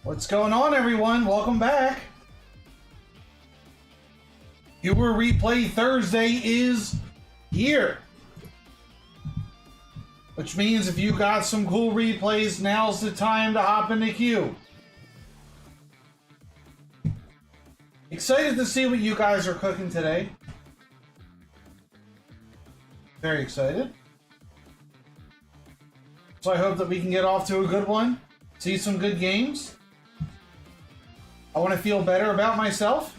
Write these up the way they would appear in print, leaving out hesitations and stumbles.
What's going on, everyone? Welcome back. Viewer Replay Thursday is here. Which means if you got some cool replays, now's the time to hop in the queue. Excited to see what you guys are cooking today. Very excited. So I hope that we can get off to a good one. See some good games. I want to feel better about myself.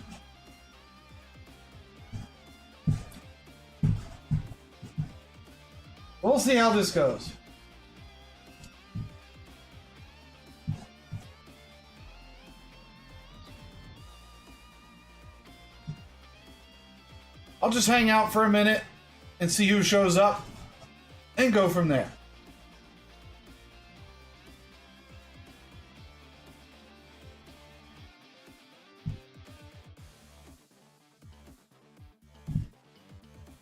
We'll see how this goes. I'll just hang out for a minute and see who shows up and go from there.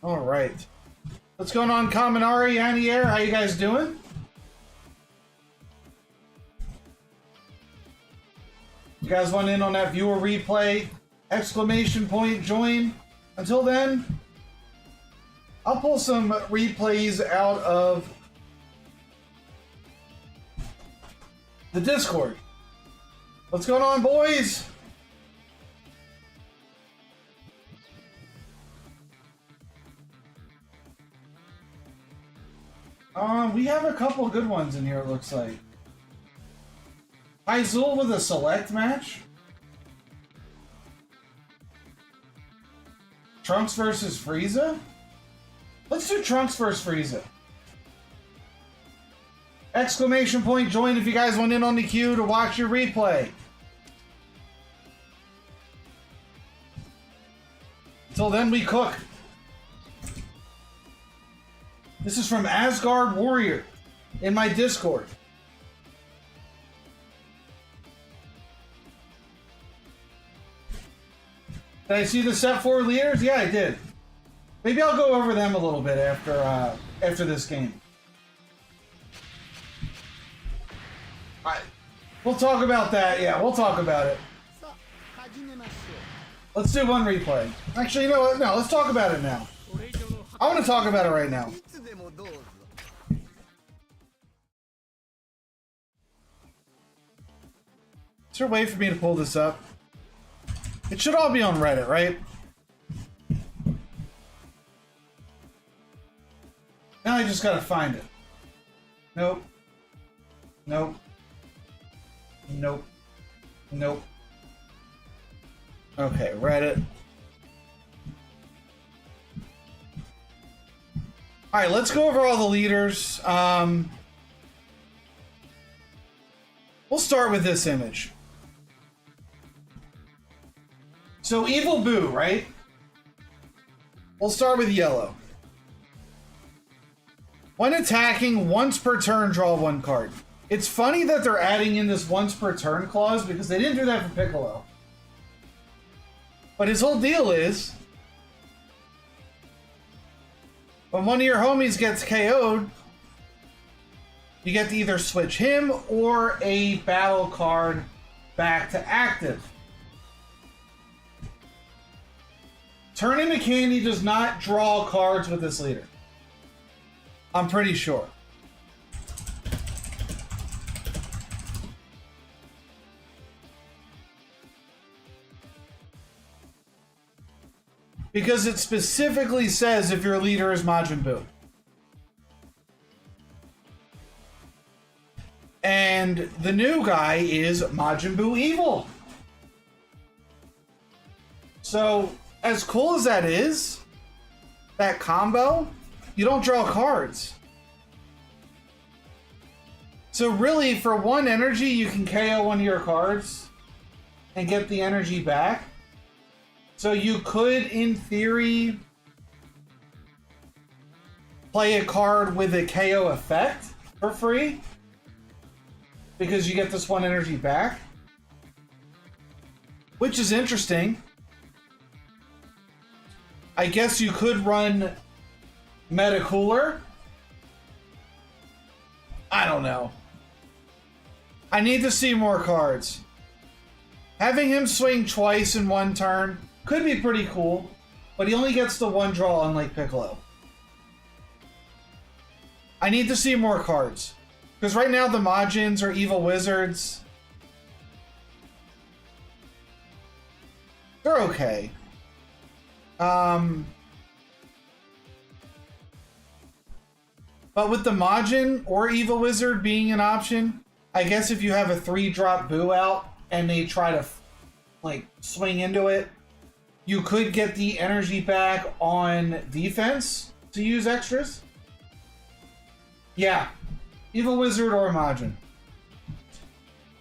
All right. What's going on, Kaminari, Anier? How you guys doing? You guys want in on that viewer replay? Exclamation point join. Until then, I'll pull some replays out of the Discord. What's going on, boys? We have a couple good ones in here, it looks like. Hyzul with a select match. Trunks versus Frieza? Let's do Trunks versus Frieza. Exclamation point join if you guys want in on the queue to watch your replay. Until then, we cook. This is from Asgard Warrior in my Discord. Did I see the set 4 leaders? Yeah, I did. Maybe I'll go over them a little bit after this game. We'll talk about that. Yeah, we'll talk about it. Let's do one replay. Actually, you know what? No, let's talk about it now. I want to talk about it right now. Is there a way for me to pull this up? It should all be on Reddit, right? Now I just gotta find it. Nope. Nope. Nope. Nope. Okay, Reddit. Alright, let's go over all the leaders. We'll start with this image. So, Evil Boo, right? We'll start with yellow. When attacking, once per turn, draw 1 card. It's funny that they're adding in this once per turn clause because they didn't do that for Piccolo. But his whole deal is, when one of your homies gets KO'd, you get to either switch him or a battle card back to active. Turn into Candy does not draw cards with this leader. I'm pretty sure. Because it specifically says if your leader is Majin Buu. And the new guy is Majin Buu Evil. So, as cool as that is, that combo, you don't draw cards. So really, for 1 energy, you can KO one of your cards and get the energy back. So you could, in theory, play a card with a KO effect for free, because you get this 1 energy back, which is interesting. I guess you could run Meta Cooler. I don't know. I need to see more cards. Having him swing twice in one turn could be pretty cool, but he only gets the one draw unlike Piccolo. I need to see more cards. Because right now the Majins are evil wizards. They're okay. But with the Majin or evil wizard being an option, I guess if you have a 3-drop Boo out and they try to like swing into it, you could get the energy back on defense to use extras. Yeah, evil wizard or Majin.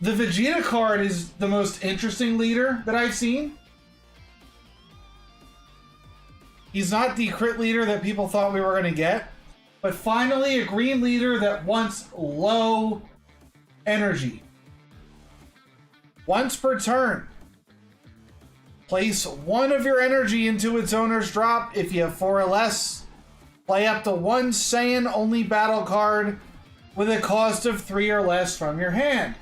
The Vegeta card is the most interesting leader that I've seen. He's not the crit leader that people thought we were going to get, but finally a green leader that wants low energy. Once per turn, place one of your energy into its owner's drop. If you have 4 or less, play up to one Saiyan only battle card with a cost of 3 or less from your hand.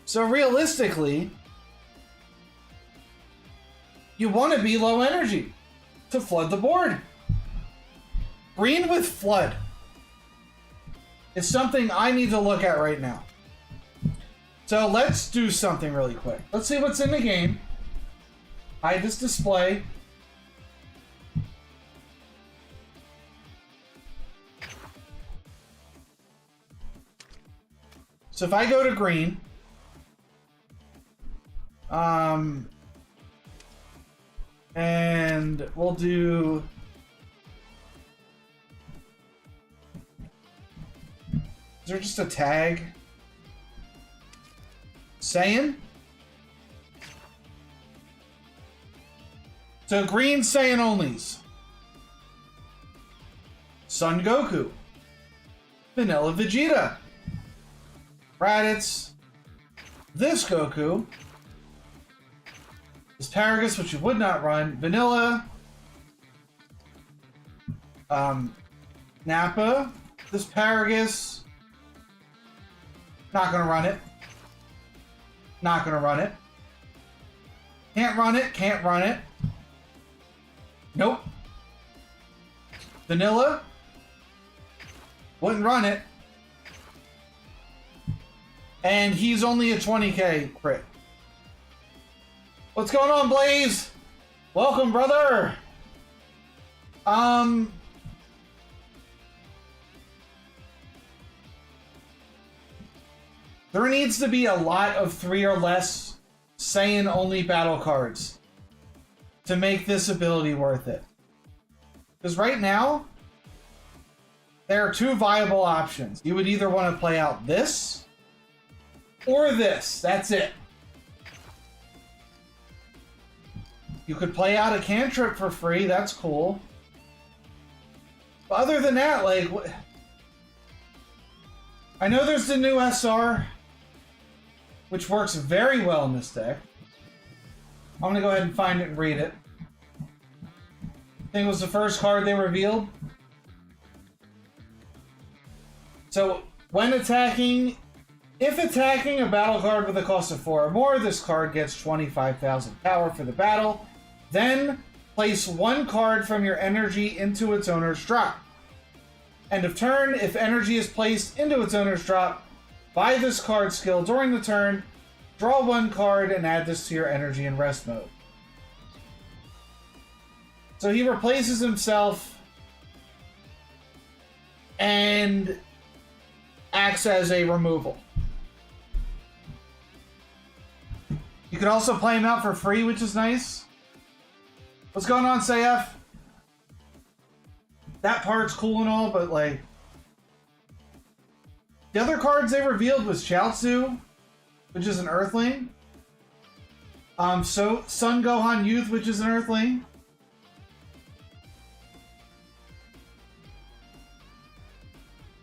So realistically, you want to be low energy to flood the board. Green with flood is something I need to look at right now. So let's do something really quick. Let's see what's in the game. Hide this display. So if I go to green, and we'll do is there just a tag? Saiyan? So green Saiyan onlys. Son Goku. Vanilla Vegeta. Raditz. This Goku. Asparagus, which you would not run. Vanilla. Nappa. This Asparagus. Not gonna run it. Not gonna run it. Can't run it. Can't run it. Nope. Vanilla. Wouldn't run it. And he's only a 20k crit. What's going on, Blaze? Welcome, brother. There needs to be a lot of 3 or less Saiyan only battle cards to make this ability worth it. Because right now, there are 2 viable options. You would either want to play out this or this. That's it. You could play out a cantrip for free. That's cool. But other than that, like, I know there's the new SR, which works very well in this deck. I'm going to go ahead and find it and read it. I think it was the first card they revealed. So, when attacking, if attacking a battle card with a cost of 4 or more, this card gets 25,000 power for the battle. Then, place 1 card from your energy into its owner's drop. End of turn, if energy is placed into its owner's drop by this card skill during the turn, draw 1 card and add this to your energy in rest mode. So he replaces himself and acts as a removal. You can also play him out for free, which is nice. What's going on, Sayef? That part's cool and all, but like, the other cards they revealed was Chaozu, which is an Earthling. So Son Gohan Youth, which is an Earthling.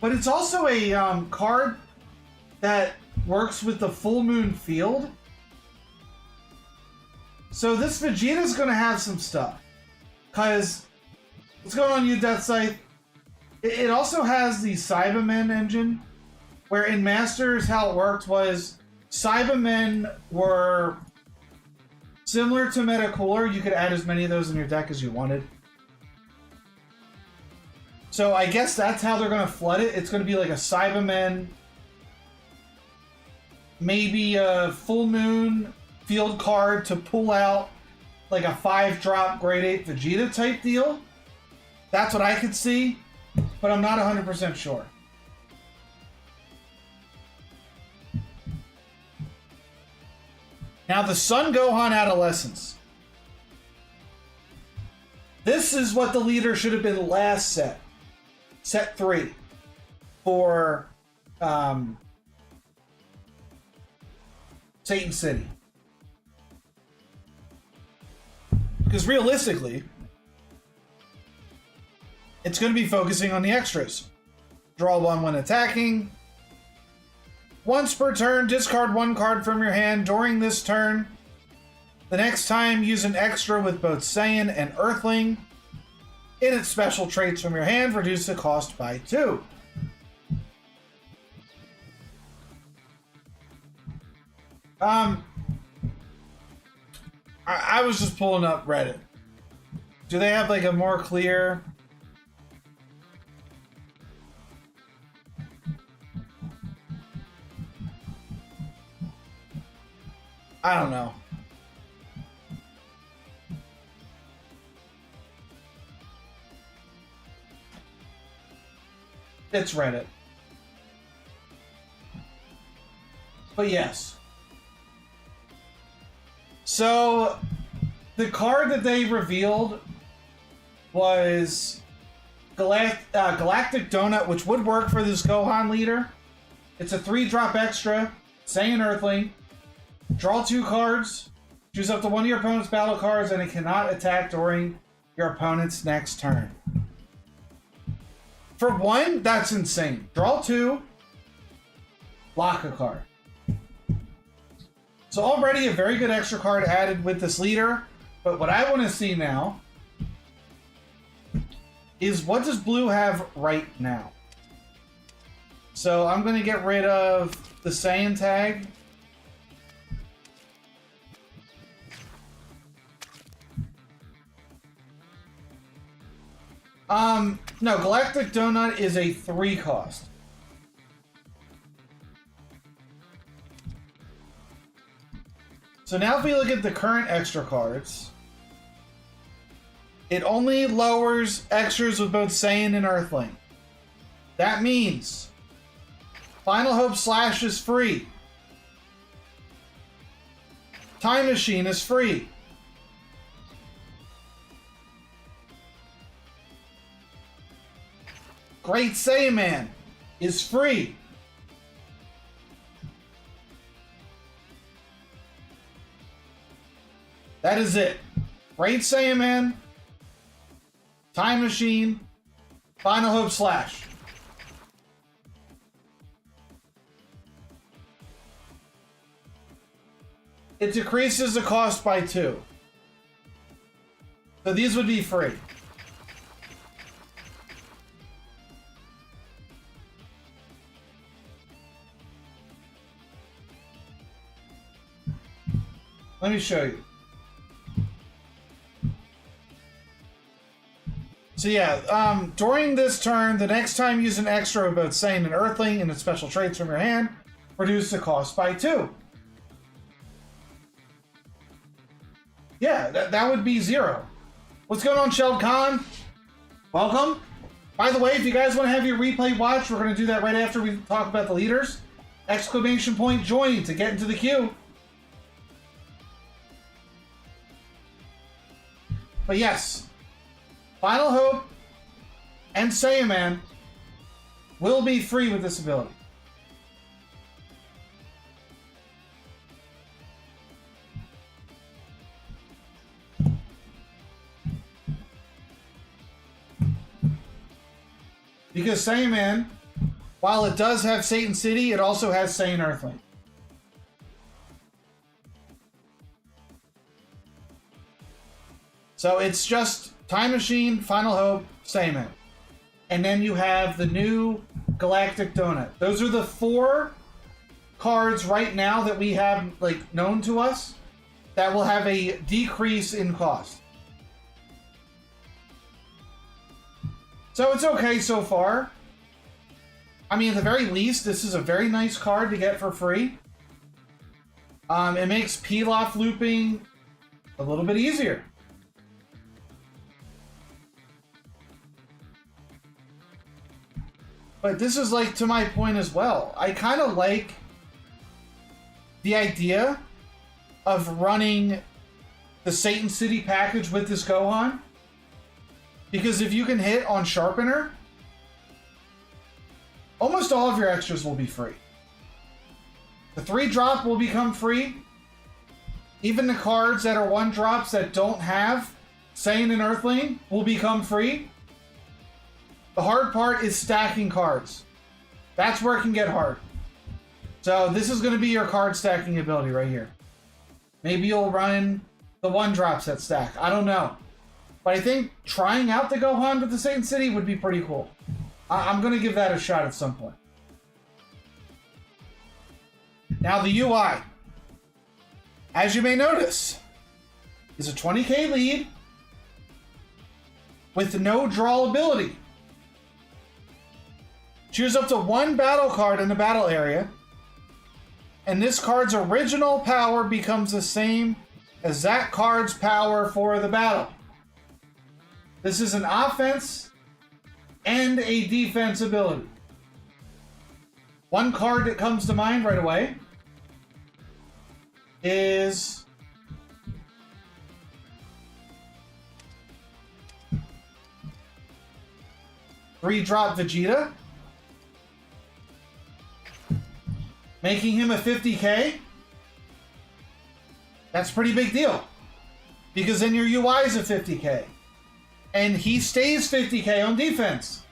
But it's also a card that works with the Full Moon Field. So this Vegeta's going to have some stuff. Because, what's going on, you Death Scythe? It also has the Cybermen engine, where in Masters, how it worked was Cybermen were similar to Metacooler. You could add as many of those in your deck as you wanted. So I guess that's how they're going to flood it. It's going to be like a Cybermen, maybe a Full Moon field card to pull out like a 5-drop grade 8 Vegeta type deal. That's what I could see, but I'm not 100% sure. Now the Son Gohan Adolescence. This is what the leader should have been last set. Set 3 for Satan City. Because realistically, it's going to be focusing on the extras. Draw 1 when attacking. Once per turn, discard 1 card from your hand during this turn. The next time, use an extra with both Saiyan and Earthling. In its special traits from your hand, reduce the cost by 2. I was just pulling up Reddit. Do they have like a more clear... I don't know. It's Reddit. But yes. So, the card that they revealed was Galactic Donut, which would work for this Gohan leader. It's a 3-drop extra, Saiyan Earthling. Draw 2 cards, choose up to 1 of your opponent's battle cards, and it cannot attack during your opponent's next turn. For 1, that's insane. Draw 2, lock a card. So already a very good extra card added with this leader, but what I want to see now is what does Blue have right now? So I'm going to get rid of the Saiyan tag. No, Galactic Donut is a 3 cost. So now if we look at the current extra cards, it only lowers extras with both Saiyan and Earthling. That means Final Hope Slash is free. Time Machine is free. Great Saiyaman is free. That is it. Great Saiyaman, Time Machine, Final Hope Slash. It decreases the cost by 2. So these would be free. Let me show you. So yeah, during this turn, the next time use an extra of both Saiyan and Earthling and its special traits from your hand, reduce the cost by 2. Yeah, that would be 0. What's going on, Sheld Khan? Welcome. By the way, if you guys want to have your replay watch, we're going to do that right after we talk about the leaders. Exclamation point join to get into the queue. But yes, Final Hope and Saiyaman will be free with this ability. Because Saiyaman, while it does have Satan City, it also has Saiyan Earthling. So it's just Time Machine, Final Hope, Saiyaman. and then you have the new Galactic Donut. Those are the 4 cards right now that we have like known to us that will have a decrease in cost. So it's okay so far. I mean, at the very least, this is a very nice card to get for free. It makes Pilaf looping a little bit easier. But this is like to my point as well. I kind of like the idea of running the Satan City package with this Gohan. Because if you can hit on Sharpener, almost all of your extras will be free. The 3-drop will become free. Even the cards that are 1-drops that don't have Saiyan and Earthling will become free. The hard part is stacking cards. That's where it can get hard. So this is going to be your card stacking ability right here. Maybe you'll run the 1-drops that stack. I don't know. But I think trying out the Gohan with the Satan City would be pretty cool. I'm going to give that a shot at some point. Now the UI, as you may notice, is a 20k lead with no draw ability. Choose up to 1 battle card in the battle area, and this card's original power becomes the same as that card's power for the battle. This is an offense and a defense ability. One card that comes to mind right away is Three-drop Vegeta, making him a 50k. That's a pretty big deal, because then your UI is a 50k. And he stays 50k on defense,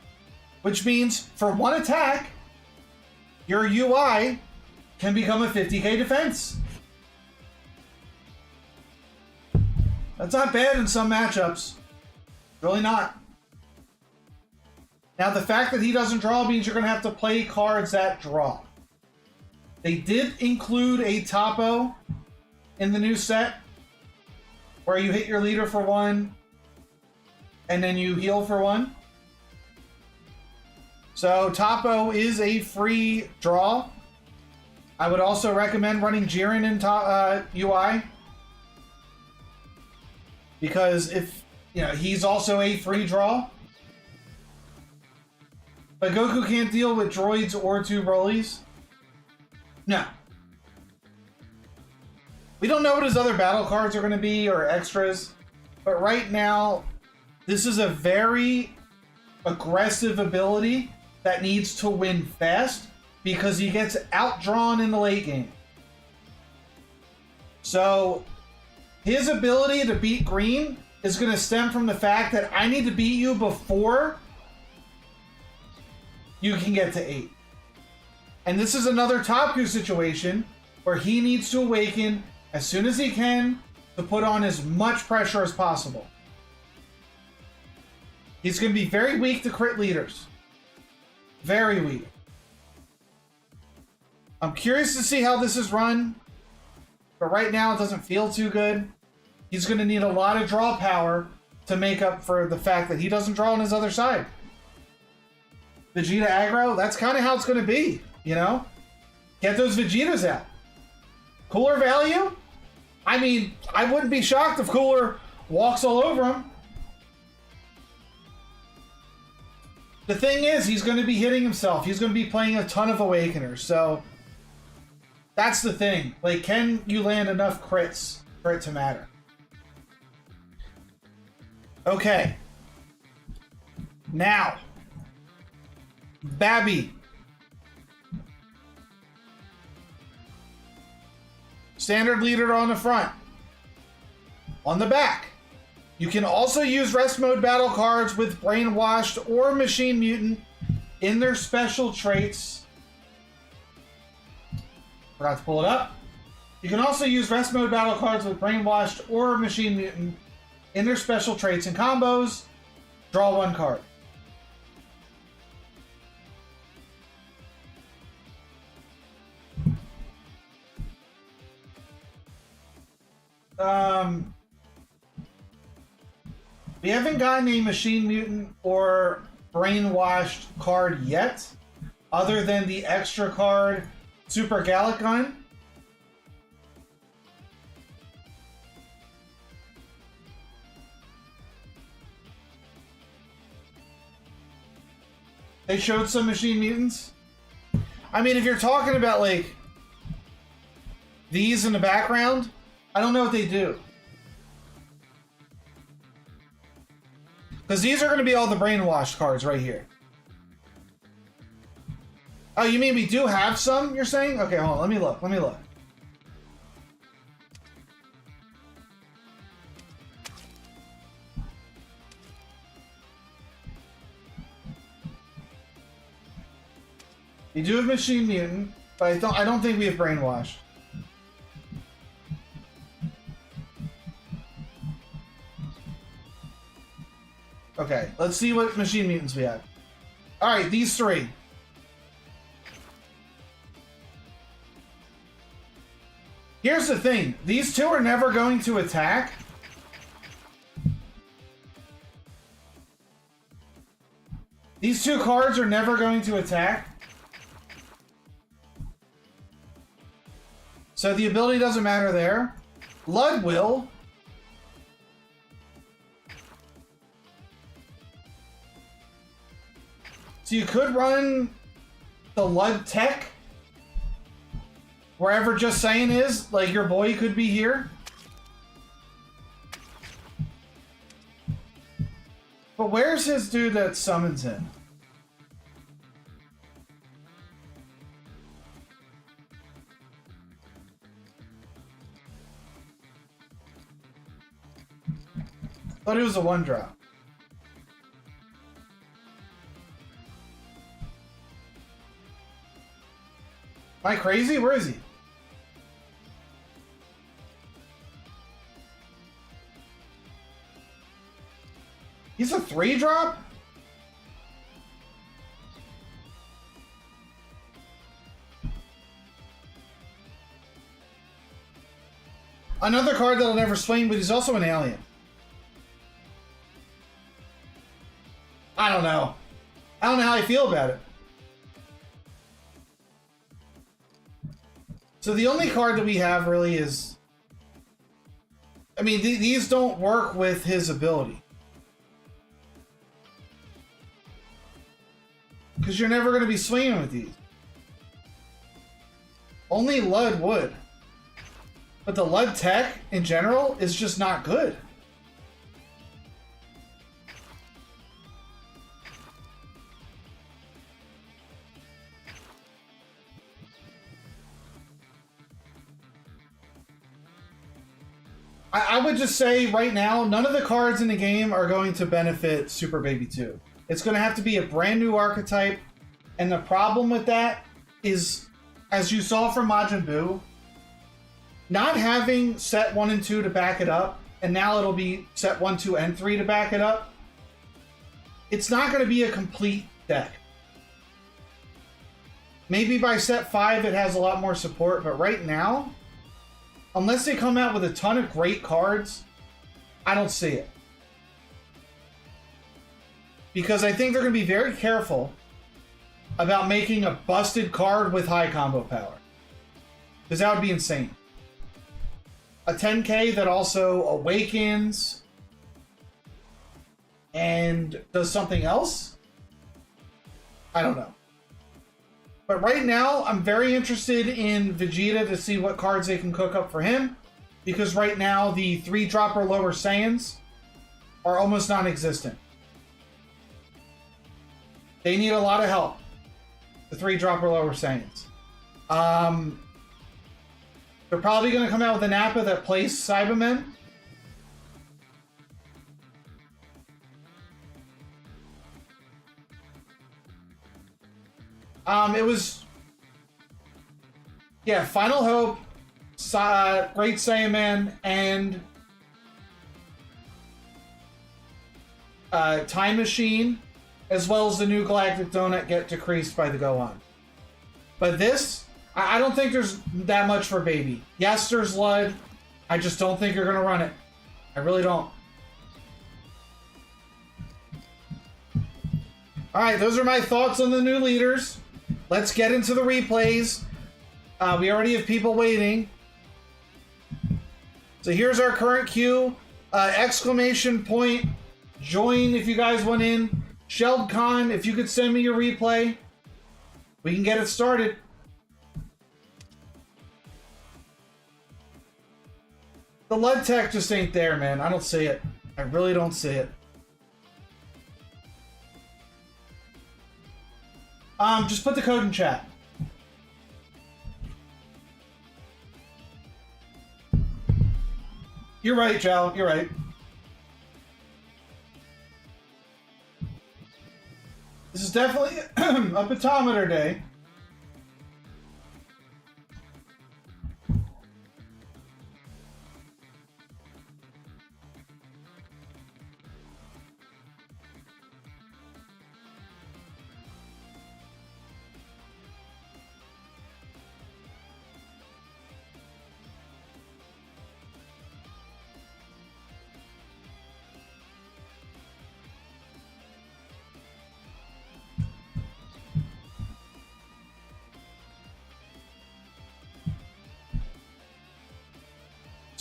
which means for 1 attack, your UI can become a 50k defense. That's not bad in some matchups. Really not. Now, the fact that he doesn't draw means you're going to have to play cards that draw. They did include a Topo in the new set, where you hit your leader for 1, and then you heal for 1. So Topo is a free draw. I would also recommend running Jiren in UI, because if he's also a free draw. But Goku can't deal with droids or 2 Brolys. No. We don't know what his other battle cards are going to be or extras, but right now, this is a very aggressive ability that needs to win fast because he gets outdrawn in the late game. So his ability to beat Green is going to stem from the fact that I need to beat you before you can get to 8. And this is another Topku situation where he needs to awaken as soon as he can to put on as much pressure as possible. He's going to be very weak to crit leaders. Very weak. I'm curious to see how this is run, but right now it doesn't feel too good. He's going to need a lot of draw power to make up for the fact that he doesn't draw on his other side. Vegeta aggro, that's kind of how it's going to be, Get those Vegetas out. Cooler value? I mean, I wouldn't be shocked if Cooler walks all over him. The thing is, he's going to be hitting himself. He's going to be playing a ton of Awakeners, so that's the thing. Like, can you land enough crits for it to matter? Okay. Now, Babby. Standard leader on the front. On the back, you can also use rest mode battle cards with Brainwashed or Machine Mutant in their special traits. Forgot to pull it up. You can also use rest mode battle cards with Brainwashed or Machine Mutant in their special traits and combos. Draw 1 card. We haven't gotten a Machine Mutant or Brainwashed card yet, other than the extra card Super Galacon. They showed some Machine Mutants. I mean, if you're talking about, like, these in the background, I don't know what they do. Because these are going to be all the brainwashed cards right here. Oh, you mean we do have some, you're saying? Okay, hold on. Let me look. Let me look. We do have Machine Mutant, but I don't think we have Brainwashed. Okay, let's see what Machine Mutants we have. Alright, these three. Here's the thing. These two are never going to attack. These two cards are never going to attack. So the ability doesn't matter there. Lud will. So you could run the Lud Tech wherever Just Saying is. Like, your boy could be here. But where's his dude that summons him? Thought it was a 1-drop. Am I crazy? Where is he? He's a 3-drop? Another card that'll never swing, but he's also an alien. I don't know. I don't know how I feel about it. So the only card that we have really is... I mean, these don't work with his ability. Because you're never going to be swinging with these. Only Lud would. But the Lud Tech, in general, is just not good. I would just say right now, none of the cards in the game are going to benefit Super Baby 2. It's going to have to be a brand new archetype. And the problem with that is, as you saw from Majin Buu, not having set 1 and 2 to back it up, and now it'll be set 1, 2, and 3 to back it up, it's not going to be a complete deck. Maybe by set 5 it has a lot more support, but right now, unless they come out with a ton of great cards, I don't see it. Because I think they're going to be very careful about making a busted card with high combo power. Because that would be insane. A 10k that also awakens and does something else? I don't know. But right now, I'm very interested in Vegeta to see what cards they can cook up for him. Because right now, the 3-drop or lower Saiyans are almost non-existent. They need a lot of help. The 3-drop or lower Saiyans. They're probably going to come out with an Nappa that plays Cybermen. It was... Yeah, Final Hope, Great Saiyaman, and Time Machine, as well as the new Galactic Donut get decreased by the Gohan. But this, I don't think there's that much for Baby. Yes, there's Lud. I just don't think you're going to run it. I really don't. Alright, those are my thoughts on the new leaders. Let's get into the replays. We already have people waiting. So here's our current queue. Exclamation point. Join if you guys want in. Sheld Khan, if you could send me your replay. We can get it started. The LUD tech just ain't there, man. I don't see it. I really don't see it. Just put the code in chat. You're right, Joe. You're right. This is definitely a petometer day.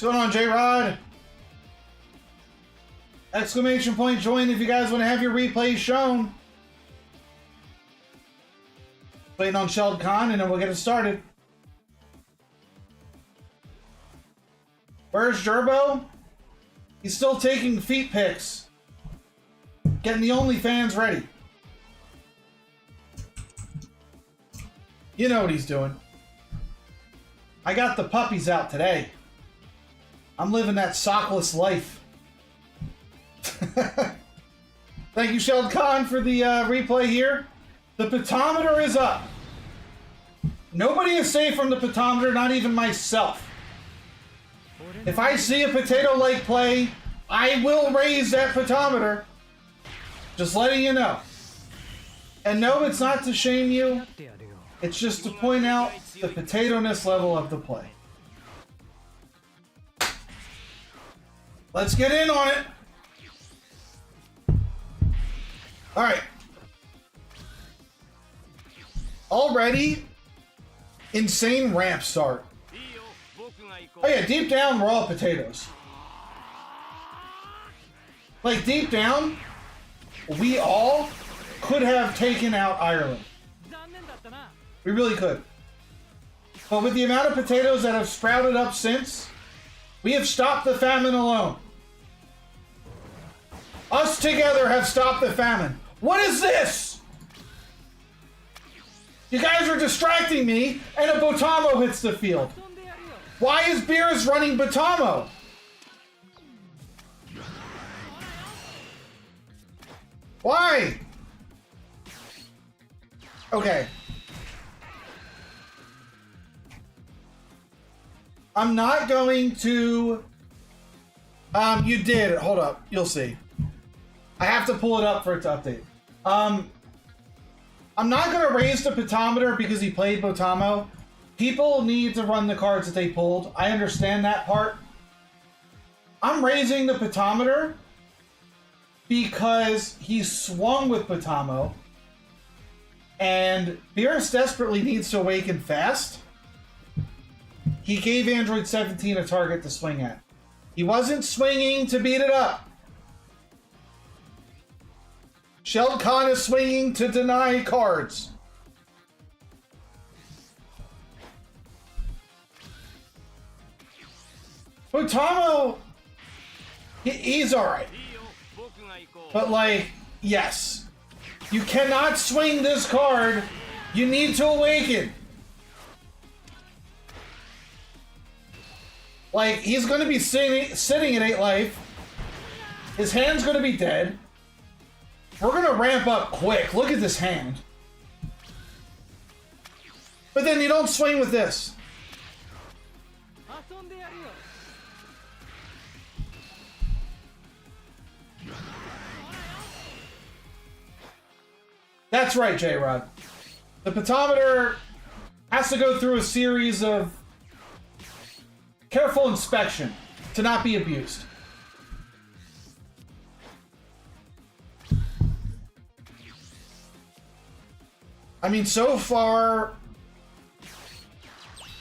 What's going on, J-Rod? Exclamation point join if you guys want to have your replays shown. Waiting on Sheld Khan and then we'll get it started. Where's Gerbo? He's still taking feet pics. Getting the OnlyFans ready. You know what he's doing. I got the puppies out today. I'm living that sockless life. Thank you, Sheld Khan, for the replay here. The petometer is up. Nobody is safe from the petometer, not even myself. If I see a potato-like play, I will raise that petometer. Just letting you know. And no, it's not to shame you. It's just to point out the potato-ness level of the play. Let's get in on it. All right. Already, insane ramp start. Oh yeah, deep down, we're all potatoes. Like, deep down, we all could have taken out Ireland. We really could. But with the amount of potatoes that have sprouted up since, we have stopped the famine alone. Us together have stopped the famine. What is this? You guys are distracting me, and a Botamo hits the field. Why is Beers running Botamo? Why? Okay. I'm not going to... you did. Hold up. You'll see. I have to pull it up for it to update. I'm not going to raise the petometer because he played Botamo. People need to run the cards that they pulled. I understand that part. I'm raising the petometer because he swung with Botamo. And Beerus desperately needs to awaken fast. He gave Android 17 a target to swing at. He wasn't swinging to beat it up. Sheld Khan is swinging to deny cards. Botamo, he's alright. But like, yes. You cannot swing this card. You need to awaken. Like, he's going to be sitting at 8 life. His hand's going to be dead. We're going to ramp up quick. Look at this hand. But then you don't swing with this. That's right, J-Rod. The petometer has to go through a series of careful inspection. to not be abused. I mean, so far,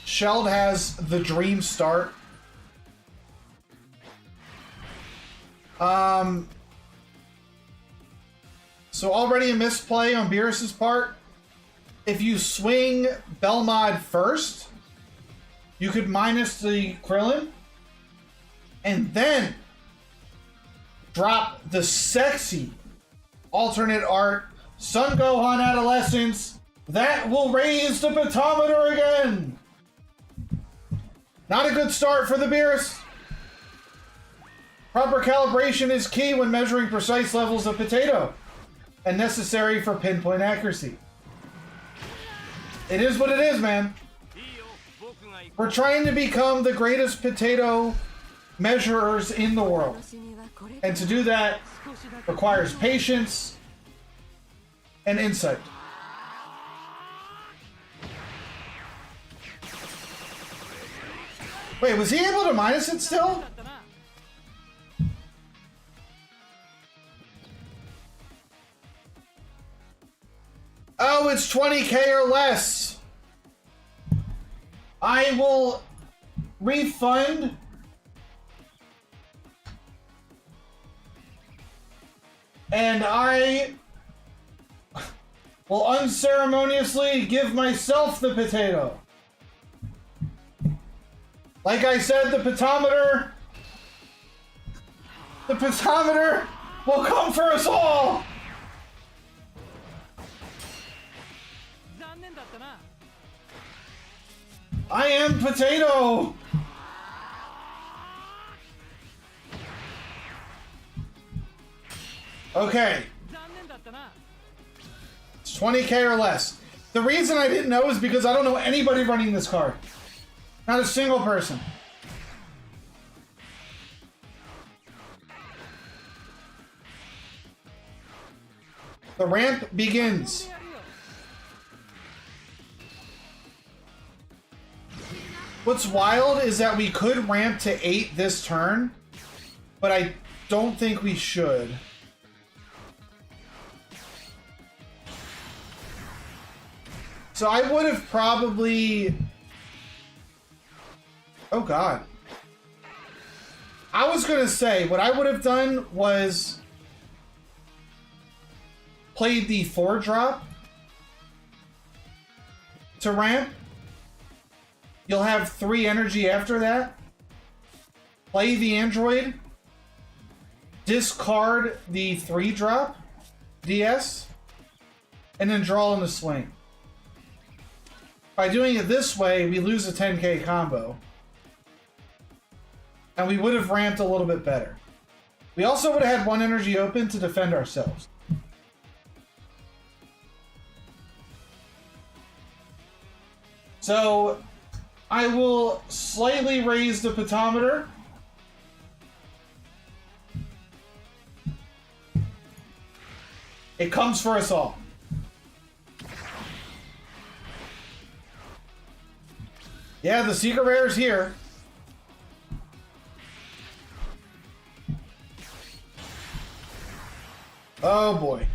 Shelled has the dream start. So already a misplay on Beerus's part. If you swing Belmod first, you could minus the Krillin, and then drop the sexy alternate art Sun Gohan Adolescence. That will raise the petometer again. Not a good start for the Beerus. Proper calibration is key when measuring precise levels of potato and necessary for pinpoint accuracy. It is what it is, man. We're trying to become the greatest potato measurers in the world. And to do that requires patience and insight. Wait, was he able to minus it still? Oh, it's 20k or less. I will refund and I will unceremoniously give myself the potato. Like I said, the petometer will come for us all. I am potato. Okay. It's 20k or less. The reason I didn't know is because I don't know anybody running this card. Not a single person. The ramp begins. What's wild is that we could ramp to 8 this turn, but I don't think we should. So I would have probably... Oh god. I was gonna say, what I would have done was played the 4-drop to ramp. You'll have 3 energy after that. Play the android. Discard the 3-drop DS. And then draw in the swing. By doing it this way, we lose a 10k combo. And we would have ramped a little bit better. We also would have had 1 energy open to defend ourselves. So I will slightly raise the petometer. It comes for us all. Yeah, the secret rare is here. Oh boy.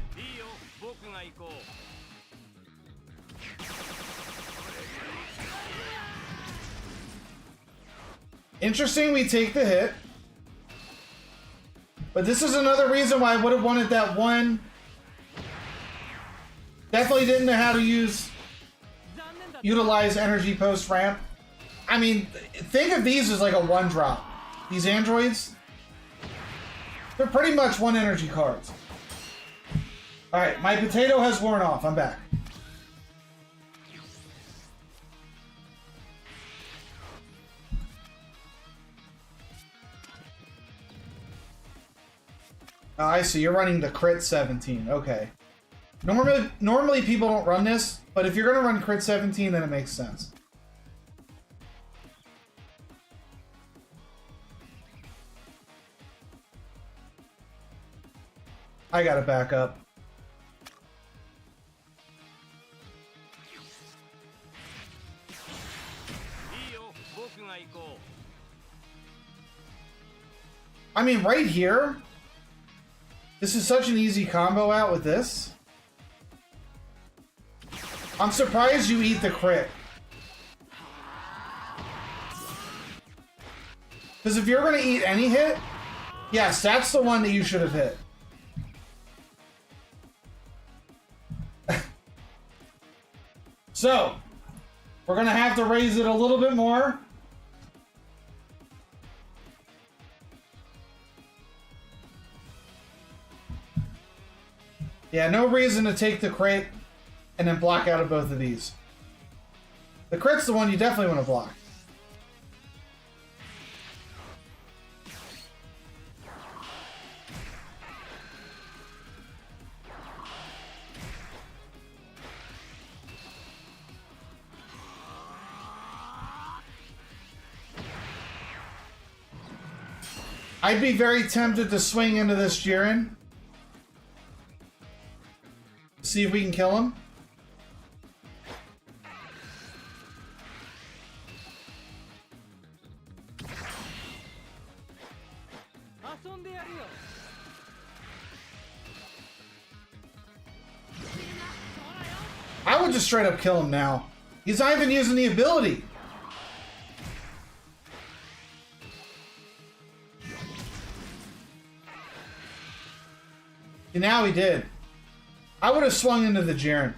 Interesting, we take the hit. But this is another reason why I would have wanted that one. Definitely didn't know how to utilize energy post ramp. I mean, think of these as like a 1-drop. These androids, they're pretty much 1 energy cards. Alright, my potato has worn off. I'm back. Oh, I see. You're running the crit 17. Okay. Normally people don't run this, but if you're going to run crit 17, then it makes sense. I gotta back up. I mean, right here, this is such an easy combo out with this. I'm surprised you eat the crit. Because if you're going to eat any hit, yes, that's the one that you should have hit. So, we're going to have to raise it a little bit more. Yeah, no reason to take the crit and then block out of both of these. The crit's the one you definitely want to block. I'd be very tempted to swing into this Jiren. See if we can kill him. I would just straight up kill him now. He's not even using the ability. And now he did. I would have swung into the Jiren.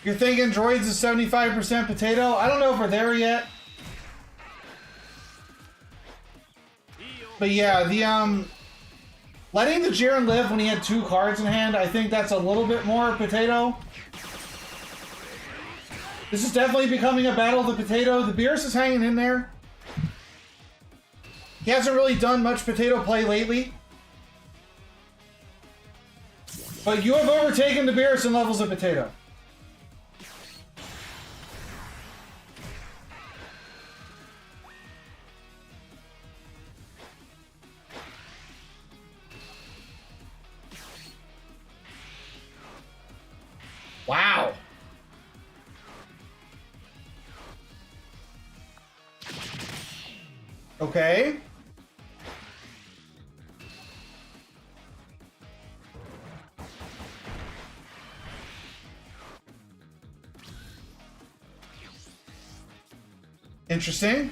You're thinking droids is 75% potato? I don't know if we're there yet. But yeah, the letting the Jiren live when he had 2 cards in hand, I think that's a little bit more potato. This is definitely becoming a battle of the potato. The Beerus is hanging in there. He hasn't really done much potato play lately. But you have overtaken the Beerus in levels of potato. Wow. Okay. Interesting.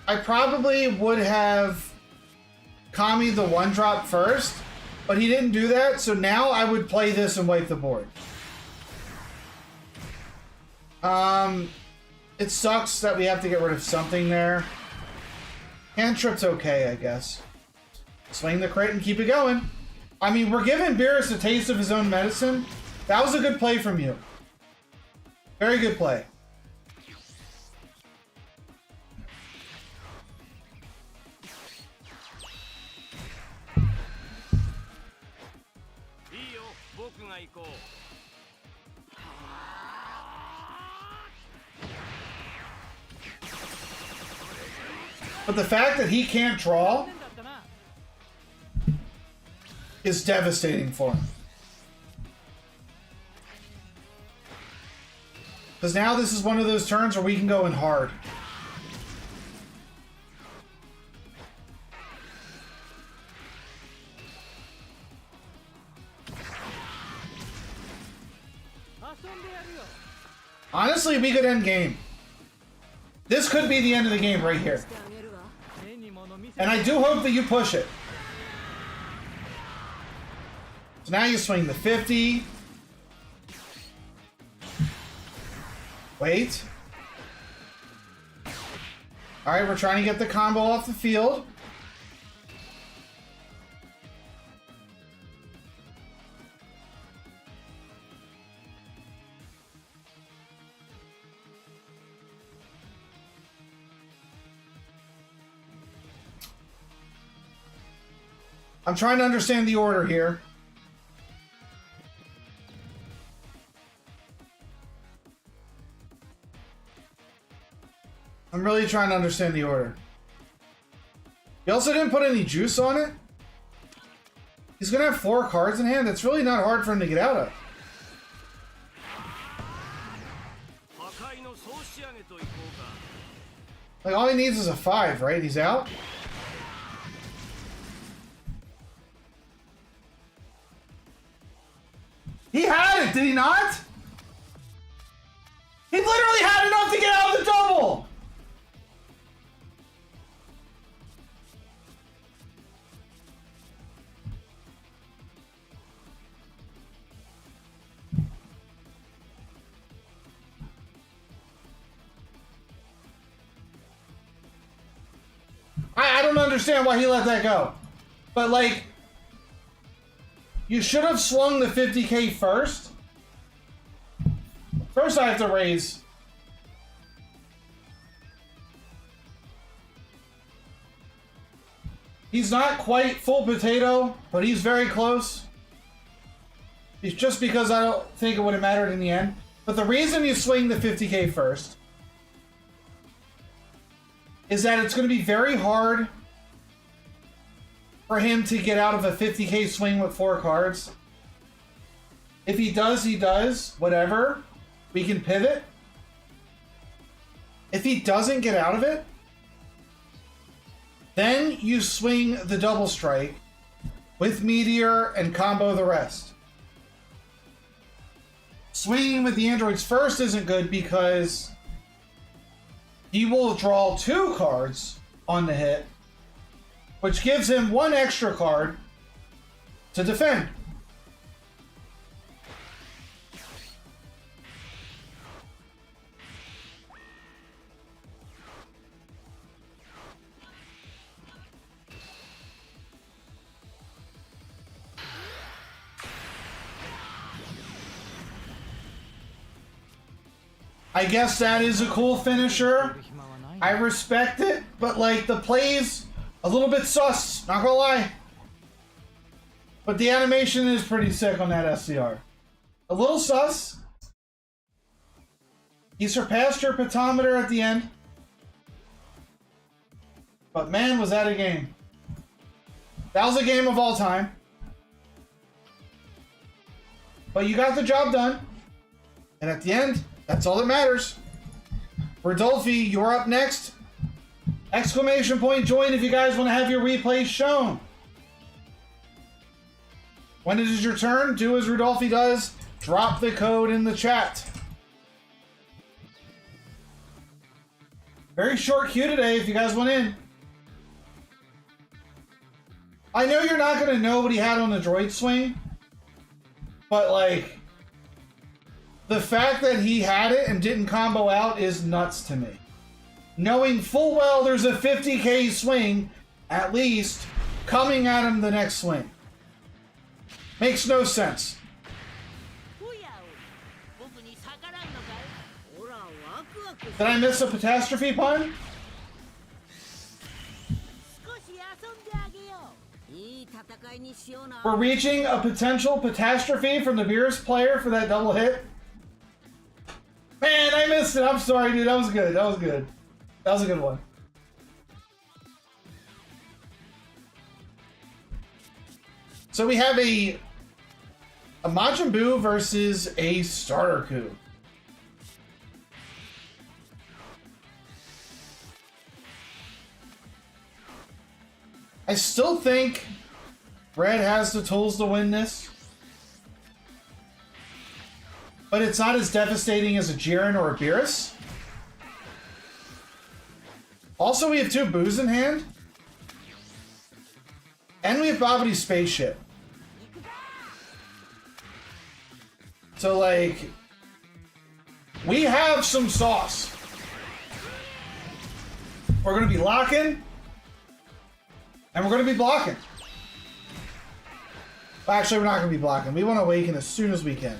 I probably would have Kami the 1-drop first, but he didn't do that, so now I would play this and wipe the board. It sucks that we have to get rid of something there. Cantrip's okay, I guess. Swing the crit and keep it going. I mean, we're giving Beerus a taste of his own medicine. That was a good play from you. Very good play. But the fact that he can't draw is devastating for him. Because now this is one of those turns where we can go in hard. Honestly, we could end game. This could be the end of the game right here. And I do hope that you push it. So now you swing the 50. Wait. Alright, we're trying to get the combo off the field. I'm trying to understand the order here. I'm really trying to understand the order. He also didn't put any juice on it. He's gonna have 4 cards in hand. That's really not hard for him to get out of. Like, all he needs is a 5, right? He's out. He had it, did he not? He literally had enough to get out of the double! I don't understand why he let that go. But, like, you should have swung the 50k first. First I have to raise. He's not quite full potato, but he's very close. It's just because I don't think it would have mattered in the end. But the reason you swing the 50k first is that it's going to be very hard for him to get out of a 50k swing with 4 cards. If he does, he does. Whatever. We can pivot. If he doesn't get out of it, then you swing the double strike with Meteor and combo the rest. Swinging with the androids first isn't good because he will draw 2 cards on the hit, which gives him 1 extra card to defend. I guess that is a cool finisher. I respect it, but like the play's a little bit sus, not gonna lie. But the animation is pretty sick on that SCR. A little sus. He surpassed your petometer at the end. But man, was that a game. That was a game of all time. But you got the job done. And at the end, that's all that matters. Rodolfi, you're up next. Exclamation point join if you guys want to have your replays shown. When it is your turn, do as Rodolfi does. Drop the code in the chat. Very short queue today if you guys want in. I know you're not going to know what he had on the droid swing. But like, the fact that he had it and didn't combo out is nuts to me. Knowing full well there's a 50k swing, at least, coming at him the next swing. Makes no sense. Did I miss a catastrophe pun? We're reaching a potential catastrophe from the Beerus player for that double hit. Man, I missed it. I'm sorry, dude. That was good. That was good. That was a good one. So we have a Majin Buu versus a starter coup. I still think Red has the tools to win this. But it's not as devastating as a Jiren or a Beerus. Also, we have 2 Boos in hand. And we have Babidi's spaceship. So, like, we have some sauce. We're going to be locking. And we're going to be blocking. Well, actually, we're not going to be blocking. We want to awaken as soon as we can.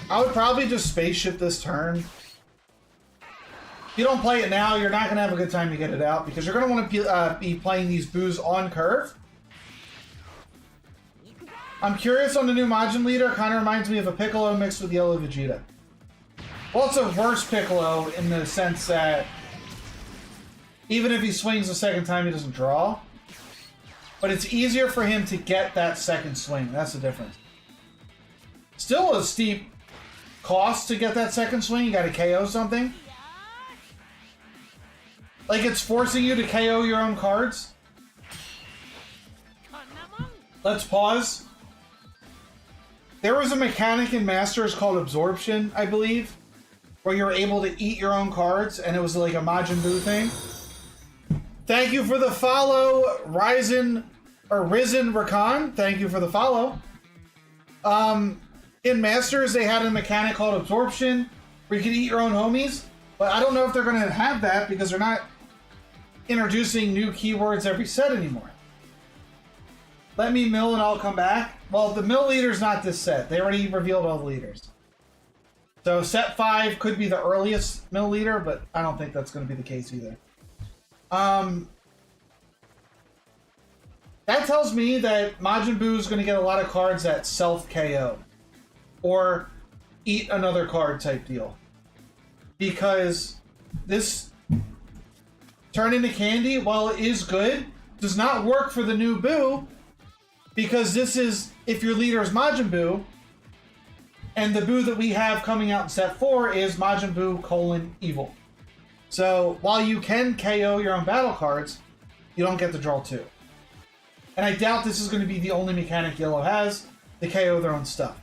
I would probably just spaceship this turn. If you don't play it now, you're not going to have a good time to get it out because you're going to want to be playing these Boos on curve. I'm curious on the new Majin leader. Kind of reminds me of a Piccolo mixed with Yellow Vegeta. Well, it's a worse Piccolo in the sense that even if he swings the second time, he doesn't draw. But it's easier for him to get that second swing. That's the difference. Still a steep cost to get that second swing. You got to KO something. Like it's forcing you to KO your own cards. Let's pause. There was a mechanic in Masters called Absorption, I believe, where you're able to eat your own cards, and it was like a Majin Buu thing. Thank you for the follow, Risen Rakan. Thank you for the follow. In Masters, they had a mechanic called Absorption, where you could eat your own homies, but I don't know if they're going to have that because they're not introducing new keywords every set anymore. Let me mill and I'll come back. Well, the mill leader's not this set. They already revealed all the leaders. So set 5 could be the earliest mill leader, but I don't think that's going to be the case either. That tells me that Majin Buu is going to get a lot of cards that self-KO. Or eat another card type deal. Because this turn into candy, while it is good, does not work for the new Buu. Because this is, if your leader is Majin Buu, and the Buu that we have coming out in set 4 is Majin Buu : evil. So while you can KO your own battle cards, you don't get to draw 2. And I doubt this is going to be the only mechanic Yellow has to KO their own stuff.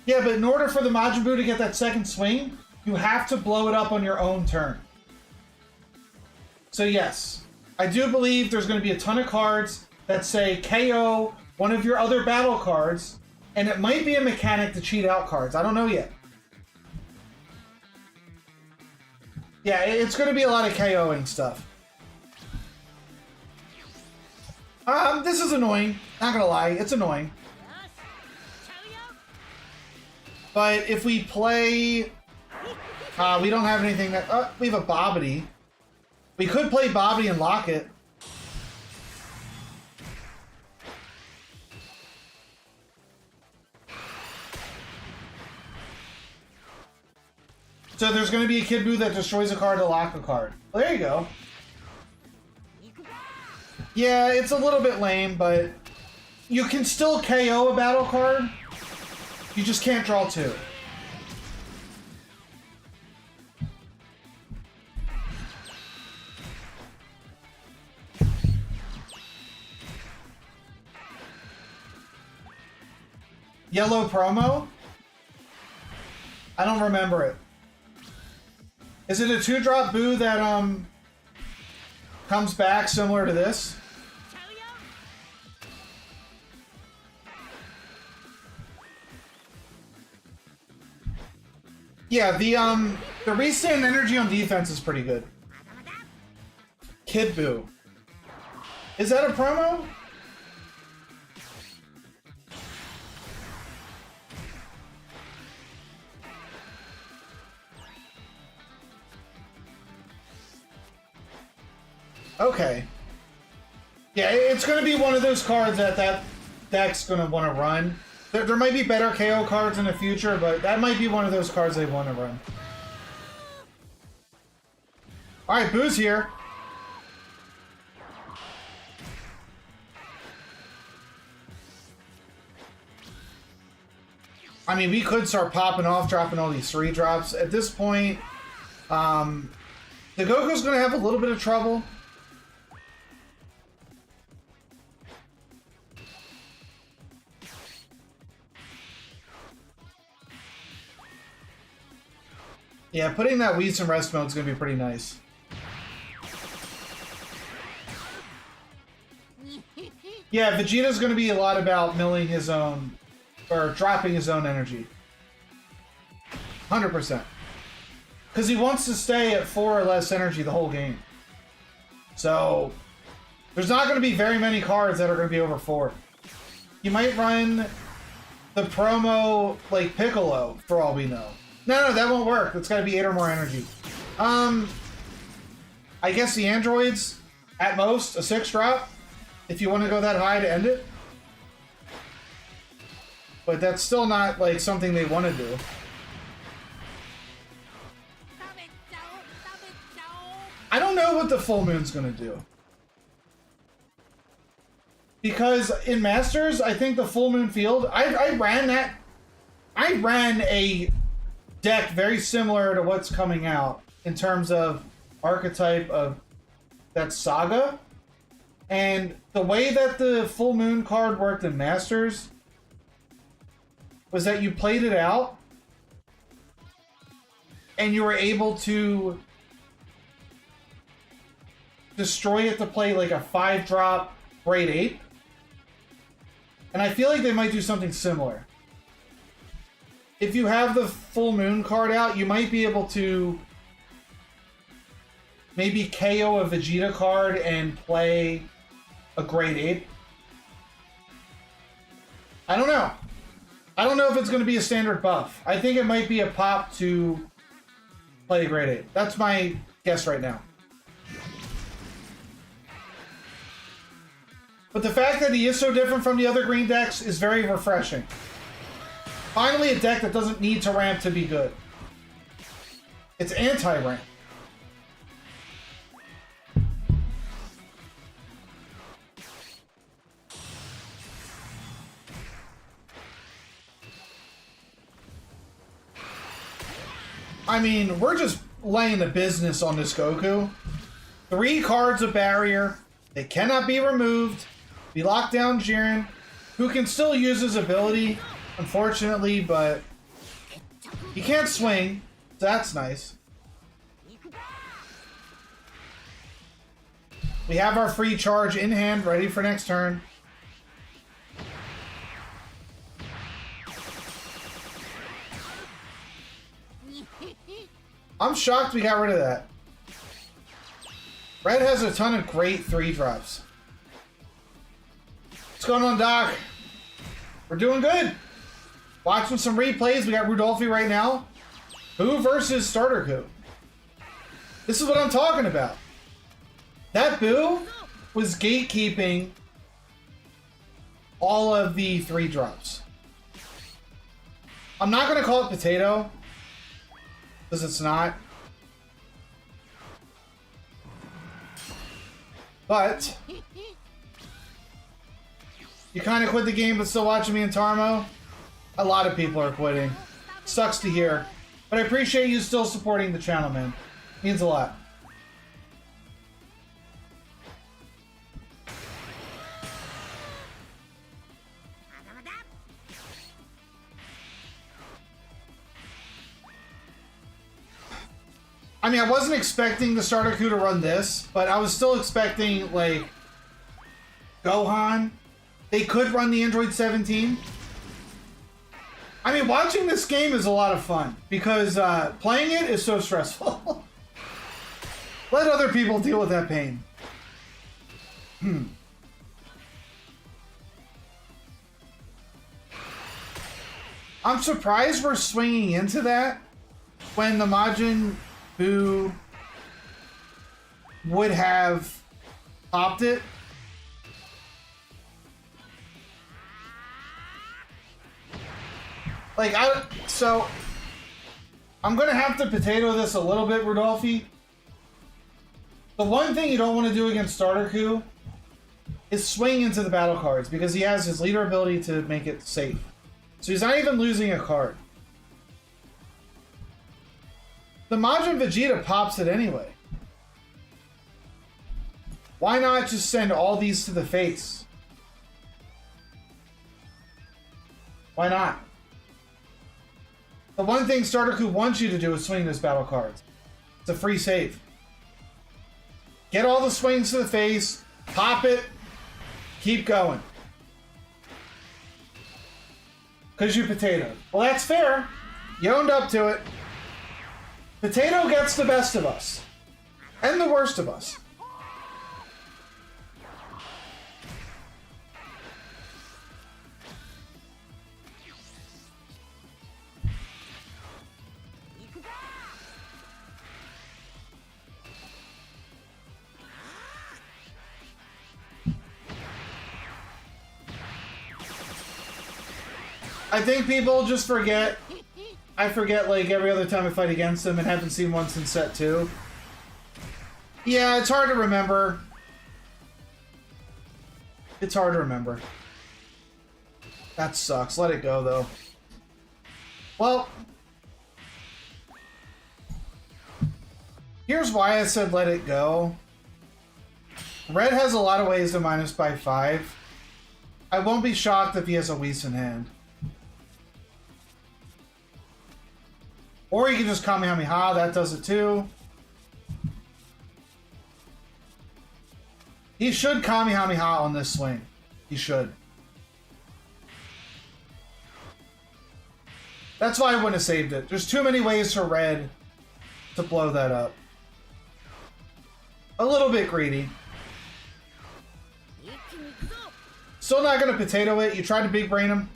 Yeah, but in order for the Majin Buu to get that second swing, you have to blow it up on your own turn. So yes, I do believe there's going to be a ton of cards that say KO one of your other battle cards, and it might be a mechanic to cheat out cards. I don't know yet. Yeah, it's going to be a lot of KOing stuff. This is annoying. Not going to lie, it's annoying. But if we play... we don't have anything that... we have a Bobbity. We could play Bobbity and lock it. So there's going to be a Kid Buu that destroys a card to lock a card. Well, there you go. Yeah, it's a little bit lame, but you can still KO a battle card. You just can't draw 2. Yellow promo? I don't remember it. Is it a 2-drop Buu that comes back similar to this? Yeah, the restand energy on defense is pretty good. Kid Buu. Is that a promo? Okay. Yeah, it's going to be one of those cards that deck's going to want to run. There might be better KO cards in the future, but that might be one of those cards they want to run. Alright, Buu's here. I mean, we could start popping off, dropping all these 3-drops. At this point, the Goku's going to have a little bit of trouble. Yeah, putting that Whis in rest mode is going to be pretty nice. Yeah, Vegeta's going to be a lot about milling his own, or dropping his own energy. 100%. Because he wants to stay at 4 or less energy the whole game. So, there's not going to be very many cards that are going to be over 4. You might run the promo, like, Piccolo, for all we know. No, that won't work. It's got to be 8 or more energy. I guess the androids, at most, a 6-drop. if you want to go that high to end it. But that's still not like something they want to do. I don't know what the full moon's gonna do. Because in Masters, I think the full moon field, I ran a deck very similar to what's coming out in terms of archetype of that Saga. And the way that the full moon card worked in Masters was that you played it out and you were able to destroy it to play like a 5-drop grade 8. And I feel like they might do something similar. If you have the full moon card out, you might be able to maybe KO a Vegeta card and play a grade 8. I don't know. I don't know if it's going to be a standard buff. I think it might be a pop to play a grade 8. That's my guess right now. But the fact that he is so different from the other green decks is very refreshing. Finally, a deck that doesn't need to ramp to be good. It's anti-ramp. I mean, we're just laying the business on this Goku. 3 cards of barrier. They cannot be removed. We lock down Jiren, who can still use his ability, unfortunately, but he can't swing, so that's nice. We have our free charge in hand, ready for next turn. I'm shocked we got rid of that. Red has a ton of great 3-drops. What's going on, Doc? We're doing good. Watching some replays. We got Rudolphi right now. Who versus Starter Coup? This is what I'm talking about. That Boo was gatekeeping all of the 3-drops. I'm not going to call it Potato, because it's not. But you kind of quit the game but still watching me in Tarmo? A lot of people are quitting. Sucks to hear. But I appreciate you still supporting the channel, man. Means a lot. I mean, I wasn't expecting the Starter Coup to run this, but I was still expecting, like, Gohan. They could run the Android 17. I mean, watching this game is a lot of fun, because playing it is so stressful. Let other people deal with that pain. I'm surprised we're swinging into that when the Majin Buu would have popped it. Like, so I'm gonna have to potato this a little bit, Rudolphi. The one thing you don't want to do against Starter Coup is swing into the battle cards, because he has his leader ability to make it safe. So he's not even losing a card. The Majin Vegeta pops it anyway. Why not just send all these to the face? Why not? The one thing Starter Coup wants you to do is swing those battle cards. It's a free save. Get all the swings to the face, pop it, keep going. Because you potatoed. Well, that's fair. You owned up to it. Potato gets the best of us. And the worst of us. I think people just forget. I forget like every other time I fight against them and haven't seen one since set 2. Yeah, it's hard to remember. It's hard to remember. That sucks. Let it go, though. Well, here's why I said let it go. Red has a lot of ways to minus by 5. I won't be shocked if he has a Whis in hand. Or he can just Kamehameha, that does it too. He should Kamehameha on this swing. He should. That's why I wouldn't have saved it. There's too many ways for red to blow that up. A little bit greedy. Still not going to potato it. You tried to big brain him.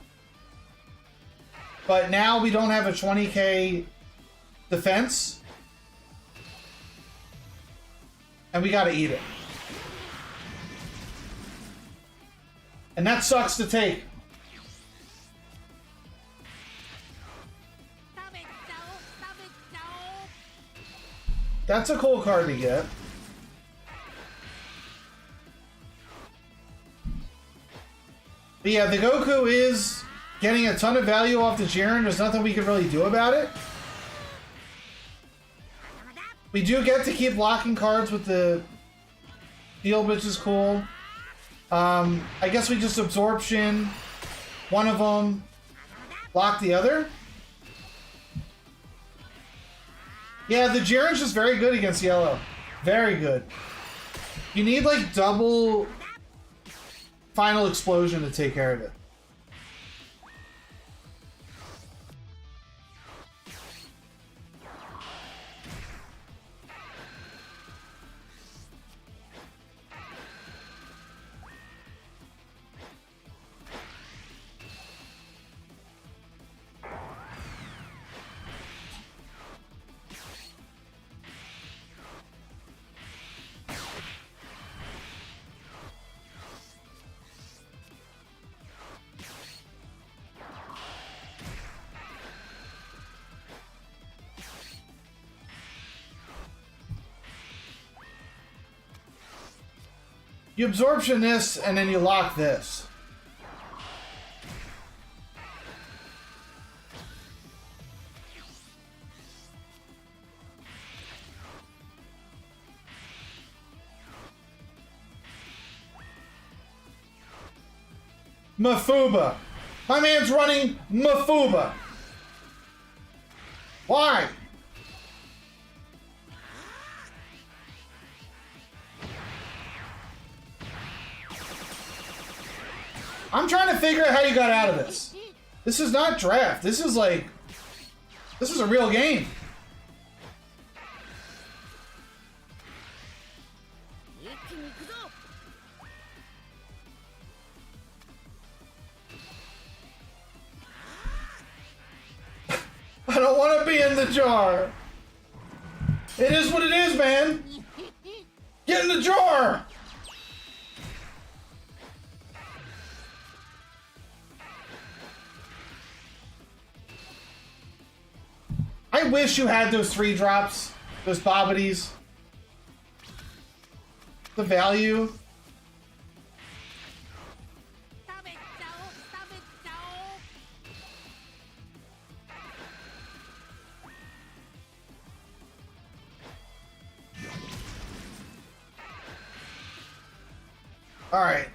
But now we don't have a 20k defense. And we got to eat it. And that sucks to take. That's a cool card to get. But yeah, the Goku is getting a ton of value off the Jiren. There's nothing we can really do about it. We do get to keep locking cards with the field, which is cool. I guess we just absorption one of them, lock the other. Yeah, the Jiren's just very good against yellow. Very good. You need like double final explosion to take care of it. You absorption this, and then you lock this. Mafuba. My man's running Mafuba. Why? I'm trying to figure out how you got out of this. This is not draft. This is like... This is a real game. I don't want to be in the jar. It is what it is, man. Get in the jar. I wish you had those 3 drops, those Bobbities. The value. All right.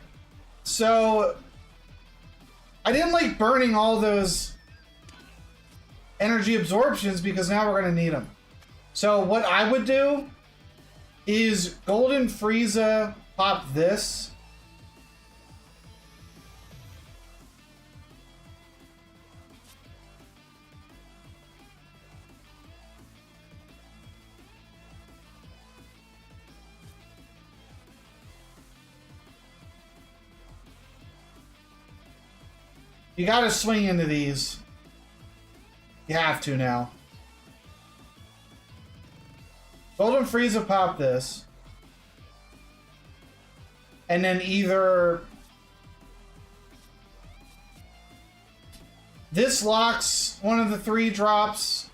So I didn't like burning all those energy absorptions because now we're going to need them. So what I would do is Golden Frieza pop this. You got to swing into these. You have to now. Golden Frieza pop this. And then either... This locks one of the 3 drops.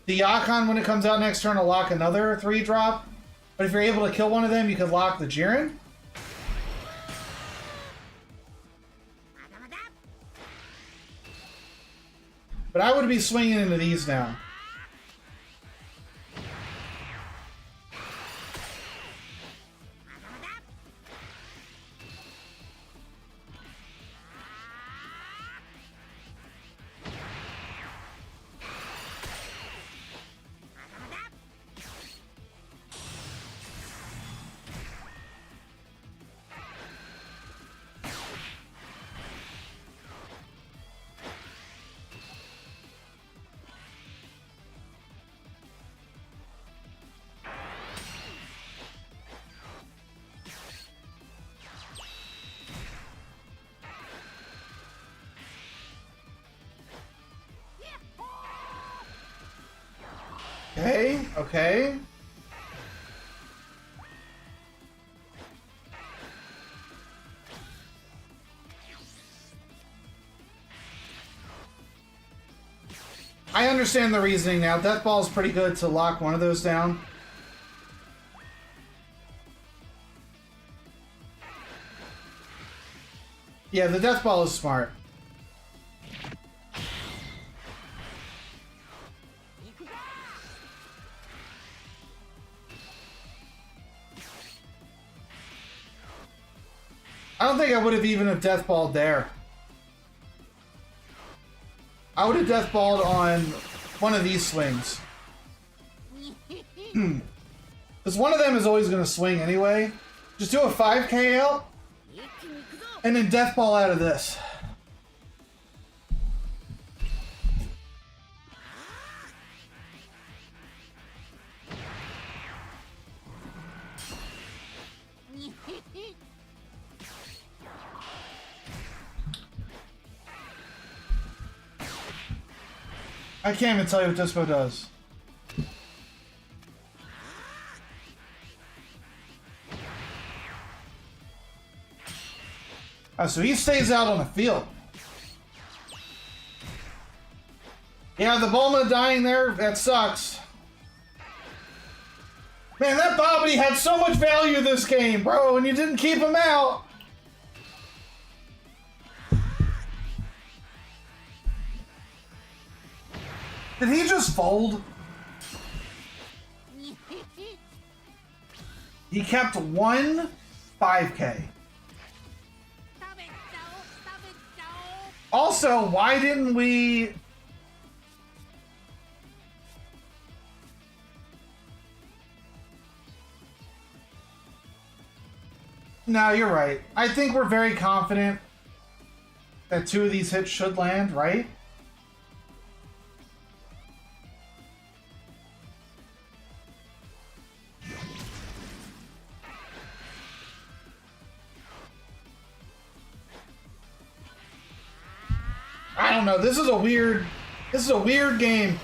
The Yakon, when it comes out next turn, will lock another 3 drop. But if you're able to kill one of them, you can lock the Jiren. But I would be swinging into these now. Okay, okay. I understand the reasoning now. Death Ball is pretty good to lock one of those down. Yeah, the Death Ball is smart. I don't think I would have even have Death Balled there. I would have Death Balled on one of these swings. Because one of them is always going to swing anyway. Just do a 5k out, and then Death Ball out of this. I can't even tell you what Dispo does. Oh, so he stays out on the field. Yeah, the Bulma dying there, that sucks. Man, that Bobbity had so much value this game, bro, and you didn't keep him out. Did he just fold? He kept one 5k. Also, why didn't we... No, you're right. I think we're very confident that 2 of these hits should land, right? I don't know. This is a weird game.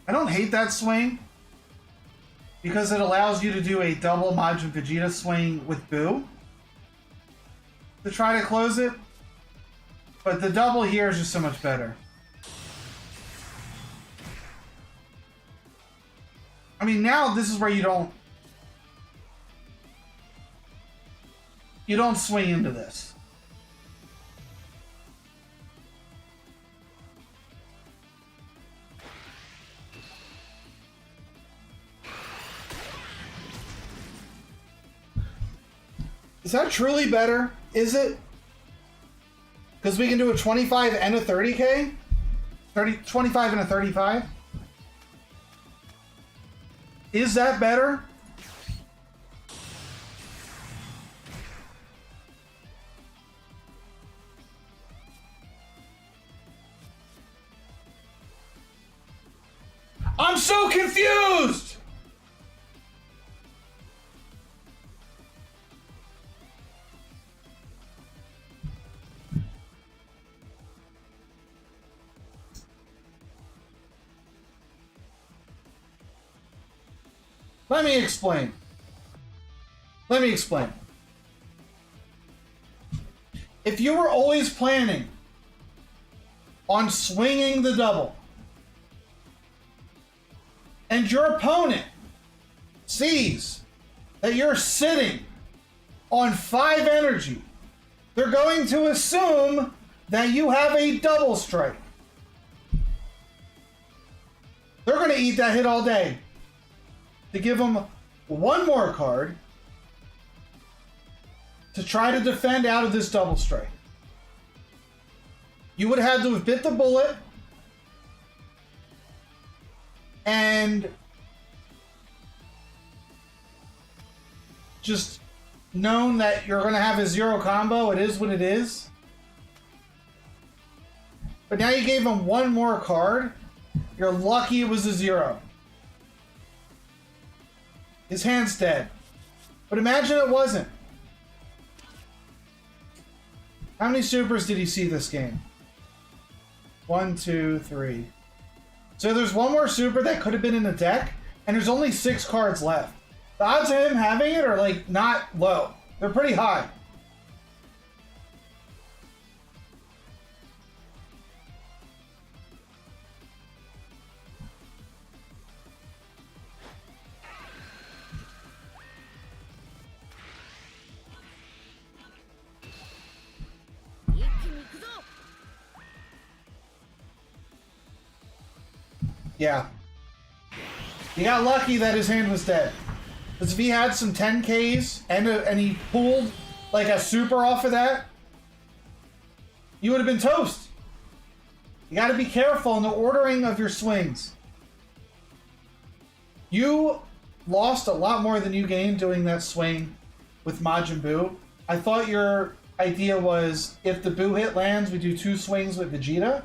I don't hate that swing because it allows you to do a double Majin Vegeta swing with Boo to try to close it, but the double here is just so much better. I mean, now this is where you don't swing into this. Is that truly better? Is it? Because we can do a 25 and a 30k? 25 and a 35? Is that better? I'm so confused! Let me explain. Let me explain. If you were always planning on swinging the double, and your opponent sees that you're sitting on 5 energy, they're going to assume that you have a double strike. They're going to eat that hit all day. To give them one more card to try to defend out of this double strike. You would have had to have bit the bullet and just known that you're going to have a 0 combo. It is what it is. But now you gave him one more card. You're lucky it was a 0. His hand's dead. But imagine it wasn't. How many supers did he see this game? 1, 2, 3. So there's one more super that could have been in the deck, and there's only 6 cards left. The odds of him having it are like not low. They're pretty high. Yeah. He got lucky that his hand was dead. Because if he had some 10Ks and he pulled like a super off of that, you would have been toast. You got to be careful in the ordering of your swings. You lost a lot more than you gained doing that swing with Majin Buu. I thought your idea was if the Buu hit lands, we do 2 swings with Vegeta.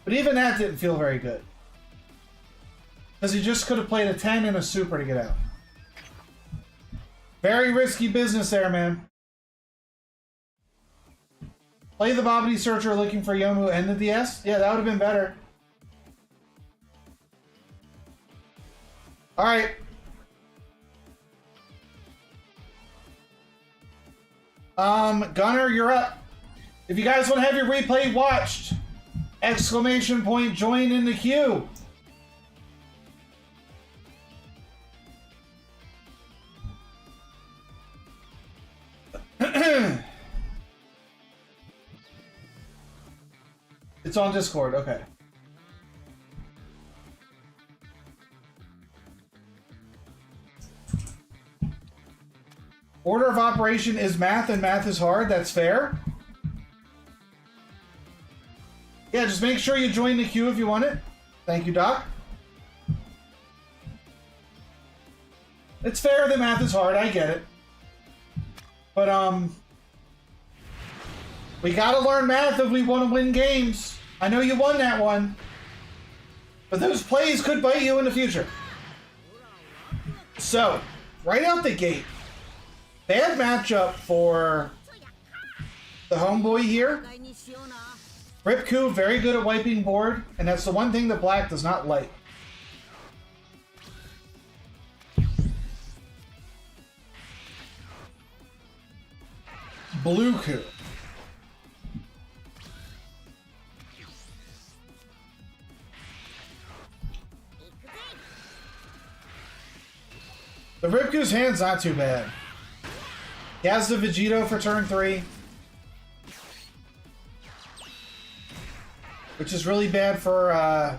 But even that didn't feel very good. Because he just could have played a 10 and a super to get out. Very risky business there, man. Play the Bobbity Searcher looking for Yomu and the DS? Yeah, that would have been better. Alright. Gunner, you're up. If you guys want to have your replay watched, exclamation point, join in the queue. It's on Discord, okay. Order of operation is math and math is hard, that's fair. Yeah, just make sure you join the queue if you want it. Thank you, Doc. It's fair that math is hard, I get it. But, we gotta learn math if we want to win games. I know you won that one. But those plays could bite you in the future. So, right out the gate, bad matchup for the homeboy here. Ripku, very good at wiping board, and that's the one thing that Black does not like. Blueku. The Ripku's hand's not too bad. He has the Vegito for turn 3. Which is really bad for our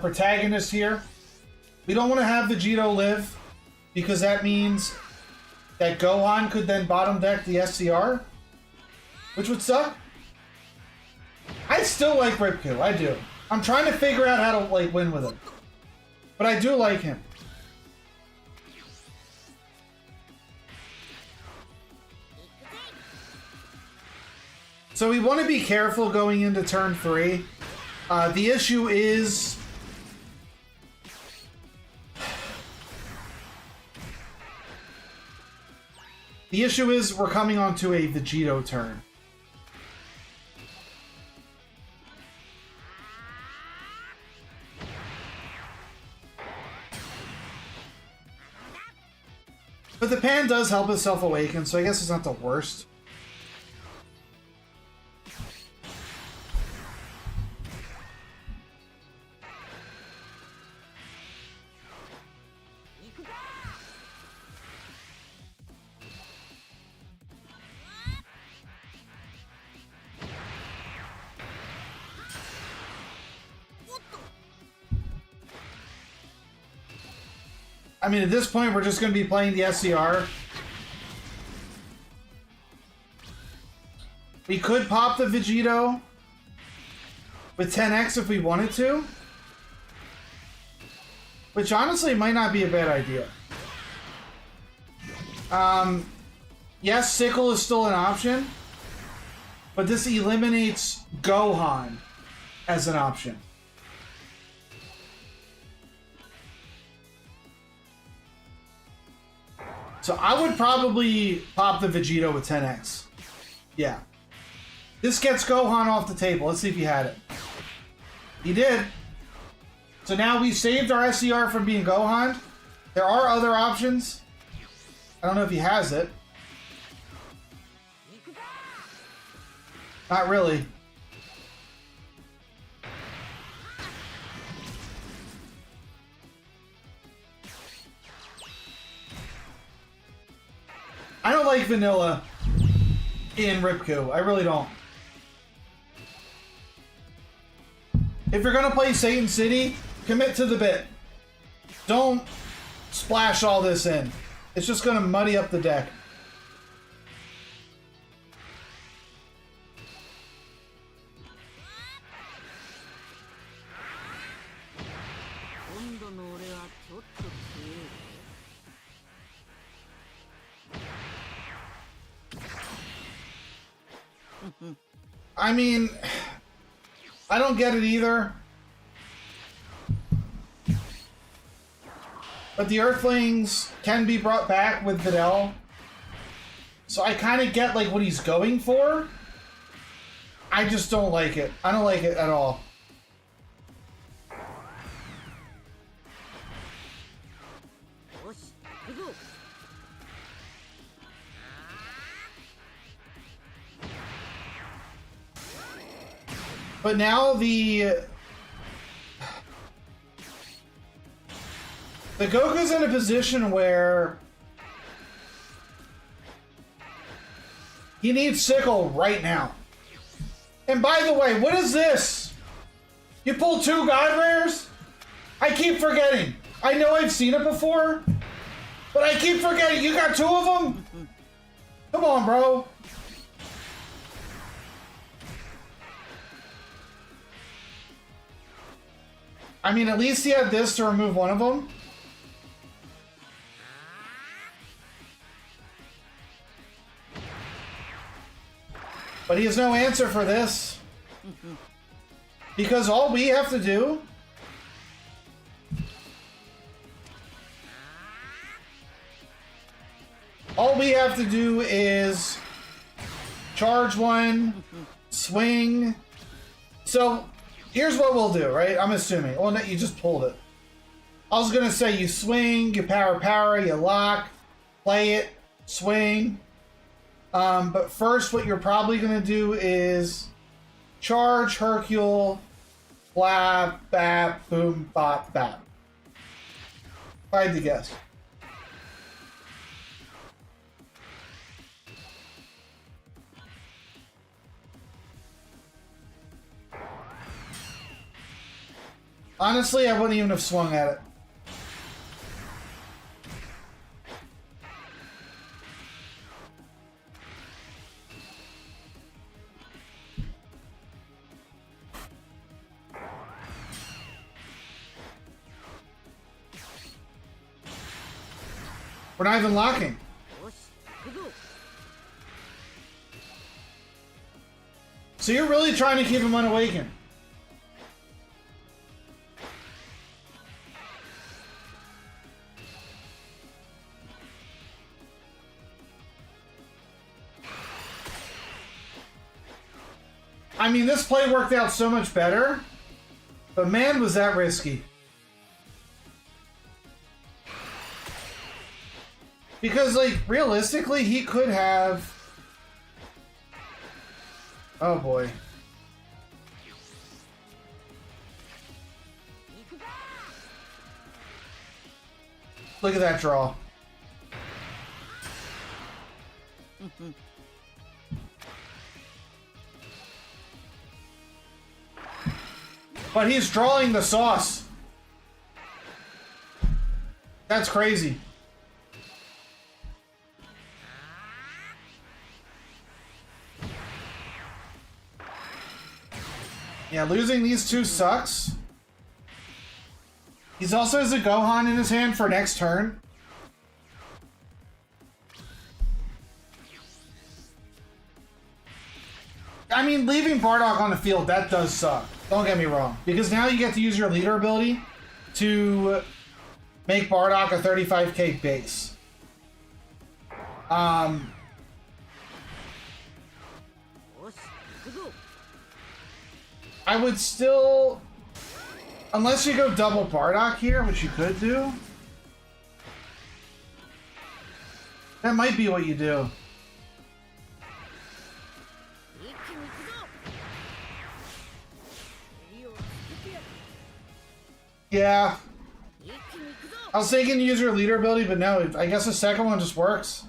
protagonist here. We don't want to have Vegito live, because that means that Gohan could then bottom deck the SCR, which would suck. I still like Ripku, I do. I'm trying to figure out how to like win with him. But I do like him. So we want to be careful going into turn 3. The issue is The issue is we're coming onto a Vegito turn. But the pan does help itself awaken, so I guess it's not the worst. I mean, at this point, we're just going to be playing the SCR. We could pop the Vegito with 10x if we wanted to. Which honestly might not be a bad idea. Yes, Sickle is still an option. But this eliminates Gohan as an option. So I would probably pop the Vegito with 10x. Yeah. This gets Gohan off the table. Let's see if he had it. He did. So now we saved our SCR from being Gohan. There are other options. I don't know if he has it. Not really. I don't like vanilla in Ripku. I really don't. If you're gonna play Satan City, commit to the bit. Don't splash all this in. It's just gonna muddy up the deck. I mean, I don't get it either. But the Earthlings can be brought back with Videl. So I kind of get like what he's going for. I just don't like it. I don't like it at all. But now the Goku's in a position where he needs Sickle right now. And by the way, what is this? You pulled 2 God Rares? I keep forgetting. I know I've seen it before, but I keep forgetting. You got 2 of them? Come on, bro. I mean, at least he had this to remove one of them. But he has no answer for this. Because all we have to do is charge 1, swing. So here's what we'll do, right? I'm assuming. Well, no, you just pulled it. I was going to say you swing, you power, you lock, play it, swing. But first, what you're probably going to do is charge Hercule, blab, bap, boom, bop, bap. If I had to guess. Honestly, I wouldn't even have swung at it. We're not even locking. So you're really trying to keep him unawakened. I mean, this play worked out so much better, but man, was that risky. Because, like, realistically, he could have... Oh, boy. Look at that draw. But he's drawing the sauce. That's crazy. Yeah, losing these two sucks. He's also has a Gohan in his hand for next turn. I mean, leaving Bardock on the field, that does suck. Don't get me wrong. Because now you get to use your leader ability to make Bardock a 35k base. I would still... Unless you go double Bardock here, which you could do. That might be what you do. Yeah. I was thinking use your leader ability, but no, I guess the second one just works.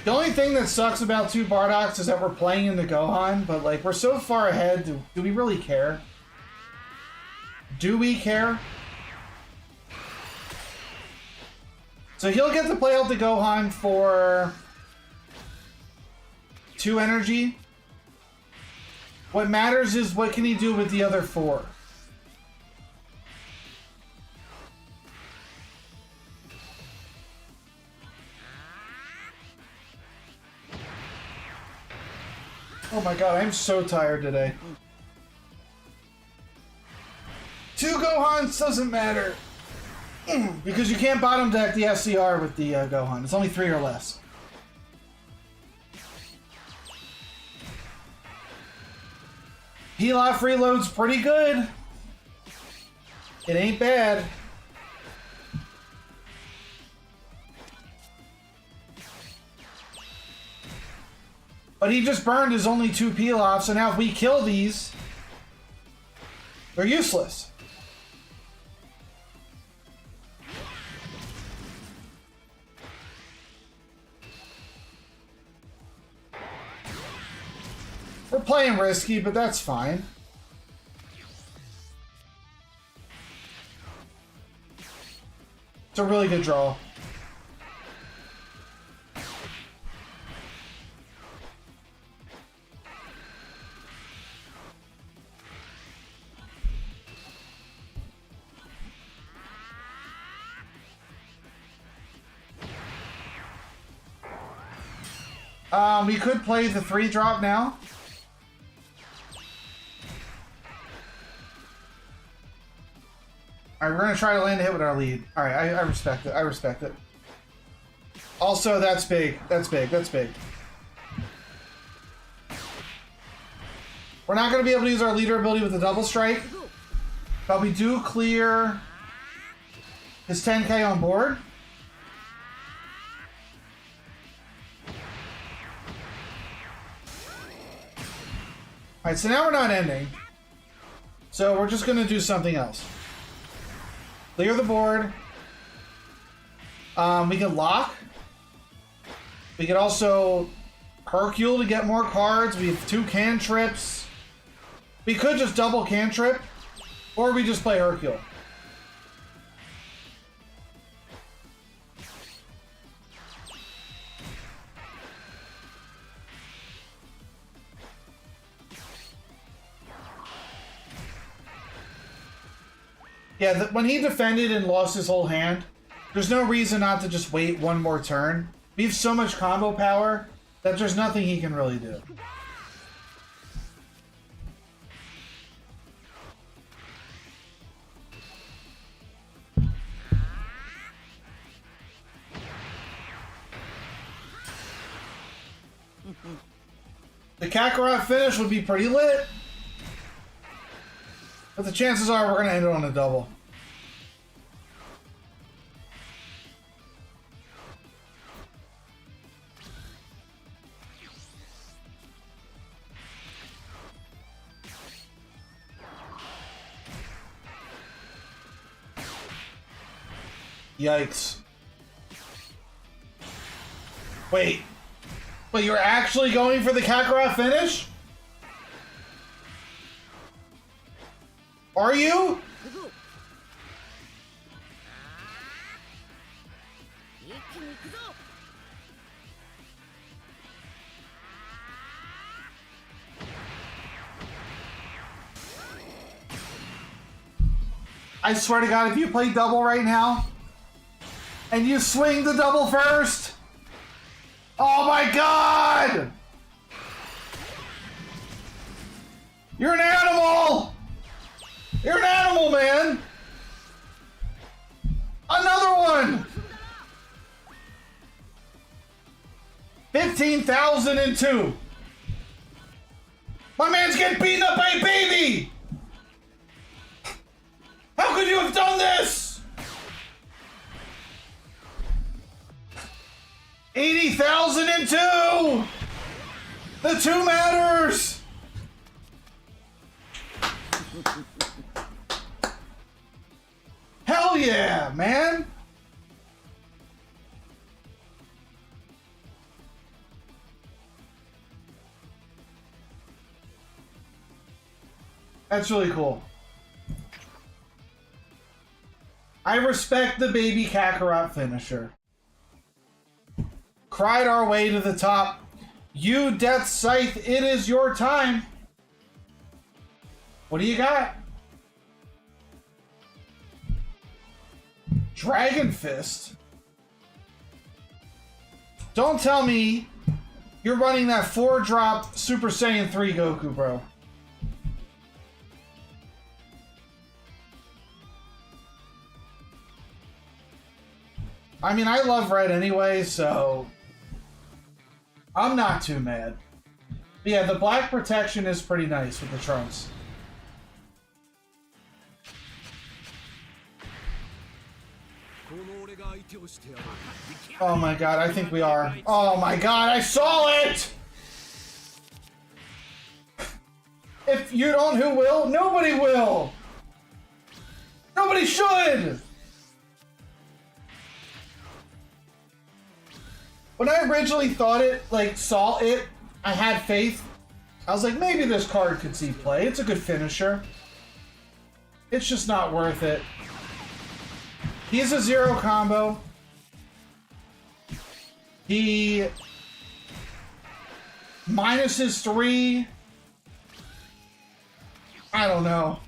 The only thing that sucks about two Bardocks is that we're playing in the Gohan, but like we're so far ahead, do we really care? Do we care? So he'll get to play out the Gohan for 2 energy. What matters is what can he do with the other 4. Oh my god, I'm so tired today. 2 Gohans doesn't matter. Because you can't bottom deck the SCR with the Gohan. It's only 3 or less. Pilaf reload's pretty good. It ain't bad. But he just burned his only 2 Pilafs, so now if we kill these, they're useless. We're playing risky, but that's fine. It's a really good draw. We could play the 3-drop now. Alright, we're going to try to land a hit with our lead. Alright, I respect it. I respect it. Also, that's big. That's big. That's big. We're not going to be able to use our leader ability with the double strike. But we do clear his 10k on board. Alright, so now we're not ending. So we're just going to do something else. Clear the board. We can lock. We can also Hercule to get more cards. We have 2 cantrips. We could just double cantrip. Or we just play Hercule. Yeah, when he defended and lost his whole hand, There's no reason not to just wait one more turn. We have so much combo power that there's nothing he can really do. The Kakarot finish would be pretty lit. But the chances are we're going to end it on a double. Yikes. Wait. But you're actually going for the Kakarot finish? Are you? I swear to God, if you play double right now, and you swing the double first, oh my God! You're an animal! You're an animal, man! Another one! 15,002. My man's getting beaten up by a baby! How could you have done this? 80,002! The 2 matters! Hell yeah, man! That's really cool. I respect the baby Kakarot finisher. Cried our way to the top. You, Death Scythe, it is your time. What do you got? Dragon Fist? Don't tell me you're running that 4-drop Super Saiyan 3 Goku, bro. I mean, I love red anyway, so I'm not too mad. But yeah, the black protection is pretty nice with the Trunks. Oh my God, I think we are. Oh my God, I saw it! If you don't, who will? Nobody will! Nobody should! When I originally thought it, saw it, I had faith. I was like, maybe this card could see play. It's a good finisher. It's just not worth it. He's a 0 combo. He minuses 3. I don't know.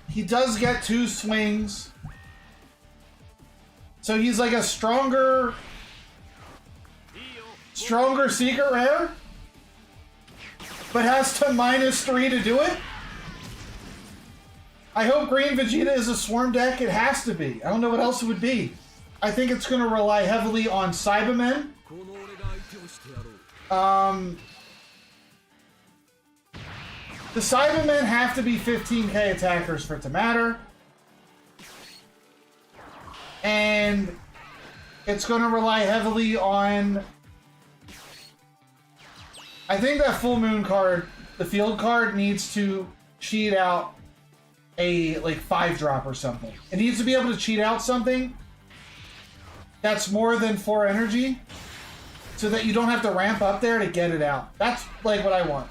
He does get 2 swings. So he's like a stronger secret rare, but has to -3 to do it. I hope Green Vegeta is a Swarm deck. It has to be. I don't know what else it would be. I think it's going to rely heavily on Cybermen. The Cybermen have to be 15k attackers for it to matter. And it's going to rely heavily on... I think that Full Moon card, the field card, needs to cheat out a 5-drop or something. It needs to be able to cheat out something that's more than 4 energy so that you don't have to ramp up there to get it out. That's what I want.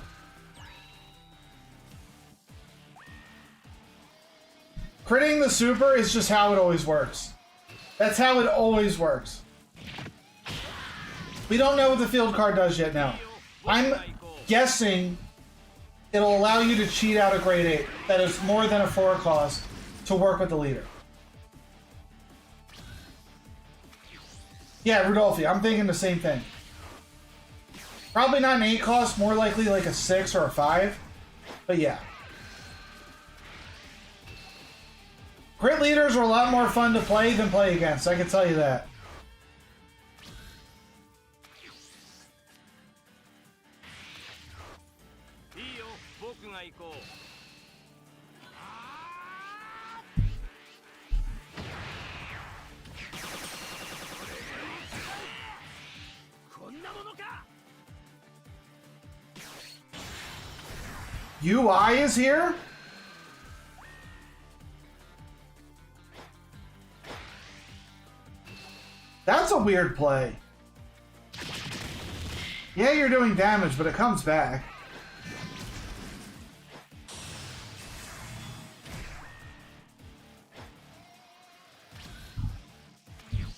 Critting the super is just how it always works. That's how it always works. We don't know what the field card does yet now. I'm guessing it'll allow you to cheat out a grade 8 that is more than a 4 cost to work with the leader. Yeah, Rudolphi, I'm thinking the same thing. Probably not an 8 cost, more likely like a 6 or a 5. But yeah. Grit leaders are a lot more fun to play than play against, I can tell you that. UI is here? That's a weird play. Yeah, you're doing damage, but it comes back.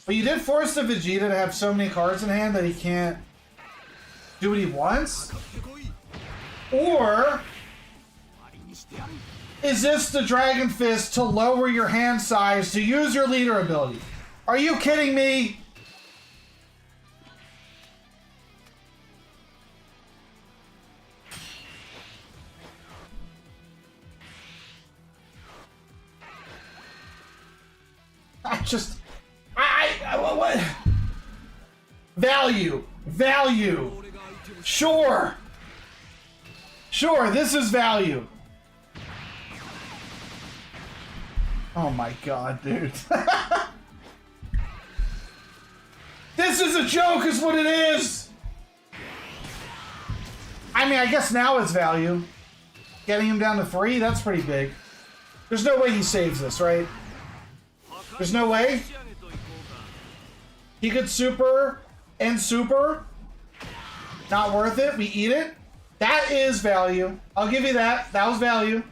But you did force the Vegeta to have so many cards in hand that he can't do what he wants? Or is this the Dragon Fist to lower your hand size to use your leader ability? Are you kidding me? What? Value. Sure, this is value. Oh my god, dude. This is a joke is what it is! I mean, I guess now it's value. Getting him down to 3, that's pretty big. There's no way he saves this, right? There's no way? He could super and super. Not worth it. We eat it. That is value. I'll give you that. That was value.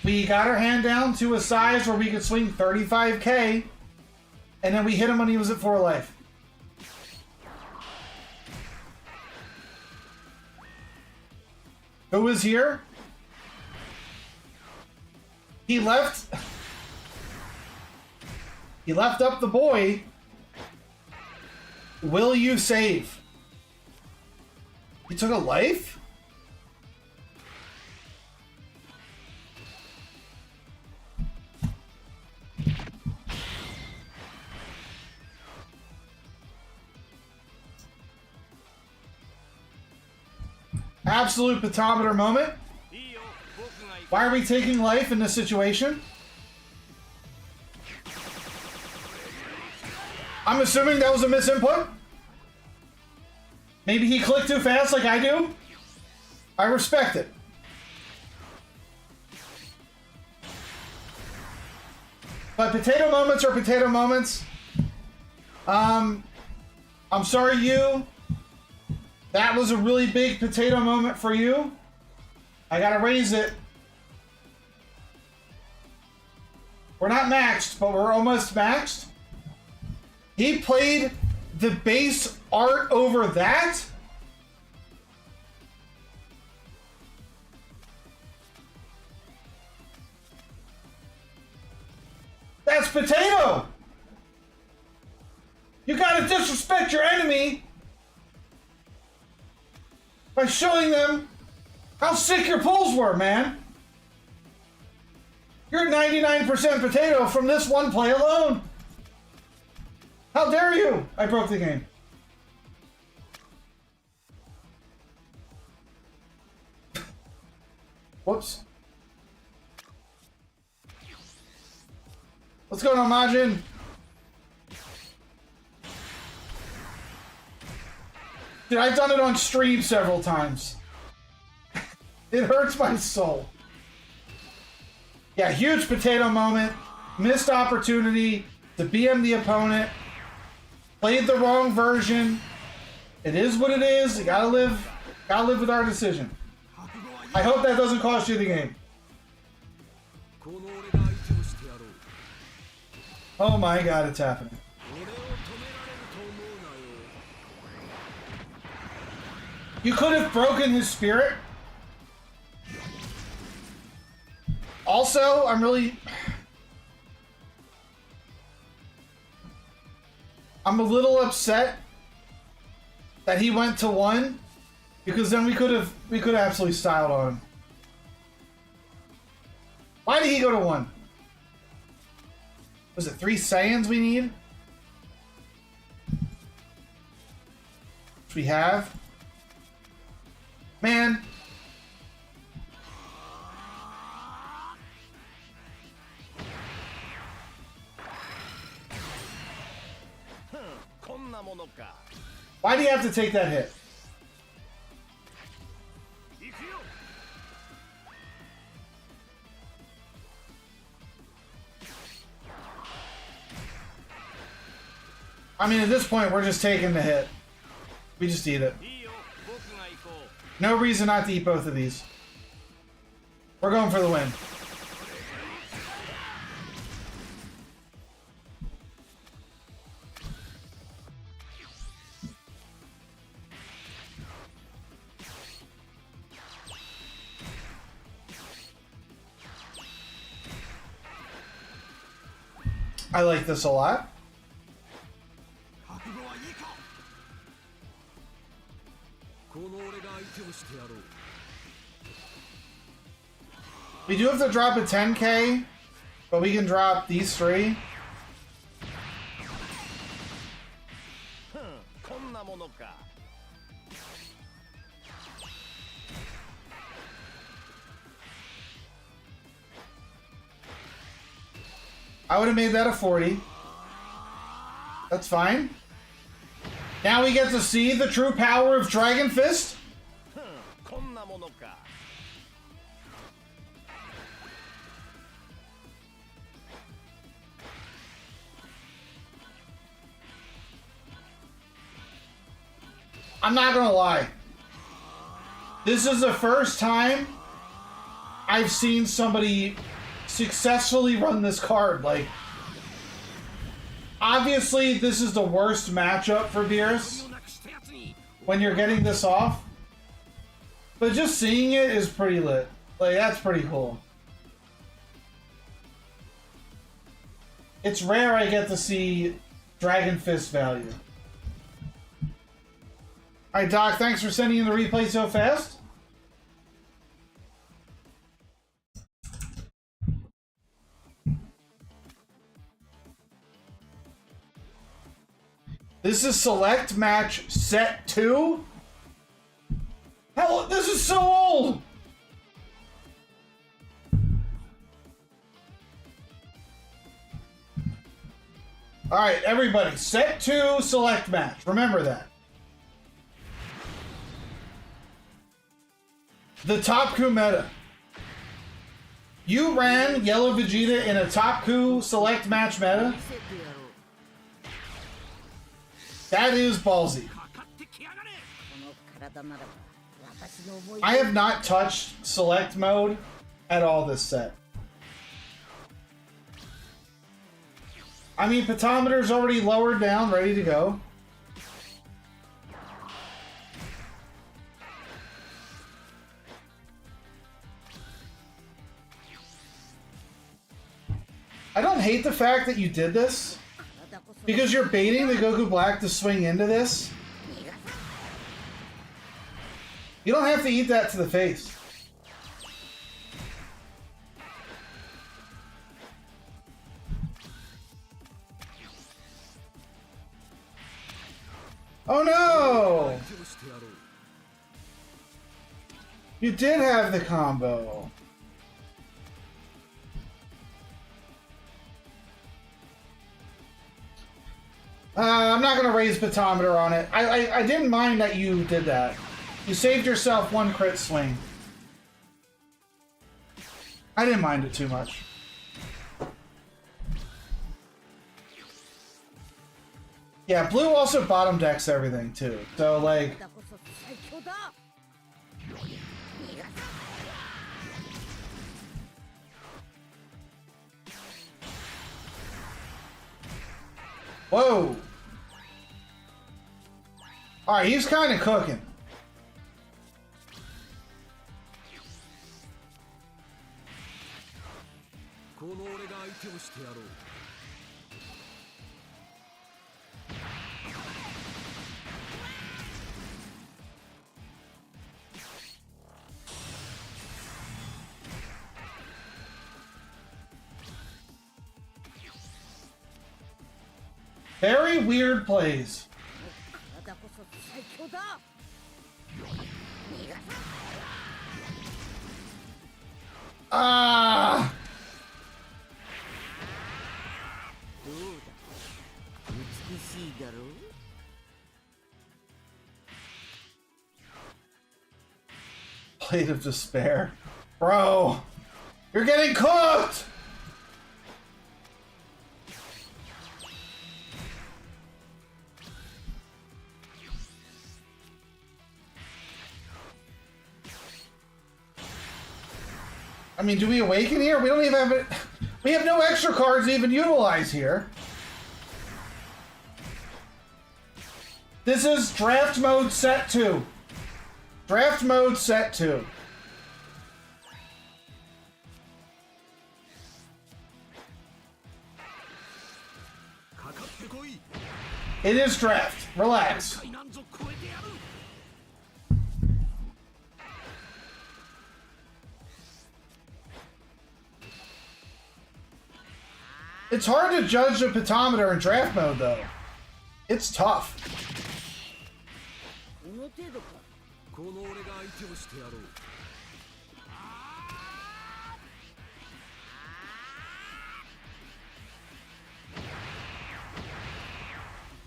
We got our hand down to a size where we could swing 35k. And then we hit him when he was at 4 life. Who is here? He left up the boy. Will you save? He took a life? Absolute petometer moment. Why are we taking life in this situation? I'm assuming that was a misinput. Maybe he clicked too fast like I do. I respect it. But potato moments are potato moments. I'm sorry, you. That was a really big potato moment for you. I gotta raise it. We're not maxed, but we're almost maxed. He played the base art over that? That's potato! You gotta disrespect your enemy by showing them how sick your pulls were, man. You're 99% potato from this one play alone. How dare you? I broke the game. Whoops. What's going on, Majin? Dude, I've done it on stream several times. It hurts my soul. Yeah, huge potato moment. Missed opportunity to BM the opponent. Played the wrong version. It is what it is. You gotta live with our decision. I hope that doesn't cost you the game. Oh my god, it's happening. You could have broken his spirit. Also, I'm a little upset that he went to 1, because then we could have absolutely styled on him. Why did he go to 1? Was it 3 Saiyans we need? Which we have. Man. Why do you have to take that hit? I mean, at this point, we're just taking the hit. We just eat it. No reason not to eat both of these. We're going for the win. I like this a lot. We do have to drop a 10k, but we can drop these 3. I would have made that a 40. That's fine. Now we get to see the true power of Dragon Fist. I'm not gonna lie. This is the first time I've seen somebody successfully run this card. Like, obviously this is the worst matchup for Beerus when you're getting this off, but just seeing it is pretty lit. Like, that's pretty cool. It's rare I get to see Dragon Fist value. Alright, Doc, thanks for sending in the replay so fast. This is Select Match Set 2? Hell, this is so old! Alright, everybody, Set 2 Select Match. Remember that. The Top Coup meta. You ran Yellow Vegeta in a Top Coup Select Match meta? That is ballsy. I have not touched Select Mode at all this set. I mean, Petometer's already lowered down, ready to go. I don't hate the fact that you did this, because you're baiting the Goku Black to swing into this. You don't have to eat that to the face. Oh no! You did have the combo. I'm not going to raise Petometer on it. I didn't mind that you did that. You saved yourself 1 crit swing. I didn't mind it too much. Yeah, blue also bottom decks everything too. So, like... Whoa! Alright, he's kind of cooking. Very weird plays. Ah! Blade of Despair. Bro! You're getting cooked! I mean, do we awaken here? We don't even have it. We have no extra cards to even utilize here. This is draft mode set 2. Draft mode set 2. It is draft. Relax. It's hard to judge the pentameter in draft mode, though. It's tough.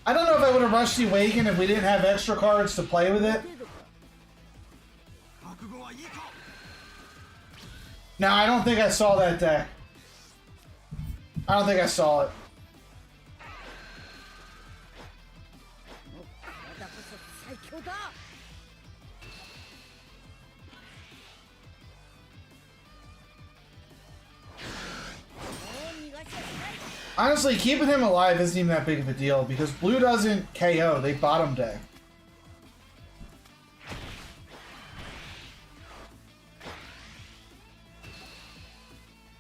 I don't know if I would have rushed the Awaken if we didn't have extra cards to play with it. No, I don't think I saw that deck. I don't think I saw it. Honestly, keeping him alive isn't even that big of a deal because blue doesn't KO, they bottom deck.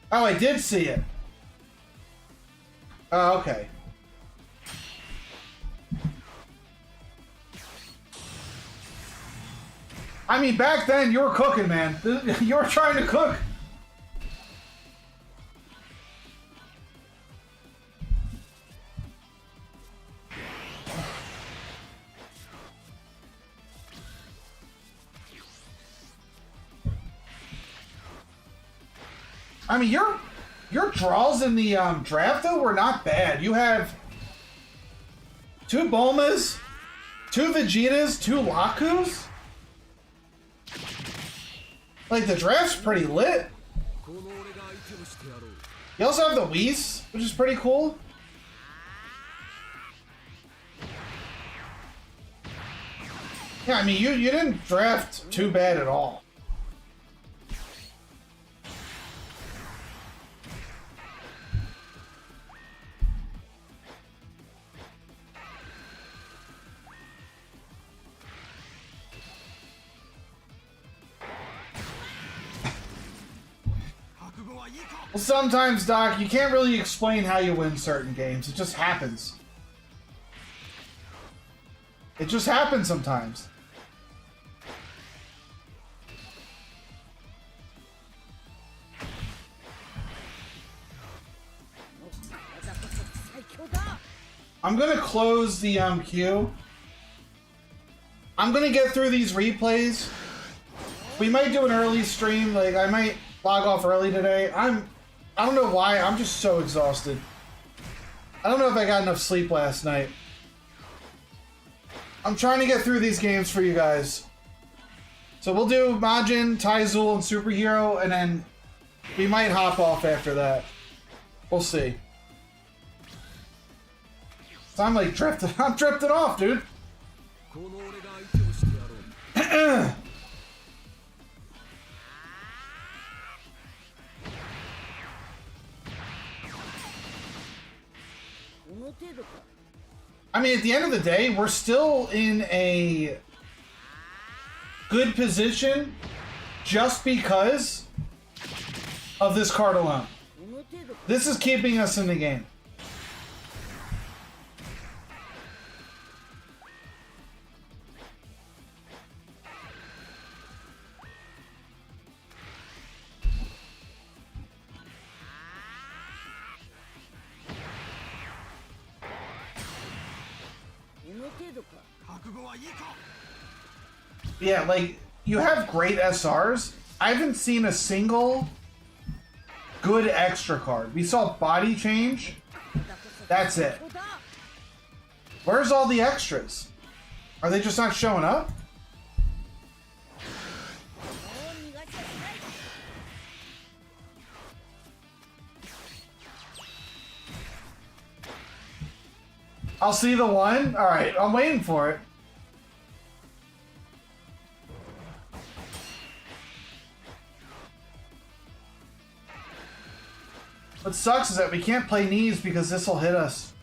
Oh, I did see it. Oh, okay. I mean, back then, you were cooking, man. You were trying to cook. I mean, your draws in the draft, though, were not bad. You have 2 Bulmas, 2 Vegetas, 2 Lakus. Like, the draft's pretty lit. You also have the Whis, which is pretty cool. Yeah, I mean, you didn't draft too bad at all. Well, sometimes, Doc, you can't really explain how you win certain games. It just happens. It just happens sometimes. I'm gonna close the queue. I'm gonna get through these replays. We might do an early stream. Like, I might log off early today. I don't know why, I'm just so exhausted. I don't know if I got enough sleep last night. I'm trying to get through these games for you guys. So we'll do Majin, Taizul, and Superhero, and then we might hop off after that. We'll see. So I'm like drifting. I'm drifting off, dude. I mean, at the end of the day, we're still in a good position just because of this card alone. This is keeping us in the game. Yeah, like, you have great SRs. I haven't seen a single good extra card. We saw body change. That's it. Where's all the extras? Are they just not showing up? I'll see the one. All right, I'm waiting for it. What sucks is that we can't play knees because this will hit us.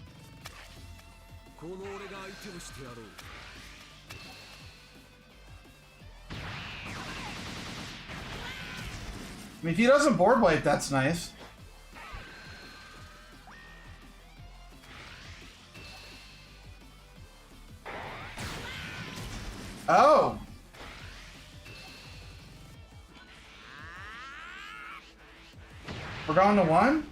I mean, if he doesn't board wipe, that's nice. Oh! We're going to one?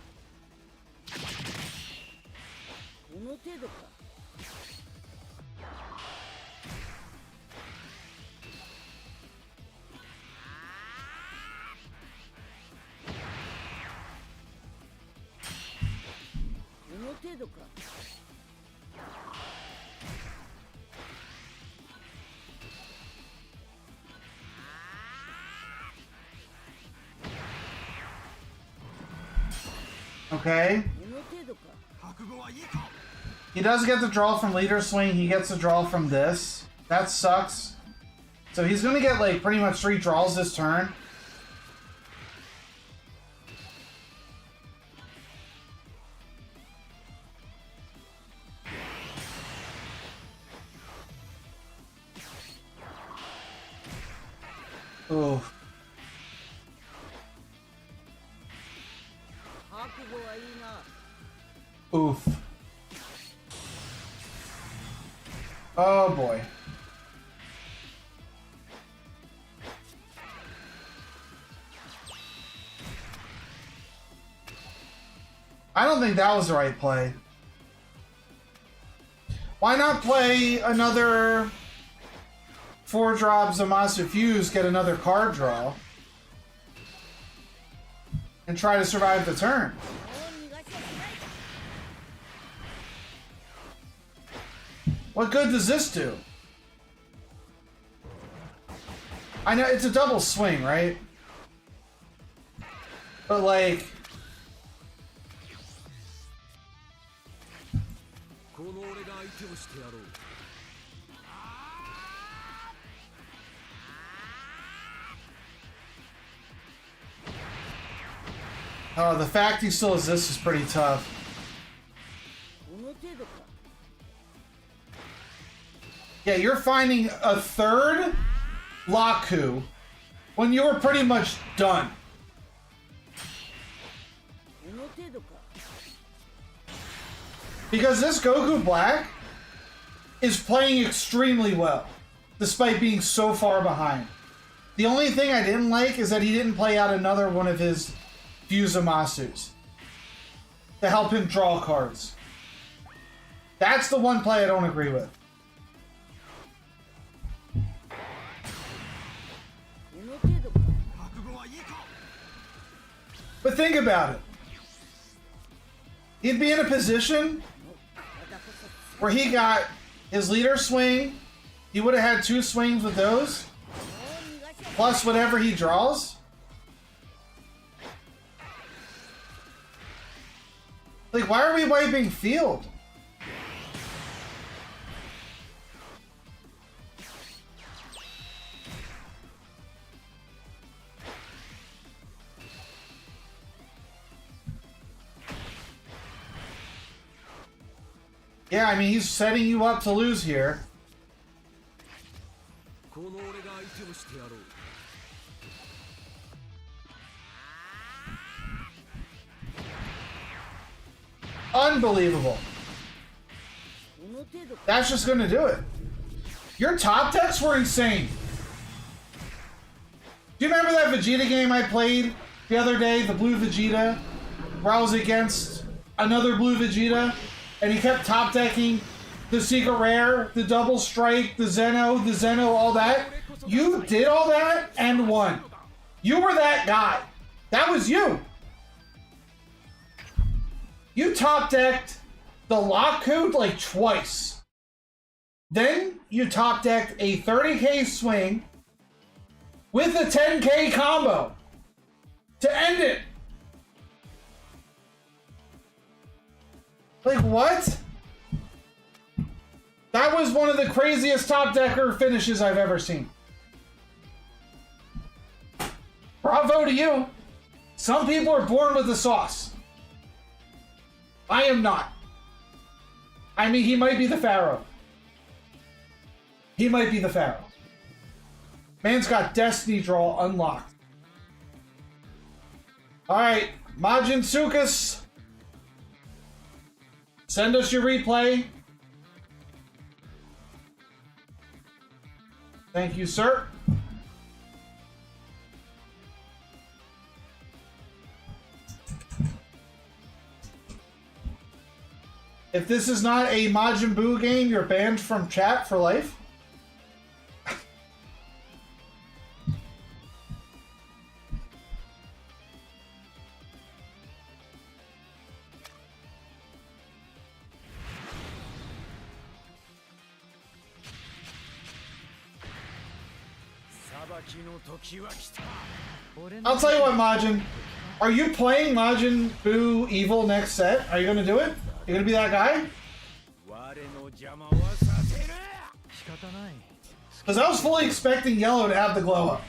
Okay. He does get the draw from leader swing. He gets the draw from this. That sucks. So he's going to get like pretty much 3 draws this turn. Ooh. Oof. Oh boy. I don't think that was the right play. Why not play another 4-drop Zamasu Fuse, get another card draw, and try to survive the turn? What good does this do? I know it's a double swing, right? But like... Oh, the fact he still exists is pretty tough. Yeah, you're finding a third Laku when you were pretty much done. Because this Goku Black is playing extremely well, despite being so far behind. The only thing I didn't like is that he didn't play out another one of his Fusamasus to help him draw cards. That's the one play I don't agree with. But think about it. He'd be in a position where he got his leader swing. He would have had 2 swings with those, plus whatever he draws. Like, why are we wiping field? Yeah, I mean, he's setting you up to lose here. Unbelievable. That's just gonna do it. Your top decks were insane. Do you remember that Vegeta game I played the other day, the blue Vegeta, where I was against another blue Vegeta, and he kept top decking the secret rare, the double strike, the Zeno, all that? You did all that and won. You were that guy. That was you. You top decked the lock code like twice. Then you top decked a 30k swing with a 10k combo to end it. Like, what? That was one of the craziest top decker finishes I've ever seen. Bravo to you. Some people are born with the sauce. I am not. I mean, he might be the Pharaoh. He might be the Pharaoh. Man's got Destiny Draw unlocked. Alright, Majin Sukas. Send us your replay. Thank you, sir. If this is not a Majin Buu game, you're banned from chat for life. I'll tell you what, Majin. Are you playing Majin Buu Evil next set? Are you gonna do it? You gonna be that guy? Because I was fully expecting Yellow to have the glow up.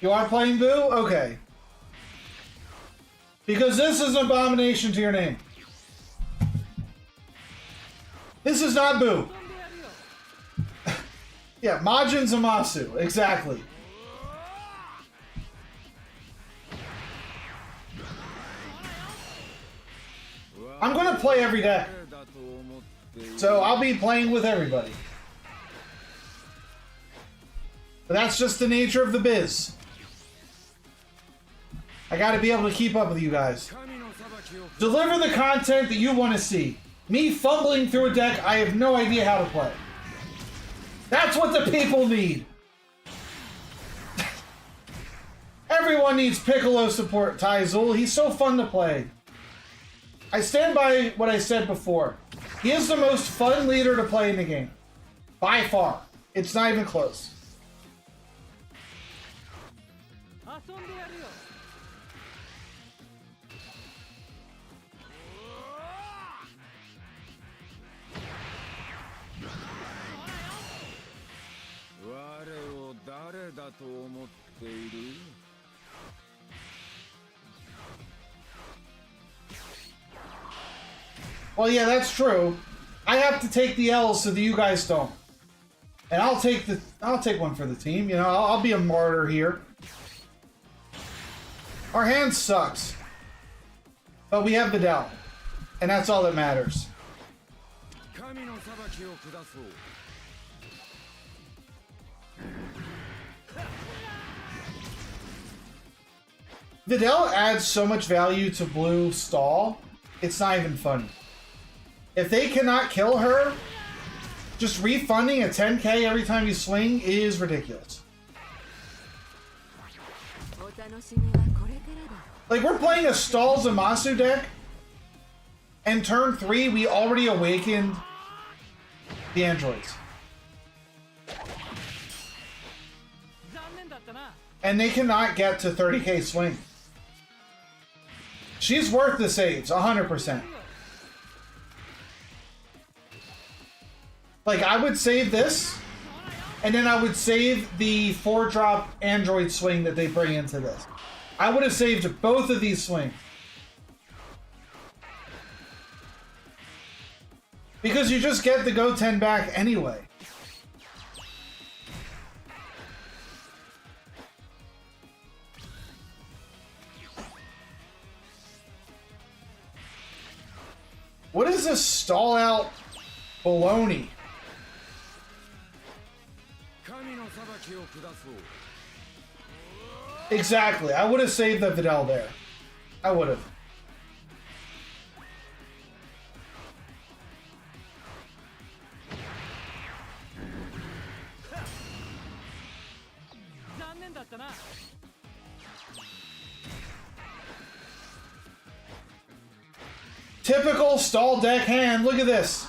You are playing Buu? Okay. Because this is an abomination to your name. This is not Buu. Yeah, Majin Zamasu, exactly. I'm gonna play every deck. So I'll be playing with everybody. But that's just the nature of the biz. I gotta be able to keep up with you guys. Deliver the content that you want to see. Me fumbling through a deck I have no idea how to play. That's what the people need. Everyone needs Piccolo support, Tyzul. He's so fun to play. I stand by what I said before. He is the most fun leader to play in the game. By far. It's not even close. Well, yeah, that's true. I have to take the L's so that you guys don't. And I'll take one for the team. You know, I'll be a martyr here. Our hand sucks. But we have Vidal. And that's all that matters. Vidal adds so much value to blue stall, it's not even funny. If they cannot kill her, just refunding a 10k every time you swing is ridiculous. Like, we're playing a stall Zamasu deck, and turn 3 we already awakened the androids. And they cannot get to 30k swing. She's worth the saves, 100%. Like, I would save this, and then I would save the 4-drop android swing that they bring into this. I would have saved both of these swings. Because you just get the Go 10 back anyway. What is this stall out baloney? Exactly. I would have saved the Videl there. I would have. Typical stall deck hand. Look at this.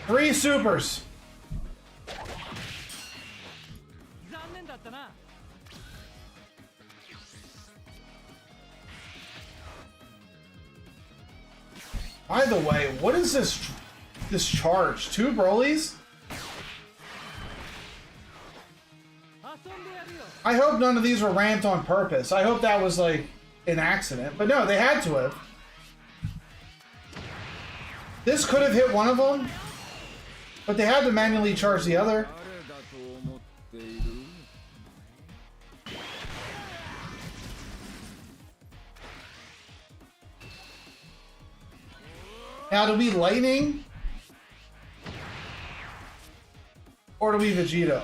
3 supers. By the way, what is this charge? 2 Broly's? I hope none of these were ramped on purpose. I hope that was like an accident. But no, they had to have. This could have hit one of them, but they had to manually charge the other. Now, do we Lightning? Or do we Vegito?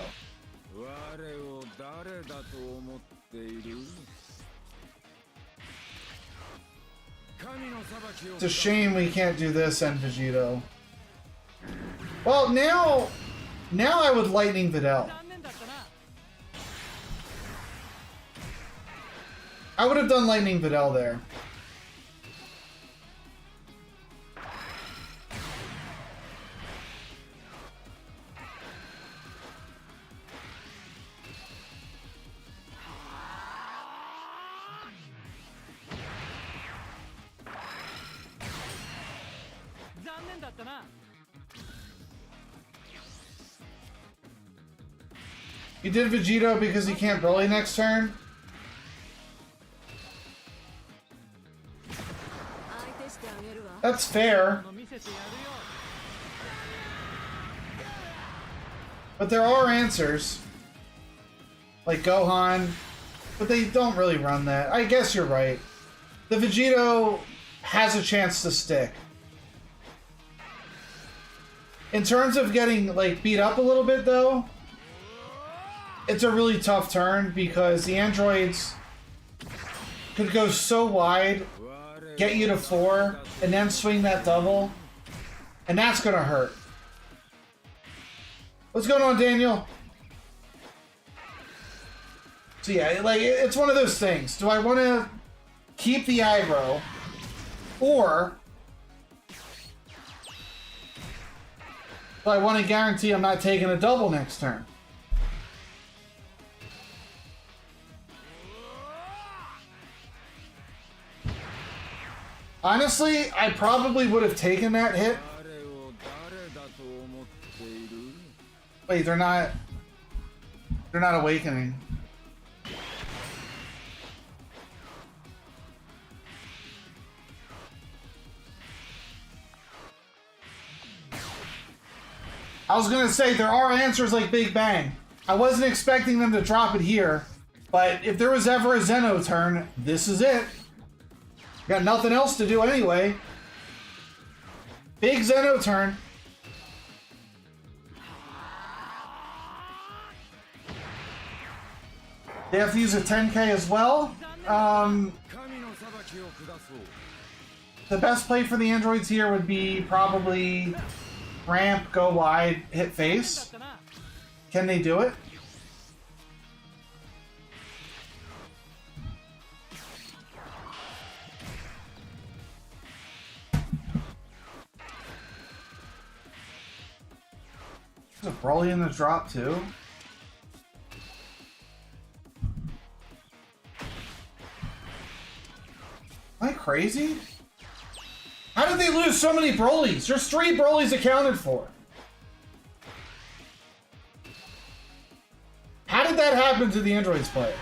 It's a shame we can't do this and Vegito. Well, now I would Lightning Videl. I would have done Lightning Videl there. You did Vegito because he can't Broly next turn? That's fair. But there are answers. Like Gohan. But they don't really run that. I guess you're right. The Vegito has a chance to stick. In terms of getting like beat up a little bit though, it's a really tough turn because the androids could go so wide, get you to 4, and then swing that double, and that's gonna hurt. What's going on, Daniel? So yeah, like it's one of those things. Do I want to keep the aggro, or do I want to guarantee I'm not taking a double next turn? Honestly, I probably would have taken that hit. Wait, they're not awakening. I was gonna say, there are answers like Big Bang. I wasn't expecting them to drop it here, but if there was ever a Zeno turn, this is it. Got nothing else to do anyway. Big Zeno turn. They have to use a 10k as well. The best play for the androids here would be probably ramp, go wide, hit face. Can they do it? There's a Broly in the drop too. Am I crazy? How did they lose so many Brolys? There's 3 Brolys accounted for. How did that happen to the androids player?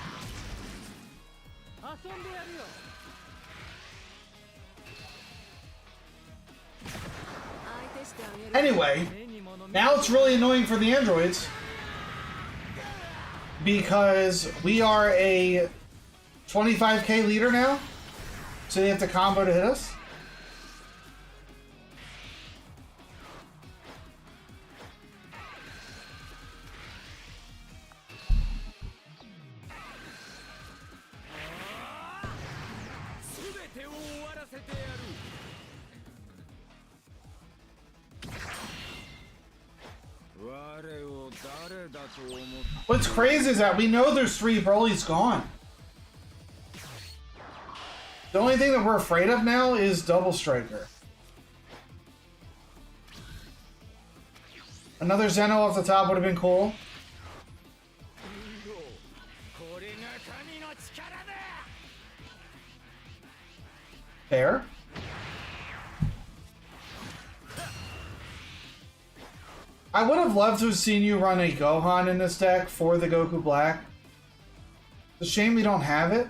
Anyway, now it's really annoying for the androids because we are a 25k leader now. So they have to combo to hit us? What's crazy is that we know there's 3 Broly's gone. The only thing that we're afraid of now is Double Striker. Another Zeno off the top would have been cool. Fair. I would have loved to have seen you run a Gohan in this deck for the Goku Black. It's a shame we don't have it.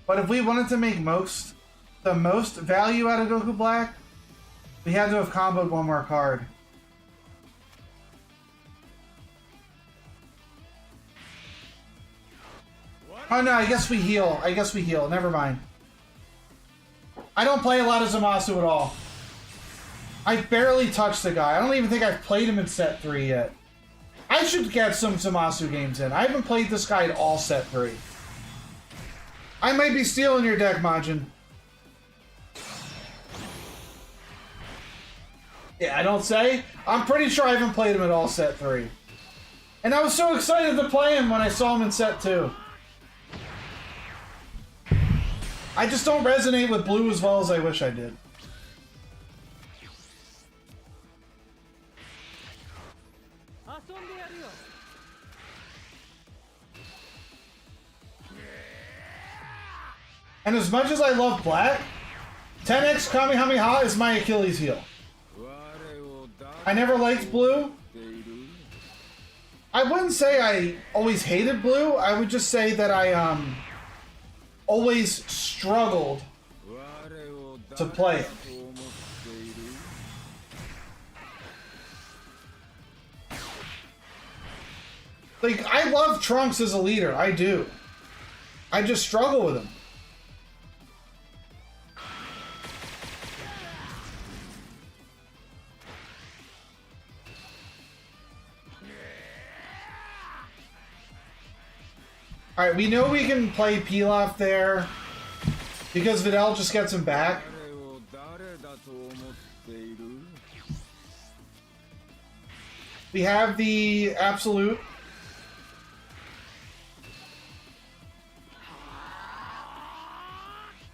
But if we wanted to make the most value out of Goku Black, we had to have comboed one more card. Oh no, I guess we heal. Never mind. I don't play a lot of Zamasu at all. I barely touched the guy. I don't even think I've played him in set 3 yet. I should get some Zamasu games in. I haven't played this guy at all set 3. I might be stealing your deck, Majin. Yeah, I don't say. I'm pretty sure I haven't played him at all set 3. And I was so excited to play him when I saw him in set 2. I just don't resonate with blue as well as I wish I did. And as much as I love black, 10x Kamehameha is my Achilles heel. I never liked blue. I wouldn't say I always hated blue. I would just say that I always struggled to play it. Like, I love Trunks as a leader. I do. I just struggle with him. Alright, we know we can play Pilaf there because Videl just gets him back. We have the Absolute.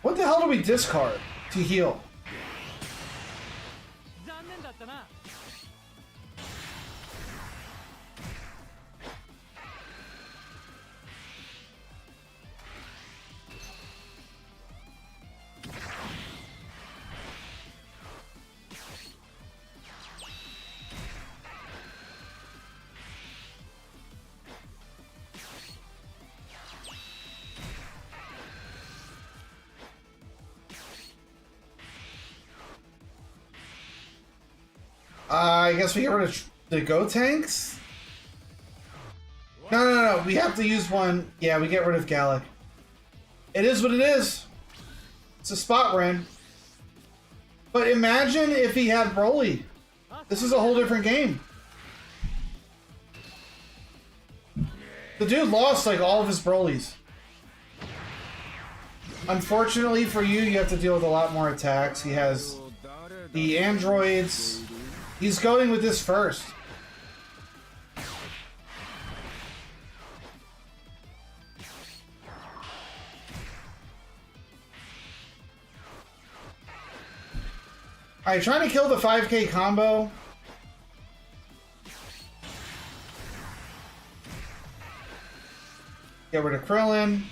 What the hell do we discard to heal? I guess we get rid of the Go Tanks? No. We have to use one. Yeah, we get rid of Gallic. It is what it is. It's a spot win. But imagine if he had Broly. This is a whole different game. The dude lost like all of his Brolys. Unfortunately for you, you have to deal with a lot more attacks. He has the androids. He's going with this first. Alright, trying to kill the 5k combo. Get rid of Krillin.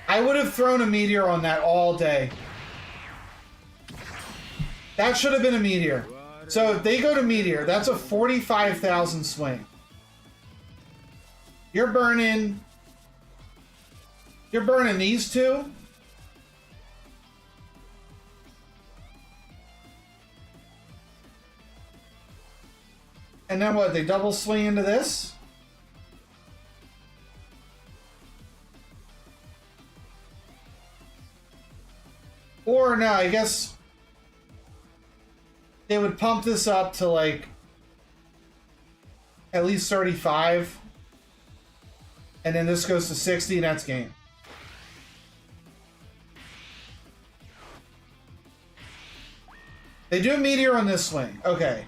I would have thrown a meteor on that all day. That should have been a meteor. So if they go to meteor, that's a 45,000 swing. You're burning You're burning these two? And then what, they double swing into this? Or no, I guess they would pump this up to like at least 35. And then this goes to 60 and that's game. They do a meteor on this swing. Okay.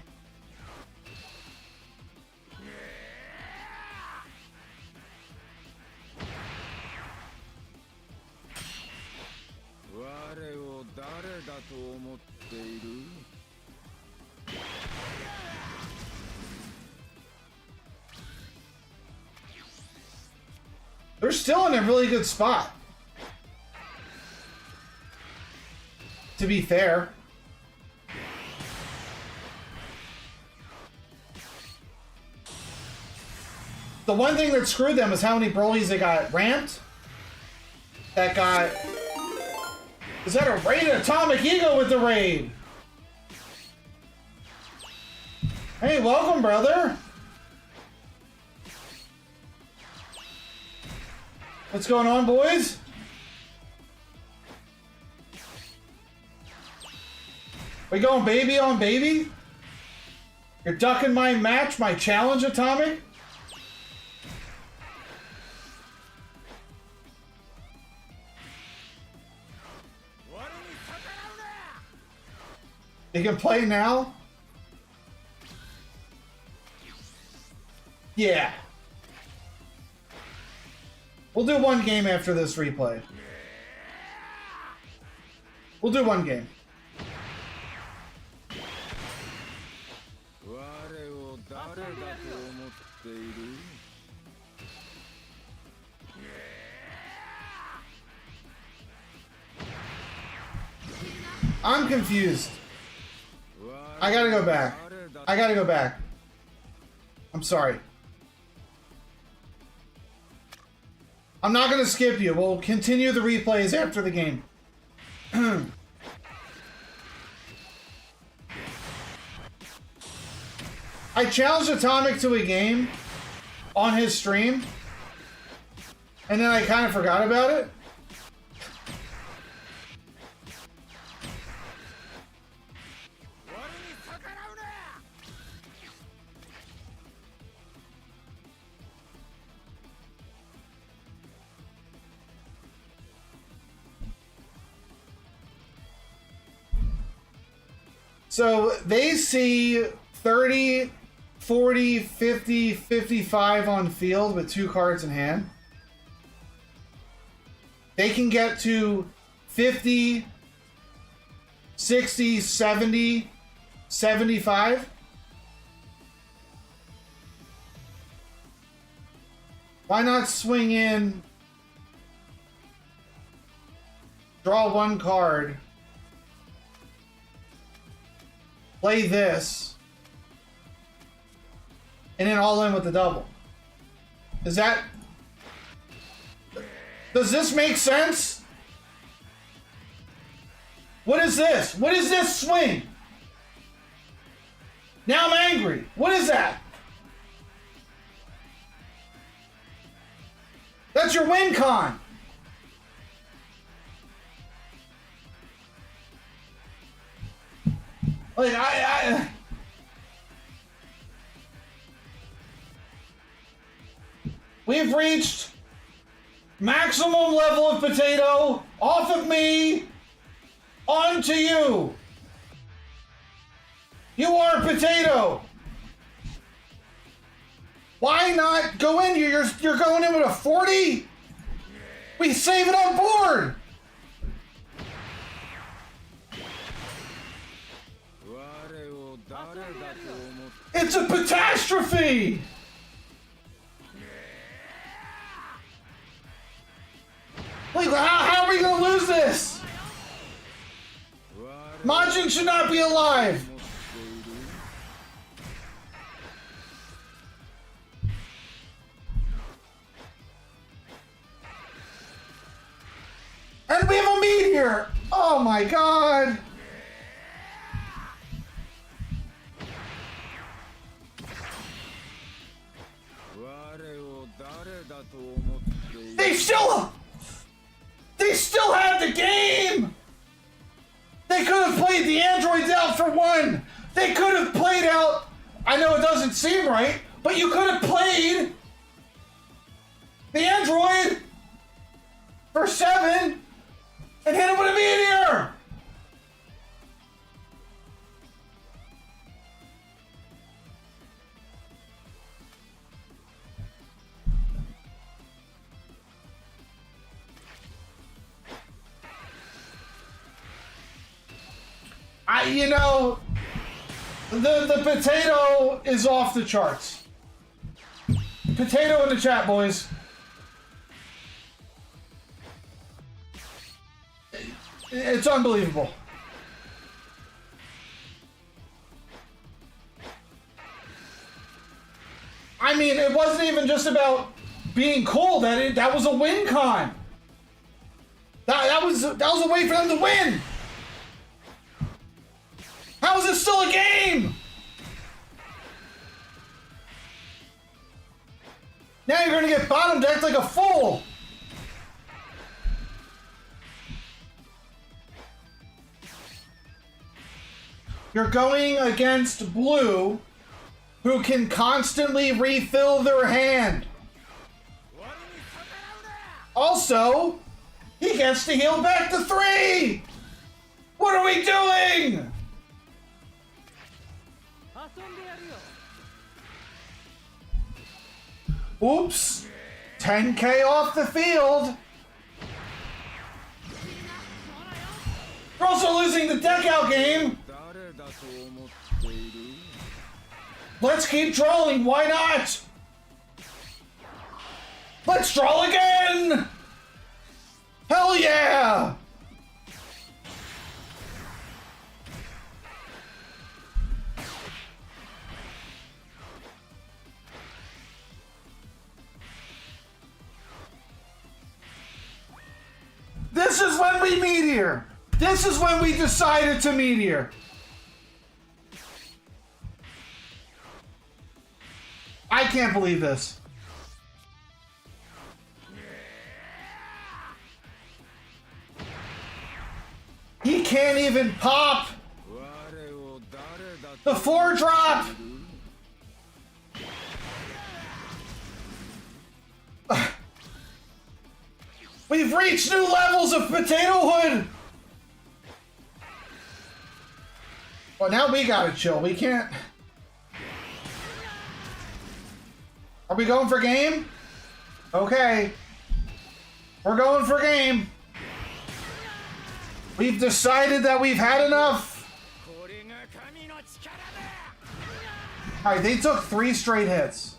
They're still in a really good spot. To be fair. The one thing that screwed them is how many Broly's they got ramped. That got... Is that a raid? Atomic Ego with the raid. Hey, welcome, brother. What's going on, boys? We going baby on baby? You're ducking my match, my challenge, Atomic? You can play now? Yeah. We'll do one game after this replay. We'll do one game. I'm confused. I gotta go back. I gotta go back. I'm sorry. I'm not gonna skip you. We'll continue the replays after the game. I challenged Atomic to a game on his stream, and then I kind of forgot about it. So they see 30, 40, 50, 55 on field with 2 cards in hand. They can get to 50, 60, 70, 75. Why not swing in, draw 1 card, play this, and then all in with the double? Is that... Does this make sense? What is this? What is this swing? Now I'm angry. What is that? That's your win con. Like, we've reached maximum level of potato. Off of me, onto you. You are potato. Why not go in? You're going in with a 40? We save it on board. It's a catastrophe! Like, how are we gonna lose this? Majin should not be alive! And we have a meteor! Oh my god! They still had the game! They could have played the androids out for one! They could have played out... I know it doesn't seem right, but you could have played the android for 7 and hit it with a meteor! You know, the potato is off the charts. Potato in the chat, boys. It's unbelievable. I mean, it wasn't even just about being cool. That was a win con. That was a way for them to win. How is it still a game? Now you're gonna get bottom decked like a fool. You're going against blue, who can constantly refill their hand. Also, he gets to heal back to 3. What are we doing? Oops. 10K off the field. We're also losing the deck out game. Let's keep trolling. Why not? Let's troll again. Hell yeah. This is when we meteor. This is when we decided to meteor. I can't believe this. He can't even pop the 4-drop. We've reached new levels of potatohood. Well, now we gotta chill. We can't. Are we going for game? Okay. We're going for game. We've decided that we've had enough. Alright, they took 3 straight hits.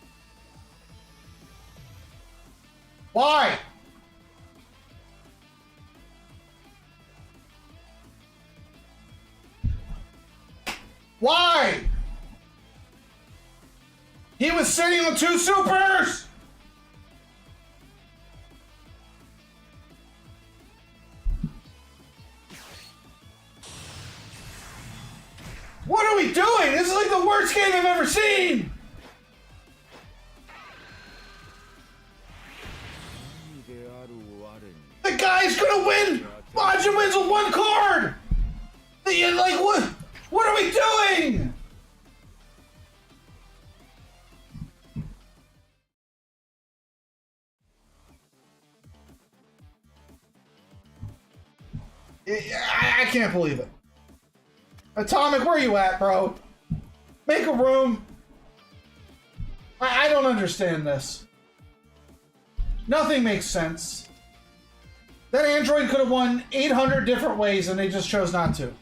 Why? Why? He was sitting on 2 supers! What are we doing? This is like the worst game I've ever seen! The guy's gonna win! Majin wins with 1 card! Like, what? What are we doing? I can't believe it. Atomic, where are you at, bro? Make a room. I don't understand this. Nothing makes sense. That android could have won 800 different ways and they just chose not to.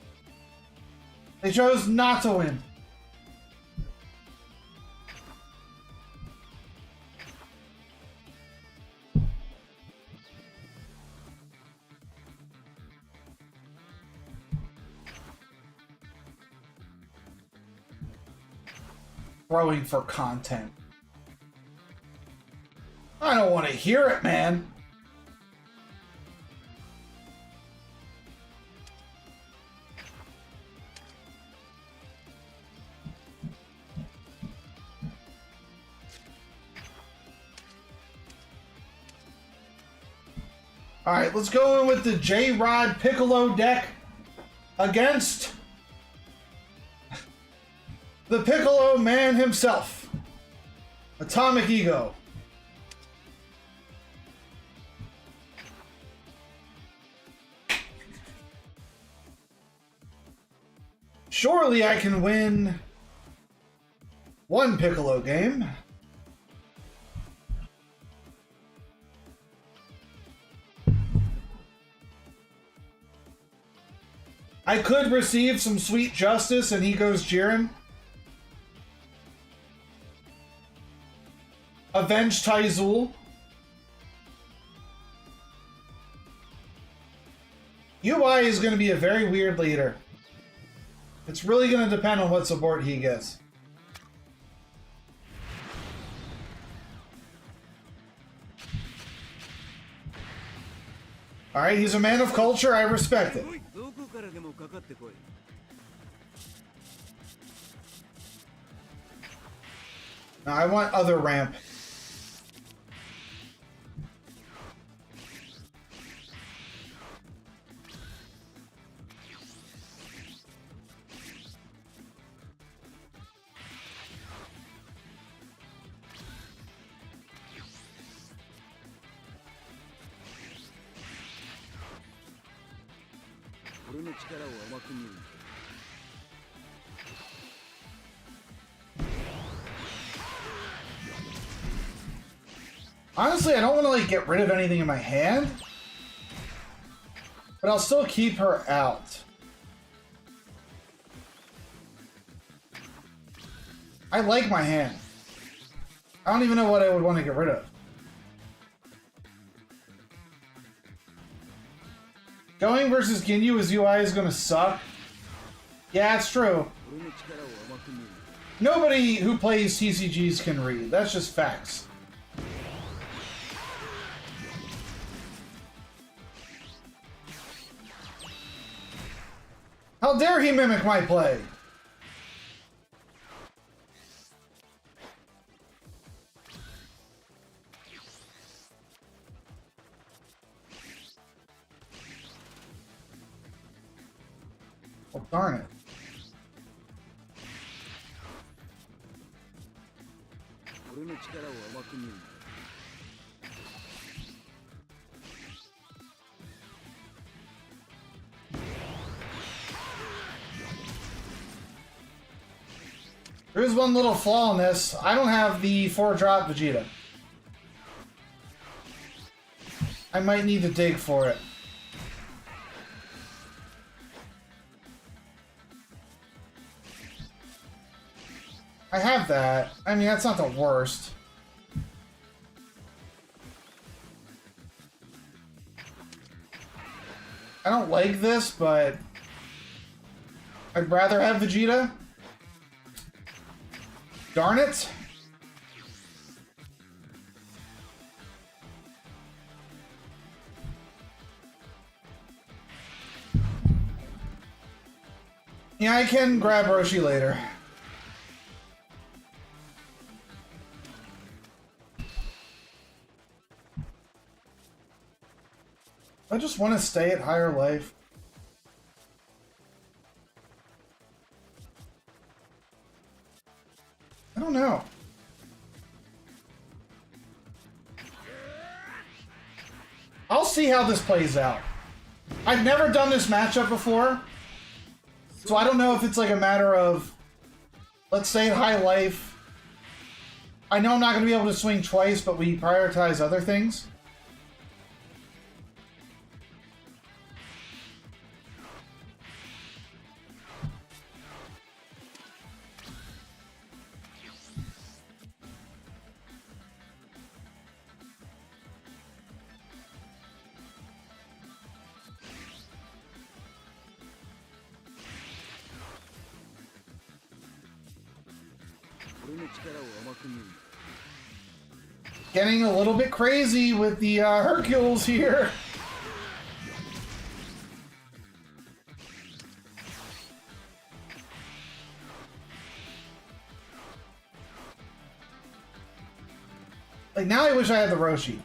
They chose not to win. Throwing for content. I don't want to hear it, man. Alright, let's go in with the J-Rod Piccolo deck against the Piccolo man himself, Atomic Ego. Surely I can win one Piccolo game. I could receive some sweet justice and he goes Jiren. Avenge Taizul. UI is going to be a very weird leader. It's really going to depend on what support he gets. Alright, he's a man of culture, I respect it. Now I want other ramp. Honestly, I don't want to like get rid of anything in my hand, but I'll still keep her out. I like my hand. I don't even know what I would want to get rid of. Going versus Ginyu as UI is going to suck. Yeah, it's true. Nobody who plays TCGs can read. That's just facts. How dare he mimic my play? Oh, darn it. There's one little flaw in this. I don't have the 4-drop Vegeta. I might need to dig for it. I have that. I mean, that's not the worst. I don't like this, but I'd rather have Vegeta. Darn it. Yeah, I can grab Roshi later. I just want to stay at higher life. I don't know. I'll see how this plays out. I've never done this matchup before, so I don't know if it's like a matter of, let's say at high life, I know I'm not going to be able to swing twice, but we prioritize other things. Getting a little bit crazy with the Hercules here. Like, now I wish I had the Roshi.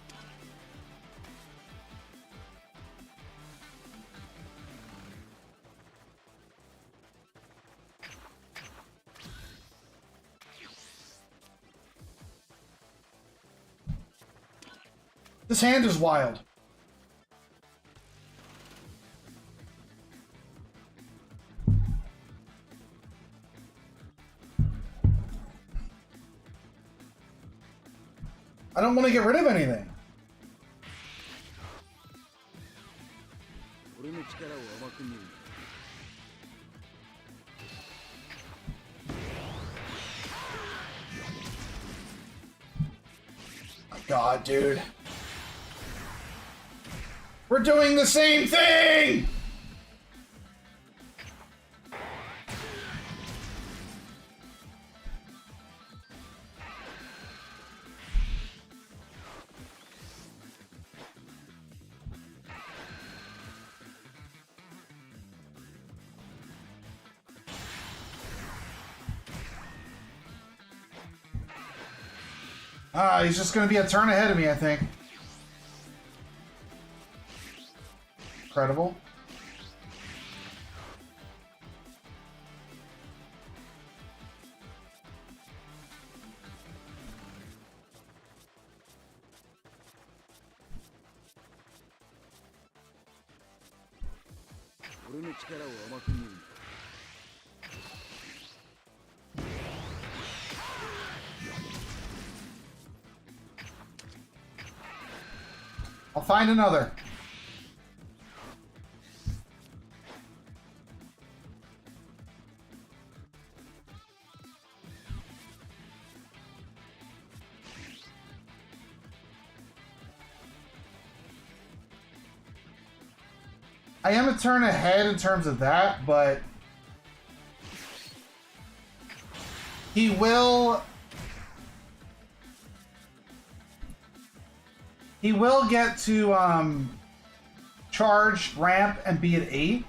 This hand is wild. I don't want to get rid of anything. Oh God, dude. We're doing the same thing! He's just going to be a turn ahead of me, I think. Incredible. I'll find another. I am a turn ahead in terms of that, but he will get to charge, ramp, and be at 8.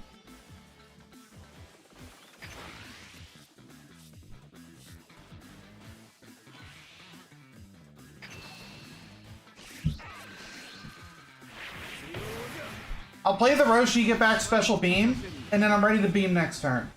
I'll play the Roshi, get back special beam, and then I'm ready to beam next turn.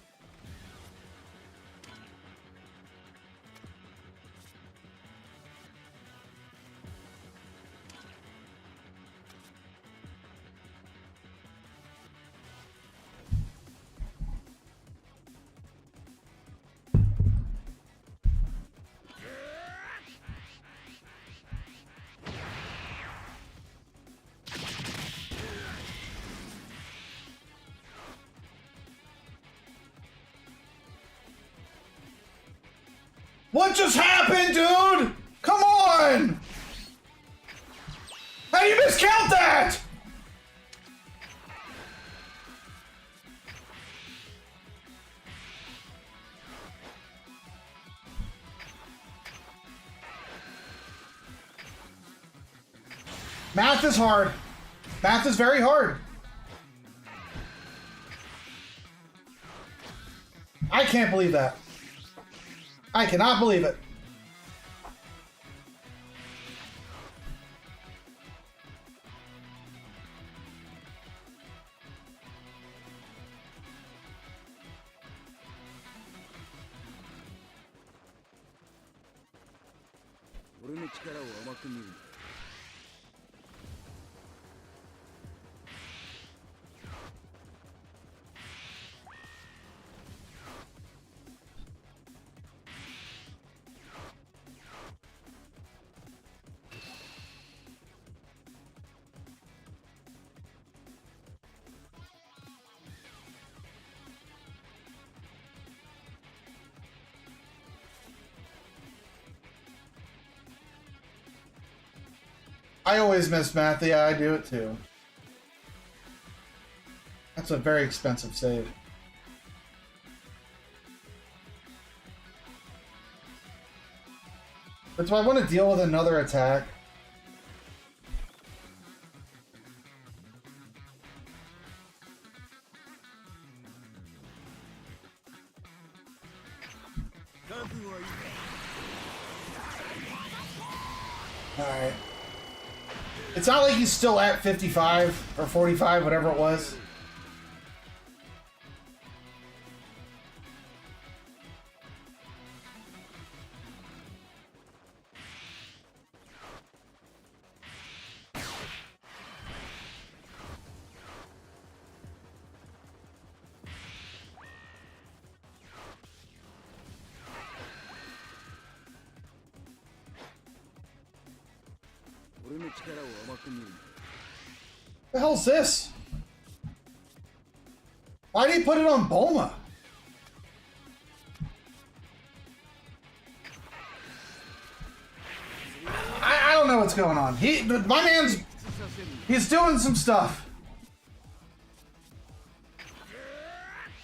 What just happened, dude? Come on! How do you miscount that? Math is hard. Math is very hard. I can't believe that. I cannot believe it. I always miss math. Yeah, I do it too. That's a very expensive save. But do I want to deal with another attack? Alright. It's not like he's still at 55 or 45, whatever it was. The hell's this? Why did he put it on Bulma? I don't know what's going on. My man's, he's doing some stuff.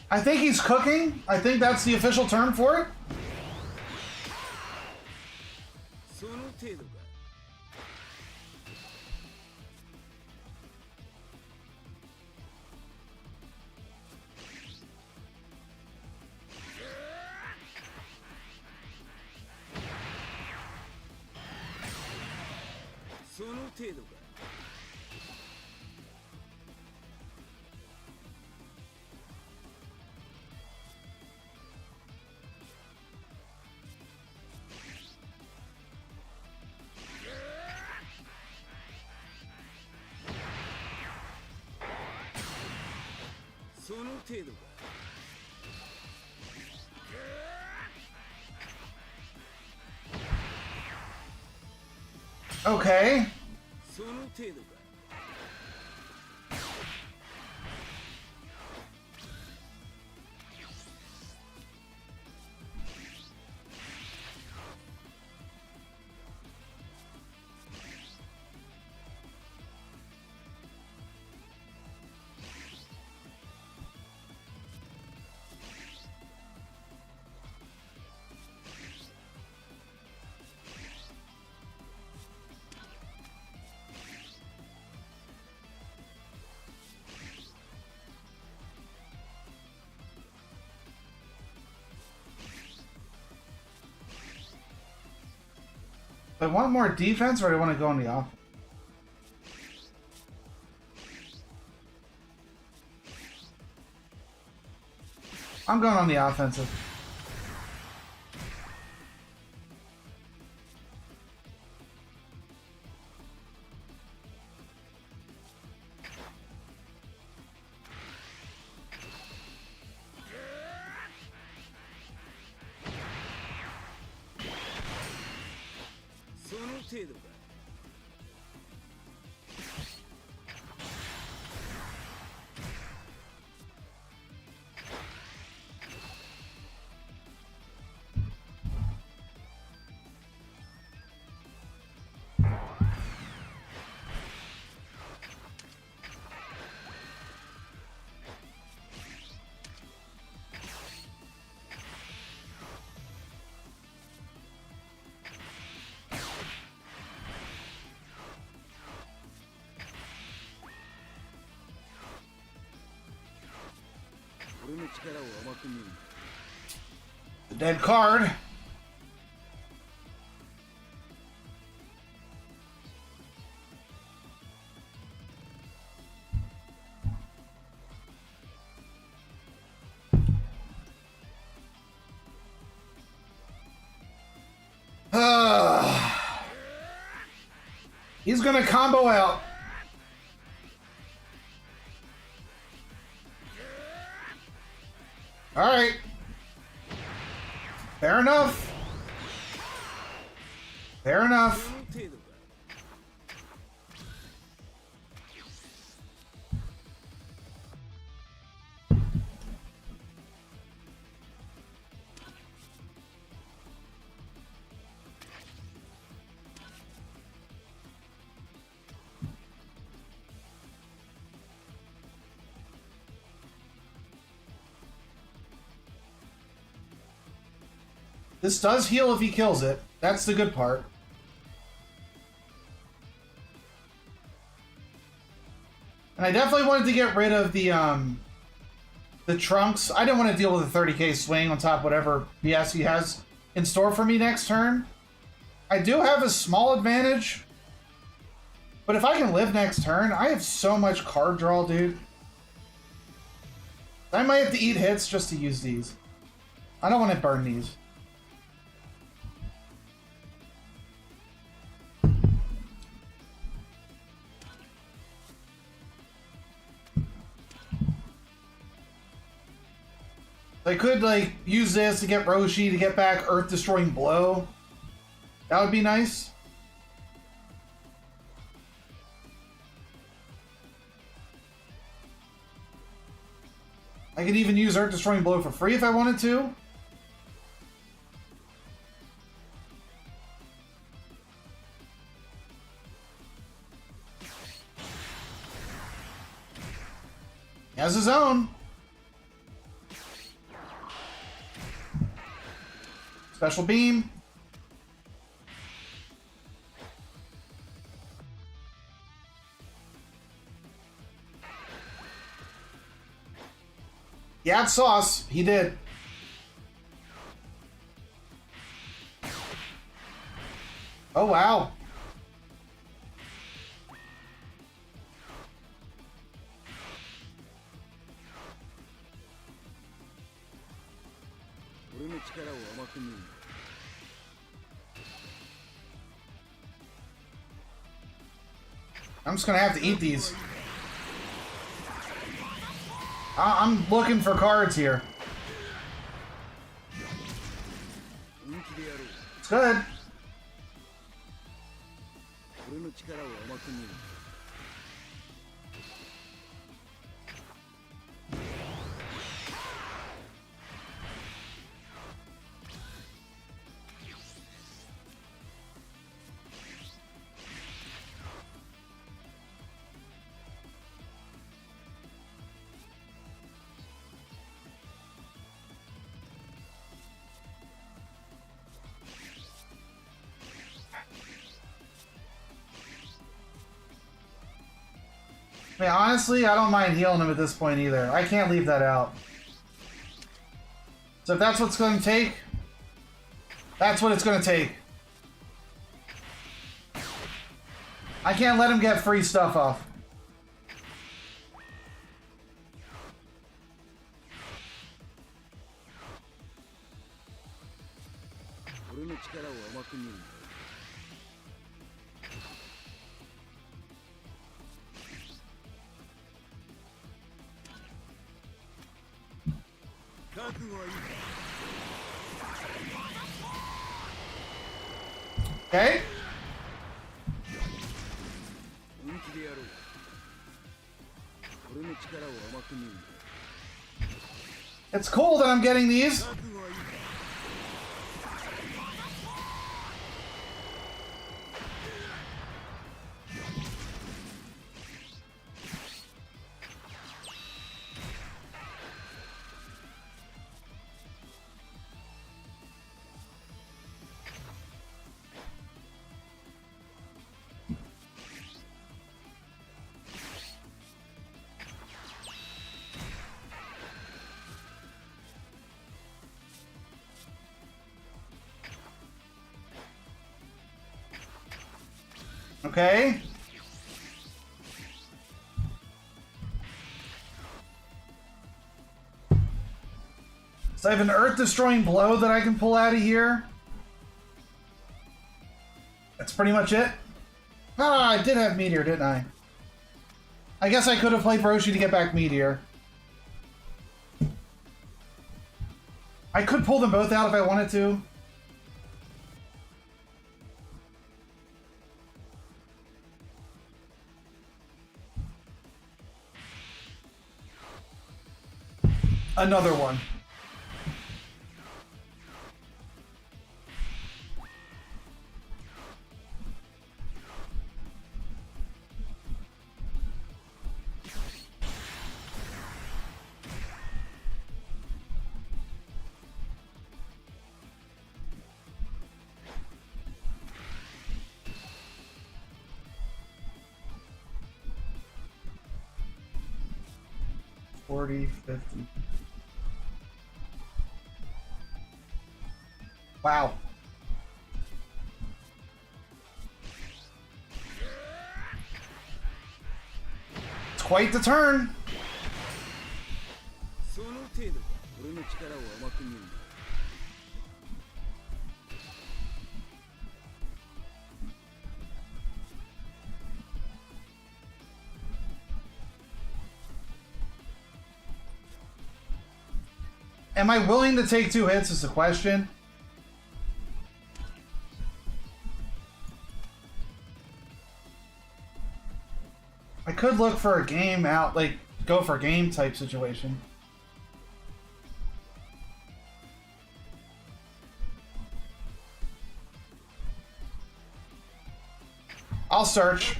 I think he's cooking. I think that's the official term for it. Okay. I want more defense, or do I want to go on the offense? I'm going on the offensive. The dead card. He's gonna combo out. All right. Fair enough. Fair enough. This does heal if he kills it. That's the good part. And I definitely wanted to get rid of the trunks. I didn't want to deal with a 30k swing on top of whatever BS he has in store for me next turn. I do have a small advantage. But if I can live next turn, I have so much card draw, dude. I might have to eat hits just to use these. I don't want to burn these. I could, like, use this to get Roshi to get back Earth-destroying blow. That would be nice. I could even use Earth Destroying Blow for free if I wanted to. He has his own. Special Beam. He had sauce. He did. Oh, wow. I'm just gonna have to eat these. I'm looking for cards here. It's good. I mean, honestly, I don't mind healing him at this point either. I can't leave that out. So if that's what's going to take, that's what it's going to take. I can't let him get free stuff off. Okay. It's cool that I'm getting these. Okay. So I have an Earth-Destroying Blow that I can pull out of here. That's pretty much it. Ah, I did have Meteor, didn't I? I guess I could have played Roshi to get back Meteor. I could pull them both out if I wanted to. Another one. $40, $50. Wow. It's quite the turn. Am I willing to take 2 hits is the question. I could look for a game out, like, go for a game type situation. I'll search.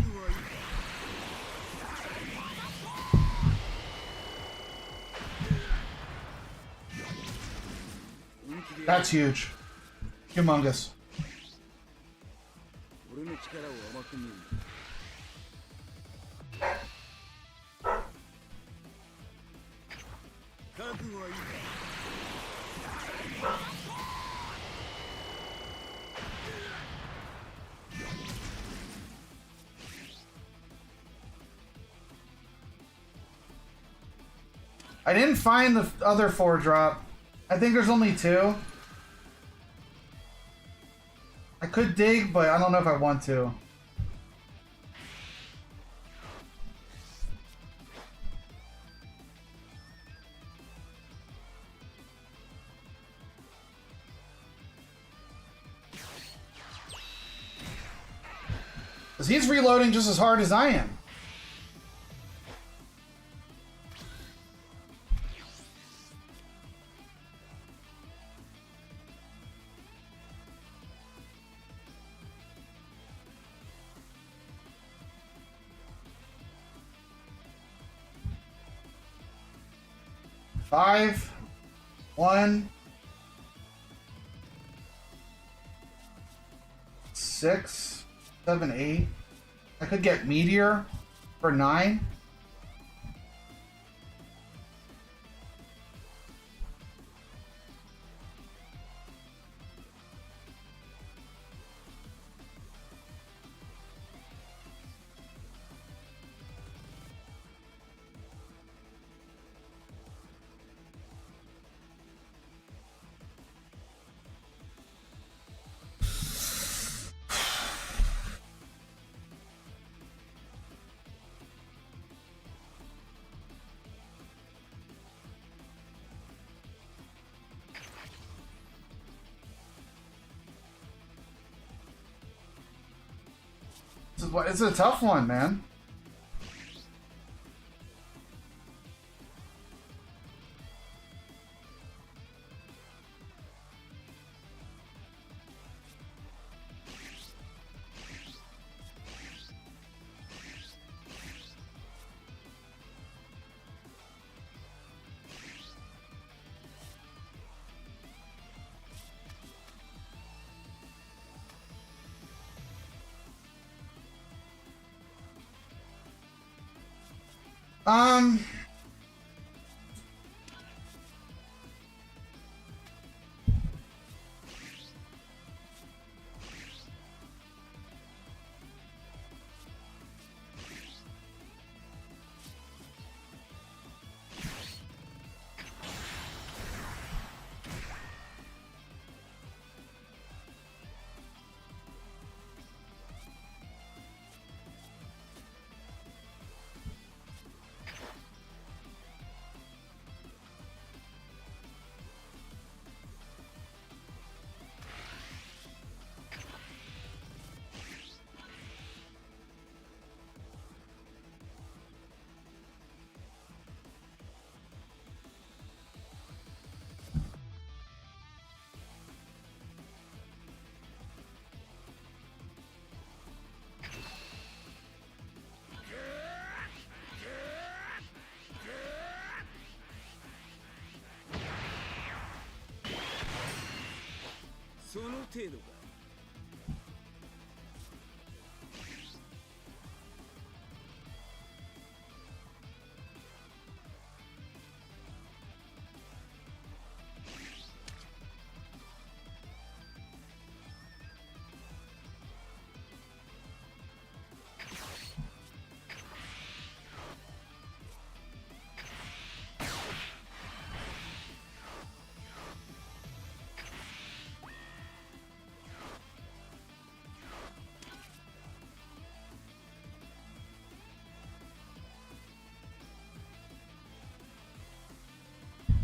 That's huge. Humongous. I didn't find the other 4-drop. I think there's only 2. I could dig, but I don't know if I want to. Because he's reloading just as hard as I am. Five, 1, 6, 7, 8. I could get Meteor for 9. It's a tough one, man.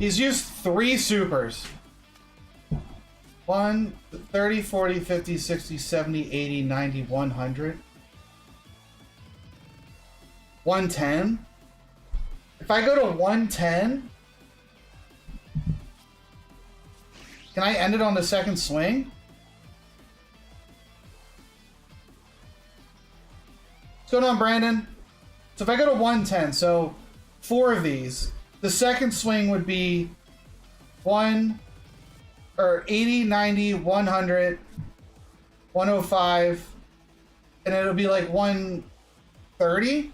He's used 3 supers. 1, 30, 40, 50, 60, 70, 80, 90, 100. 110. If I go to 110, can I end it on the second swing? going on, Brandon? So if I go to 110, so 4 of these, the second swing would be 80, 90, 100, 105, and it'll be like 130.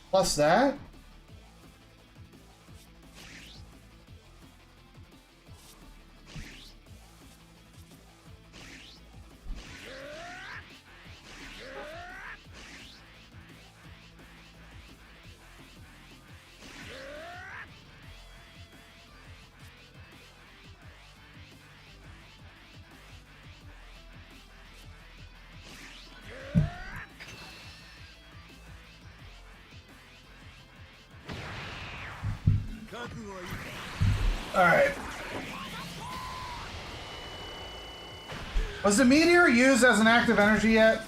Plus that. Alright. Was the meteor used as an active energy yet?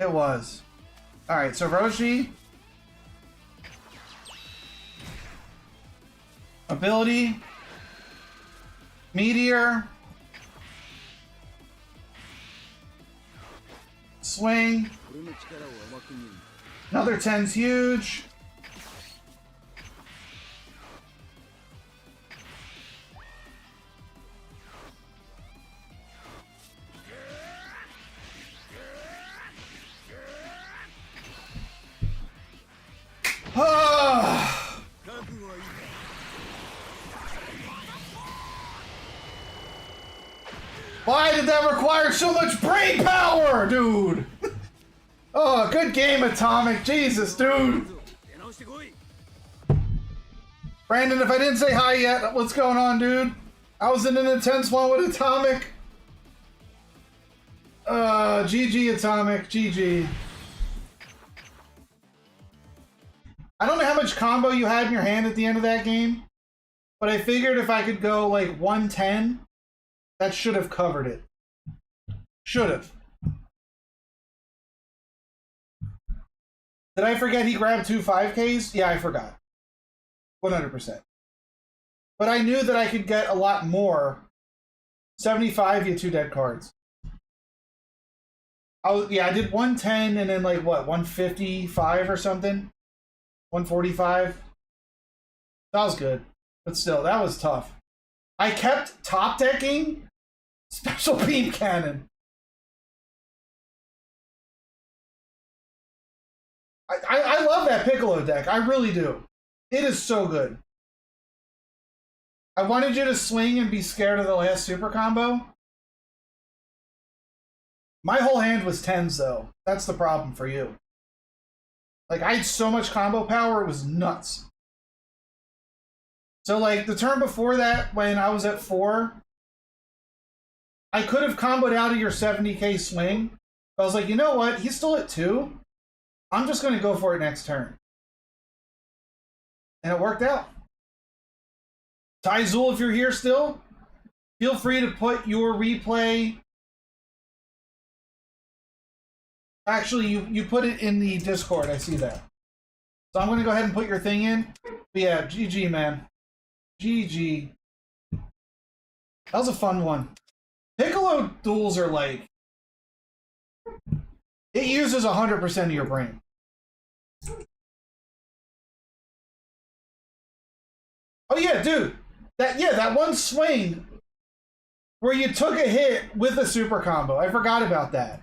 It was. Alright, so Roshi. Ability. Meteor. Swing. Another 10's huge. Why did that require so much brain power, dude? Oh, good game, Atomic. Jesus, dude. Brandon, if I didn't say hi yet, what's going on, dude? I was in an intense one with Atomic. GG, Atomic. GG. I don't know how much combo you had in your hand at the end of that game, but I figured if I could go like 110, that should have covered it. Should have. Did I forget he grabbed 2 5Ks? Yeah, I forgot. 100%. But I knew that I could get a lot more. 75, you had 2 dead cards. I did 110 and then like what, 155 or something? 145? That was good. But still, that was tough. I kept top decking Special Beam Cannon. I love that Piccolo deck. I really do. It is so good. I wanted you to swing and be scared of the last super combo. My whole hand was 10s, though. That's the problem for you. Like, I had so much combo power, it was nuts. So, like, the turn before that, when I was at 4, I could have comboed out of your 70k swing. But I was like, you know what? He's still at 2. I'm just going to go for it next turn. And it worked out. Tyzul, if you're here still, feel free to put your replay. Actually, you put it in the Discord. I see that. So I'm going to go ahead and put your thing in. But yeah, GG, man. GG. That was a fun one. Piccolo duels are like... It uses 100% of your brain. Oh yeah, dude. That one swing where you took a hit with a super combo. I forgot about that.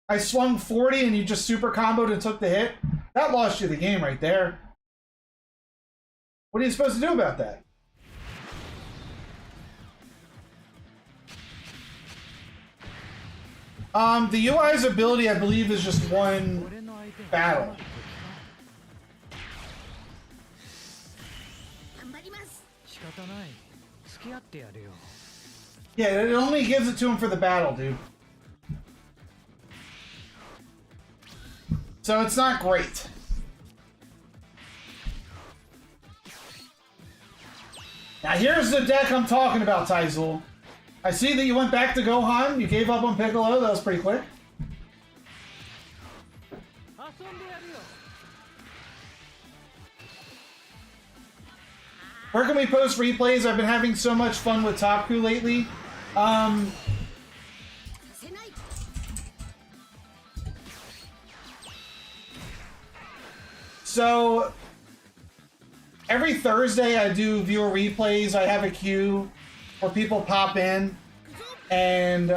I swung 40 and you just super comboed and took the hit. That lost you the game right there. What are you supposed to do about that? The UI's ability, I believe, is just one battle. Yeah, it only gives it to him for the battle, dude. So it's not great. Now here's the deck I'm talking about, Tyzul. I see that you went back to Gohan. You gave up on Piccolo. That was pretty quick. Where can we post replays? I've been having so much fun with Top Crew lately. So every Thursday I do viewer replays. I have a queue where people pop in and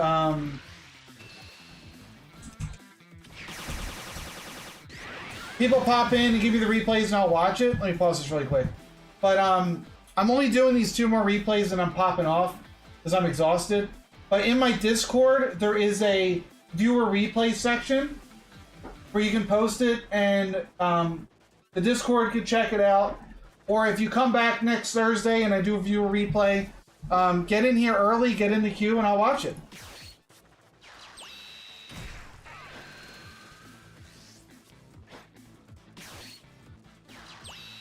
people pop in and give you the replays and I'll watch it. Let me pause this really quick. But I'm only doing these 2 more replays and I'm popping off because I'm exhausted. But in my Discord, there is a viewer replay section where you can post it and the Discord can check it out. Or if you come back next Thursday and I do a viewer replay, get in here early, get in the queue, and I'll watch it.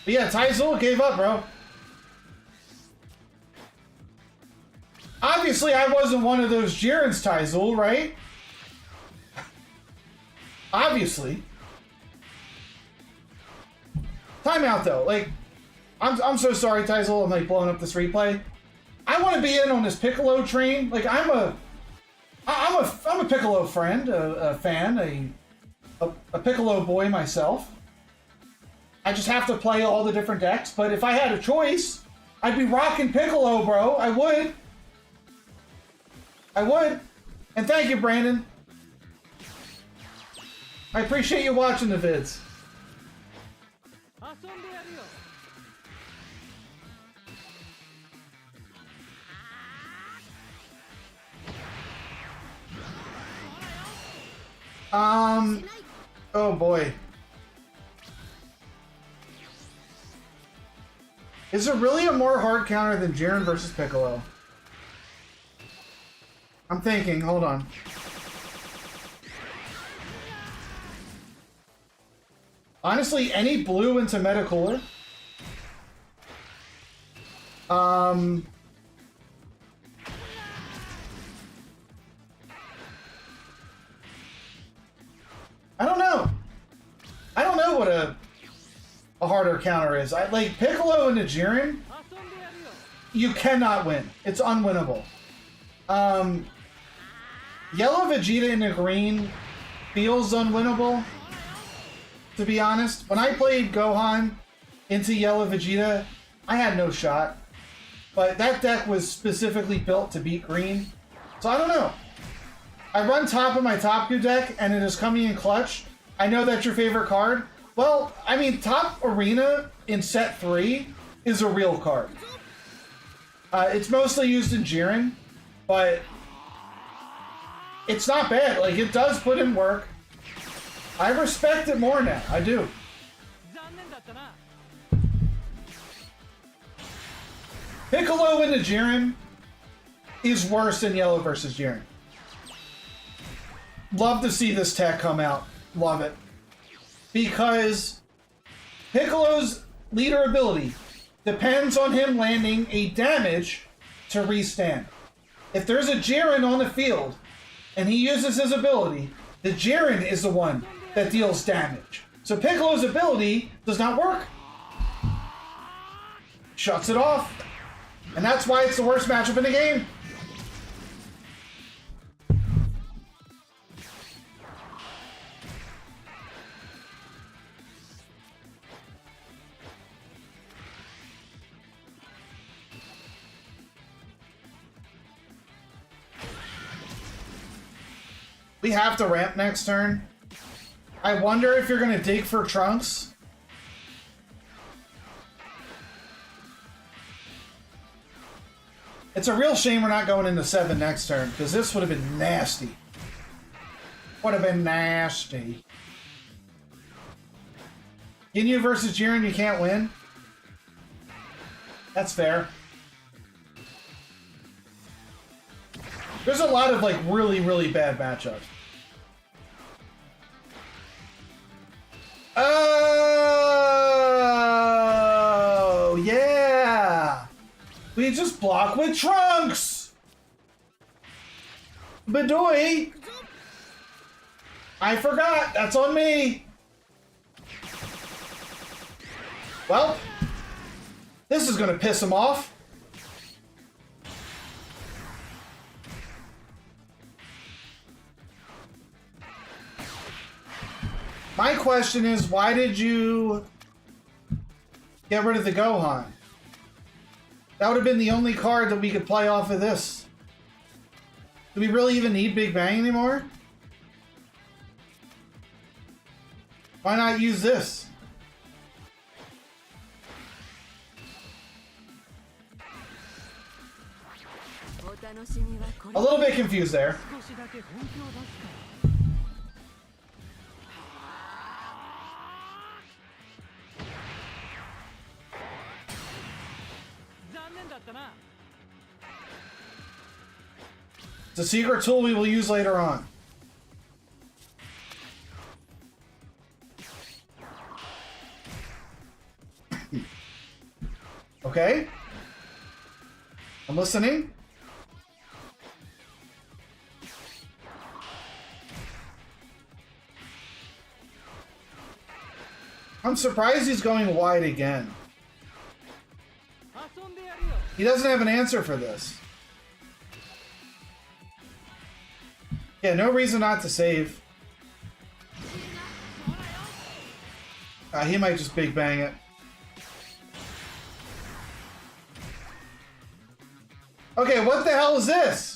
But yeah, Tyzul gave up, bro. Obviously, I wasn't one of those Jiren's, Tyzul, right? Obviously. Timeout, though. Like, I'm so sorry, Tyzul. I'm, like, blowing up this replay. I want to be in on this Piccolo train. Like, I'm a Piccolo friend, a fan, a Piccolo boy myself. I just have to play all the different decks. But if I had a choice, I'd be rocking Piccolo, bro. I would. I would. And thank you, Brandon. I appreciate you watching the vids. Oh boy. Is there really a more hard counter than Jiren versus Piccolo? I'm thinking, hold on. Honestly, any blue into Meta Cooler. I don't know. I don't know what a harder counter is. Like Piccolo into Jiren, you cannot win. It's unwinnable. Yellow Vegeta into green feels unwinnable, to be honest. When I played Gohan into Yellow Vegeta, I had no shot. But that deck was specifically built to beat green. So I don't know. I run top of my Top Q deck, and it is coming in clutch. I know that's your favorite card. Well, I mean, Top Arena in set 3 is a real card. It's mostly used in Jiren, but it's not bad. Like, it does put in work. I respect it more now. I do. Piccolo into Jiren is worse than Yellow versus Jiren. Love to see this tech come out. Love it. Because Piccolo's leader ability depends on him landing a damage to restand. If there's a Jiren on the field and he uses his ability, the Jiren is the one that deals damage. So Piccolo's ability does not work. Shuts it off. And that's why it's the worst matchup in the game. We have to ramp next turn. I wonder if you're going to dig for Trunks. It's a real shame we're not going into 7 next turn, because this would have been nasty. Would have been nasty. Ginyu versus Jiren, you can't win. That's fair. There's a lot of, like, really, really bad matchups. Oh, yeah! We just block with Trunks! Badooey! I forgot, that's on me! Well, This is going to piss him off. My question is, why did you get rid of the Gohan? That would have been the only card that we could play off of this. Do we really even need Big Bang anymore? Why not use this? A little bit confused there. It's a secret tool we will use later on. Okay. I'm listening. I'm surprised he's going wide again. He doesn't have an answer for this. Yeah, no reason not to save. He might just Big Bang it. Okay, what the hell is this?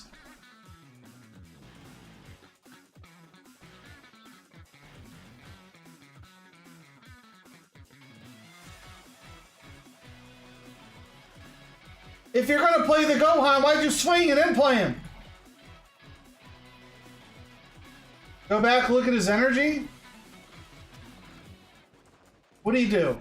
If you're gonna play the Gohan, why'd you swing and then play him? Go back, look at his energy. What do you do?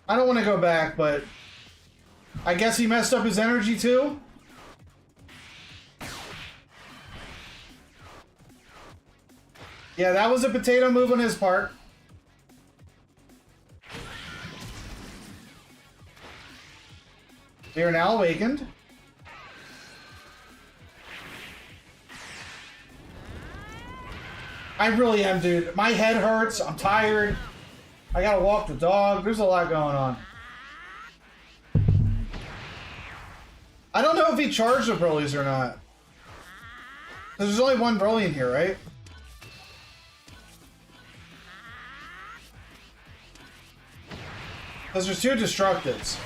I don't want to go back, but I guess he messed up his energy too. Yeah, that was a potato move on his part. They are now awakened. I really am, dude. My head hurts. I'm tired. I gotta walk the dog. There's a lot going on. I don't know if he charged the Broly's or not. There's only one Broly in here, right? Because there's two Destructives.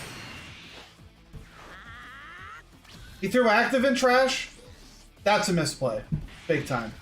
He threw active in trash? That's a misplay. Big time.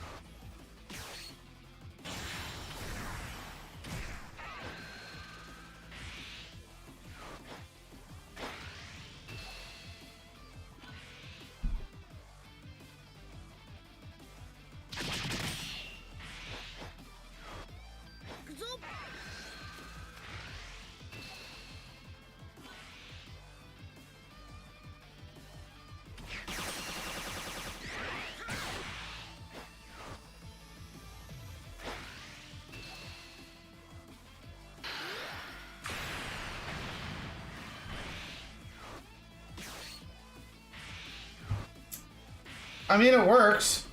I mean, it works.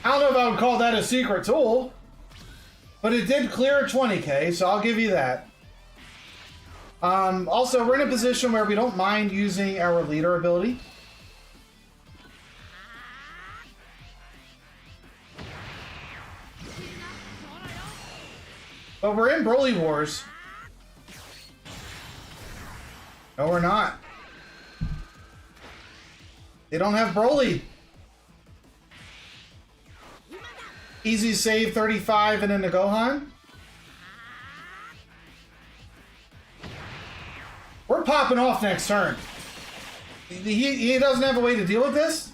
I don't know if I would call that a secret tool, but it did clear 20k, so I'll give you that. Also, we're in a position where we don't mind using our leader ability. But we're in Broly Wars. No, we're not. They don't have Broly. Easy save 35 and then the Gohan. We're popping off next turn. He doesn't have a way to deal with this?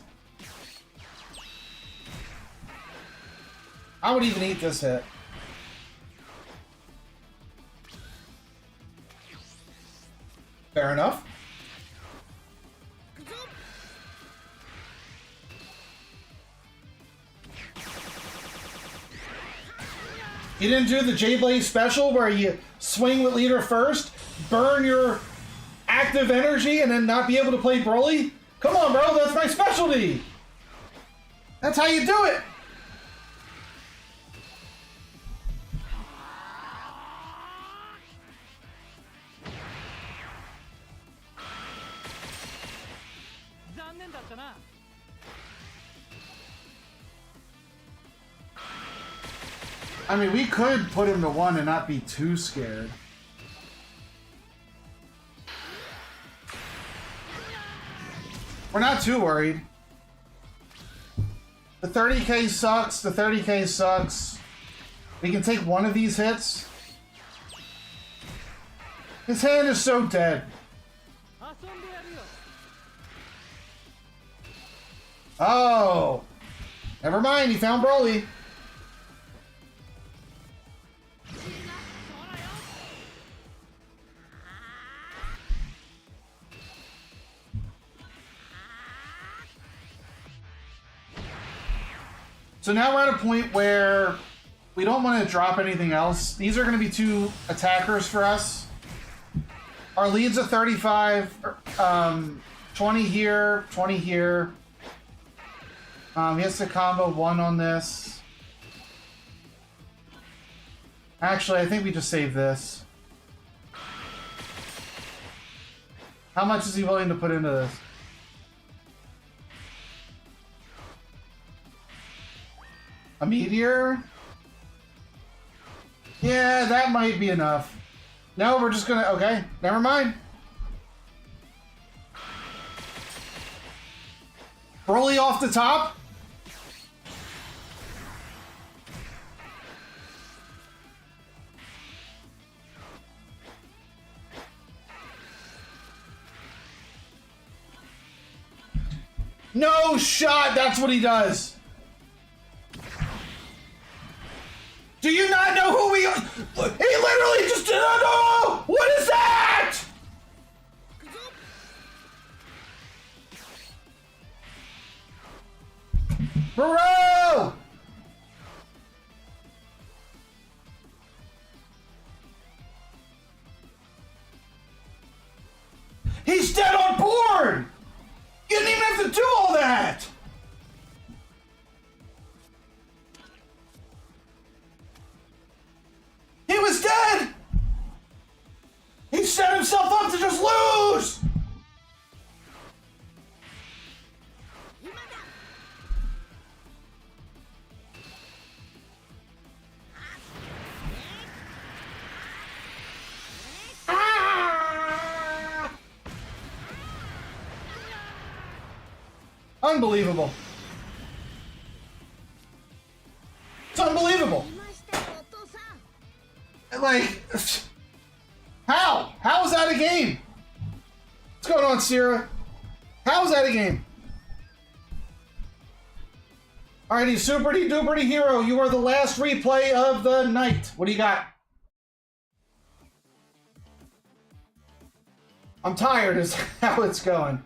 I would even eat this hit. Fair enough. You didn't do the JBlaze special where you swing with leader first, burn your active energy and then not be able to play Broly? Come on, bro, that's my specialty. That's how you do it. I mean, we could put him to 1 and not be too scared. We're not too worried. The 30k sucks. The 30k sucks. We can take one of these hits. His hand is so dead. Oh. Never mind, he found Broly. So now we're at a point where we don't want to drop anything else. These are going to be 2 attackers for us. Our lead's a 35, 20 here, 20 here. He has to combo 1 on this. Actually, I think we just save this. How much is he willing to put into this? A meteor? Yeah, that might be enough. No, we're just gonna... Okay, never mind. Broly off the top? No shot! That's what he does! Do you not know who we are? He literally just did not know! What is that? Bro! He's dead on board! You didn't even have to do all that! He was dead! He set himself up to just lose! Ah! Unbelievable. It's unbelievable. Like, how? How is that a game? What's going on, Sierra? How is that a game? Alrighty, Superty Duperty Hero, you are the last replay of the night. What do you got? I'm tired is how it's going.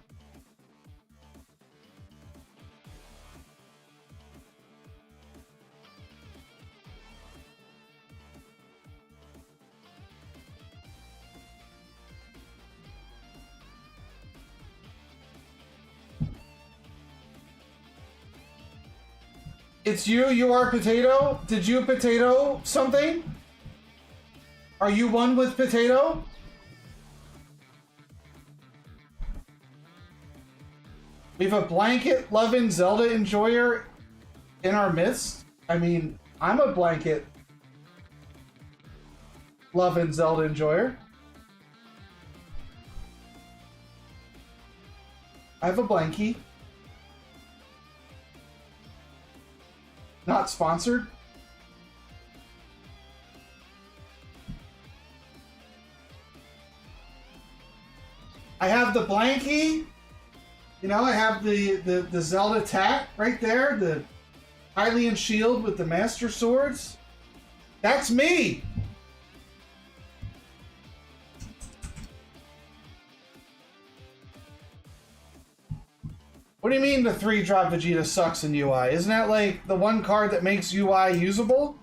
It's you, you are Potato? Did you Potato something? Are you one with Potato? We have a blanket loving Zelda enjoyer in our midst. I mean, I'm a blanket loving Zelda enjoyer. I have a blankie. Not sponsored. I have the blankie. You know, I have the Zelda tat right there, the Hylian shield with the Master Swords. That's me. What do you mean the 3-drop Vegeta sucks in UI? Isn't that like the one card that makes UI usable?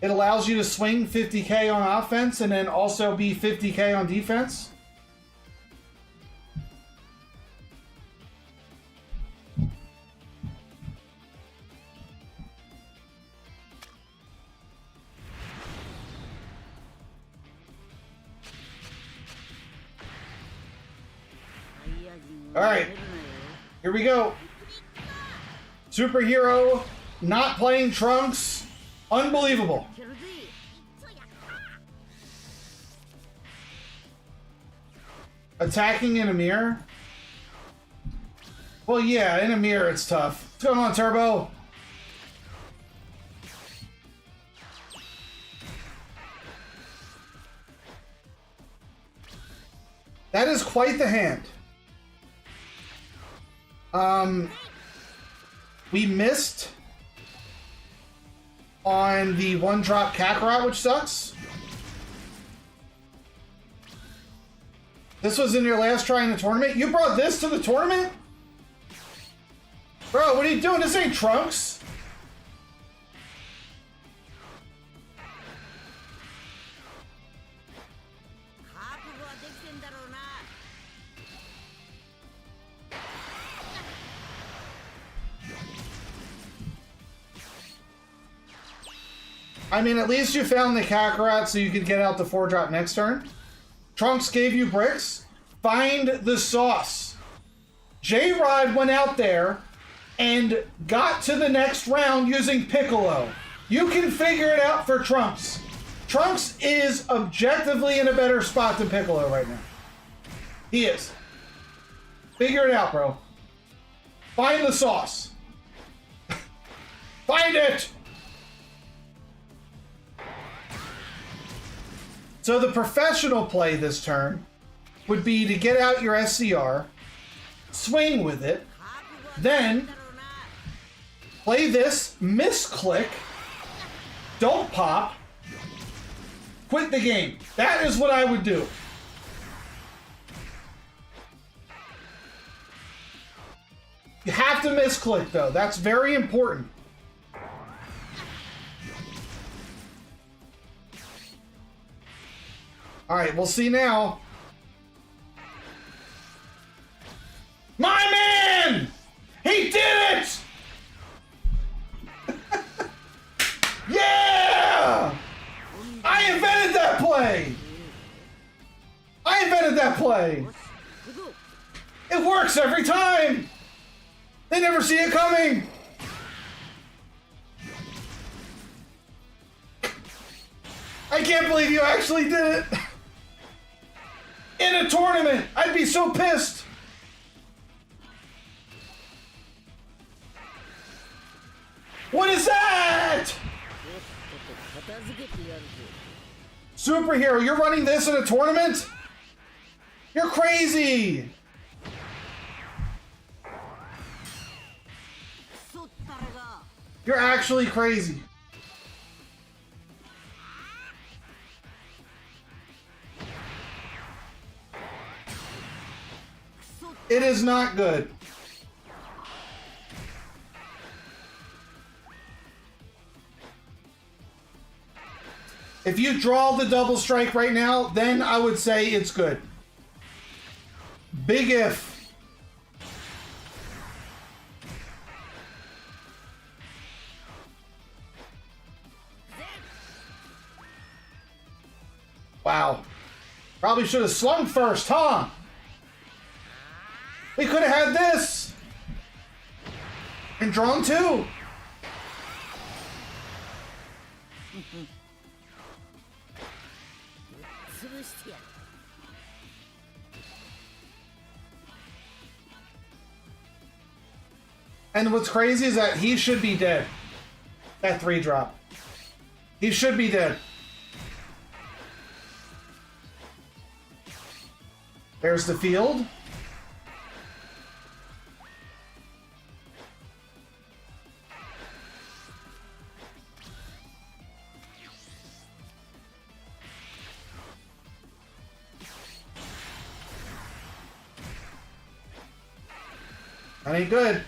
It allows you to swing 50k on offense and then also be 50k on defense. Alright, here we go. Superhero not playing Trunks. Unbelievable. Attacking in a mirror? Well, yeah, in a mirror it's tough. What's going on, Turbo? That is quite the hand. We missed on the one-drop Kakarot, which sucks. This was in your last try in the tournament? You brought this to the tournament? Bro, what are you doing? This ain't Trunks. I mean, at least you found the Kakarot so you could get out the 4-drop next turn. Trunks gave you bricks. Find the sauce. J-Rod went out there and got to the next round using Piccolo. You can figure it out for Trunks. Trunks is objectively in a better spot than Piccolo right now. He is. Figure it out, bro. Find the sauce. Find it! So the professional play this turn would be to get out your SCR, swing with it, then play this, misclick, don't pop, quit the game. That is what I would do. You have to misclick though. That's very important. All right, we'll see now. My man! He did it! Yeah! I invented that play! I invented that play! It works every time! They never see it coming! I can't believe you actually did it! In a tournament! I'd be so pissed! What is that? Superhero, you're running this in a tournament? You're crazy! You're actually crazy. It is not good. If you draw the double strike right now, then I would say it's good. Big if. Wow. Probably should have swung first, huh? We could have had this. And drawn two. And what's crazy is that he should be dead. That 3-drop. He should be dead. There's the field. That ain't good.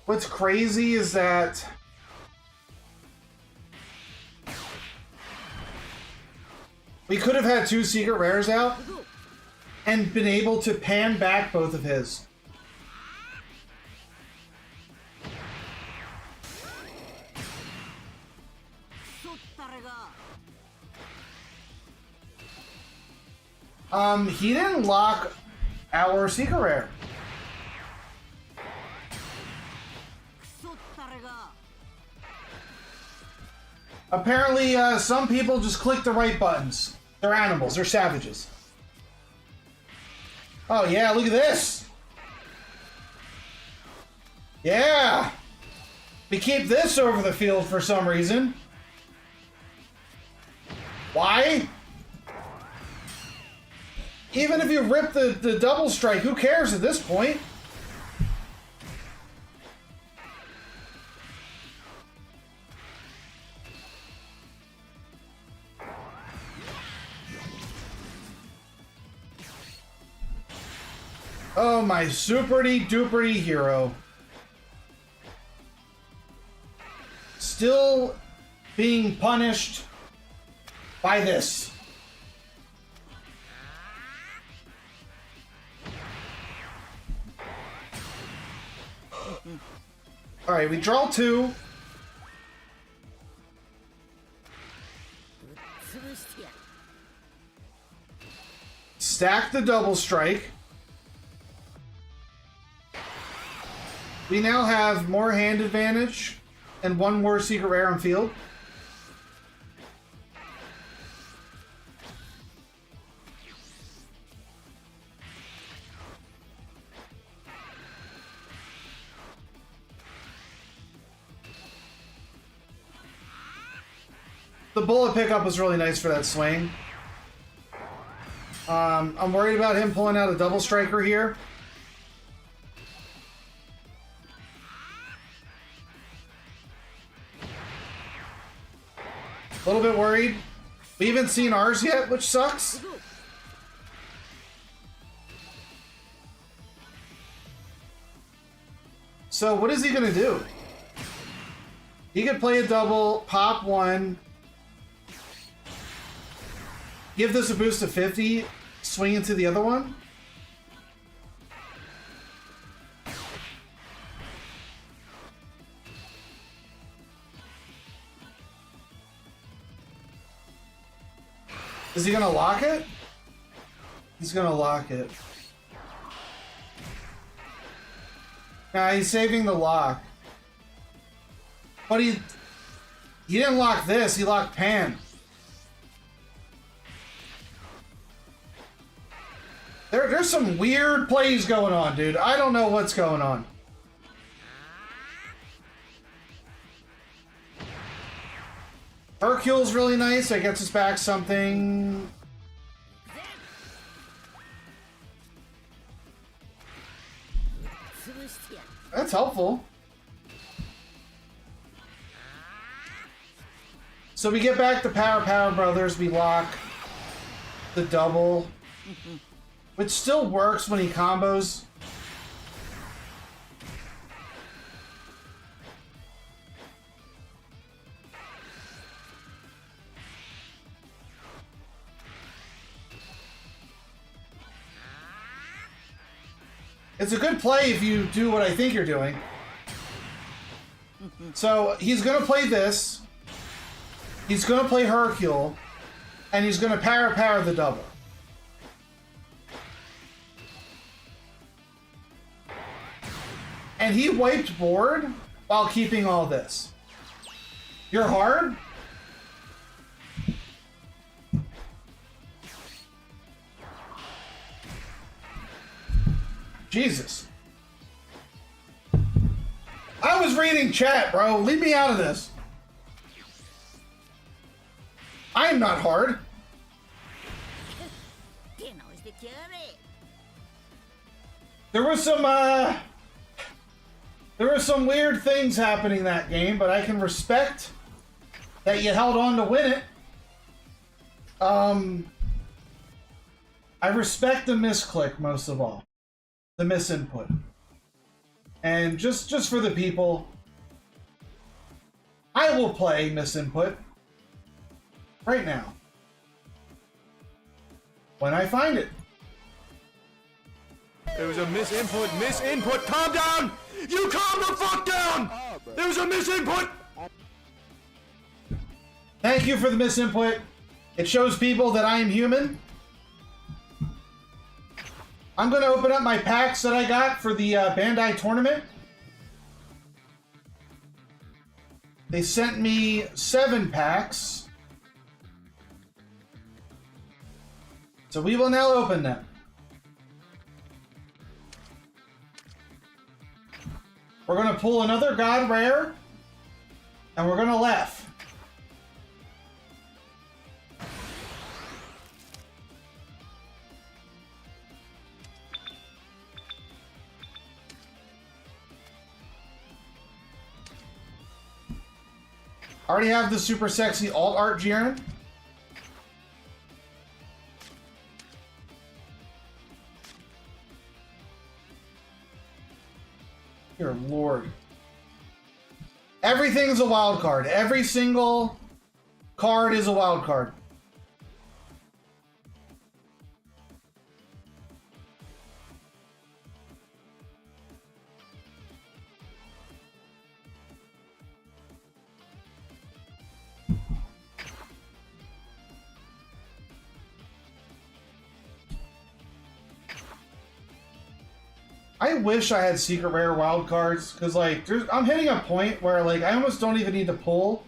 What's crazy is that we could have had 2 secret rares out and been able to pan back both of his. He didn't lock our secret rare. Apparently, some people just click the right buttons. They're animals. They're savages. Oh, yeah, look at this. Yeah. We keep this over the field for some reason. Why? Even if you rip the double strike, who cares at this point? Oh, my superty-duperty hero. Still being punished by this. Alright, we draw 2. Stack the double strike. We now have more hand advantage and 1 more secret rare on field. The bullet pickup was really nice for that swing. I'm worried about him pulling out a double striker here. A little bit worried. We haven't seen ours yet, which sucks. So what is he gonna do? He could play a double, pop 1, give this a boost of 50, swing into the other one. Is he gonna lock it? He's gonna lock it. Nah, he's saving the lock. But he didn't lock this, he locked Pan. There's some weird plays going on, dude. I don't know what's going on. Hercule's really nice. That gets us back something. That's helpful. So we get back the Power Brothers. We lock the double, which still works when he combos. It's a good play if you do what I think you're doing. So he's going to play this. He's going to play Hercule. And he's going to power the double. And he wiped board while keeping all this. You're hard? Jesus. I was reading chat, bro. Leave me out of this. I am not hard. There were some weird things happening that game, but I can respect that you held on to win it. I respect the misclick most of all. The misinput. And just for the people, I will play Misinput right now when I find it. There was a misinput, calm down! You calm the fuck down! There was a misinput! Thank you for the misinput. It shows people that I am human. I'm going to open up my packs that I got for the Bandai tournament. They sent me 7 packs. So we will now open them. We're going to pull another God Rare, and we're going to laugh. I already have the super sexy alt art Jiren. Dear Lord. Everything's a wild card. Every single card is a wild card. I wish I had secret rare wild cards, because like I'm hitting a point where like I almost don't even need to pull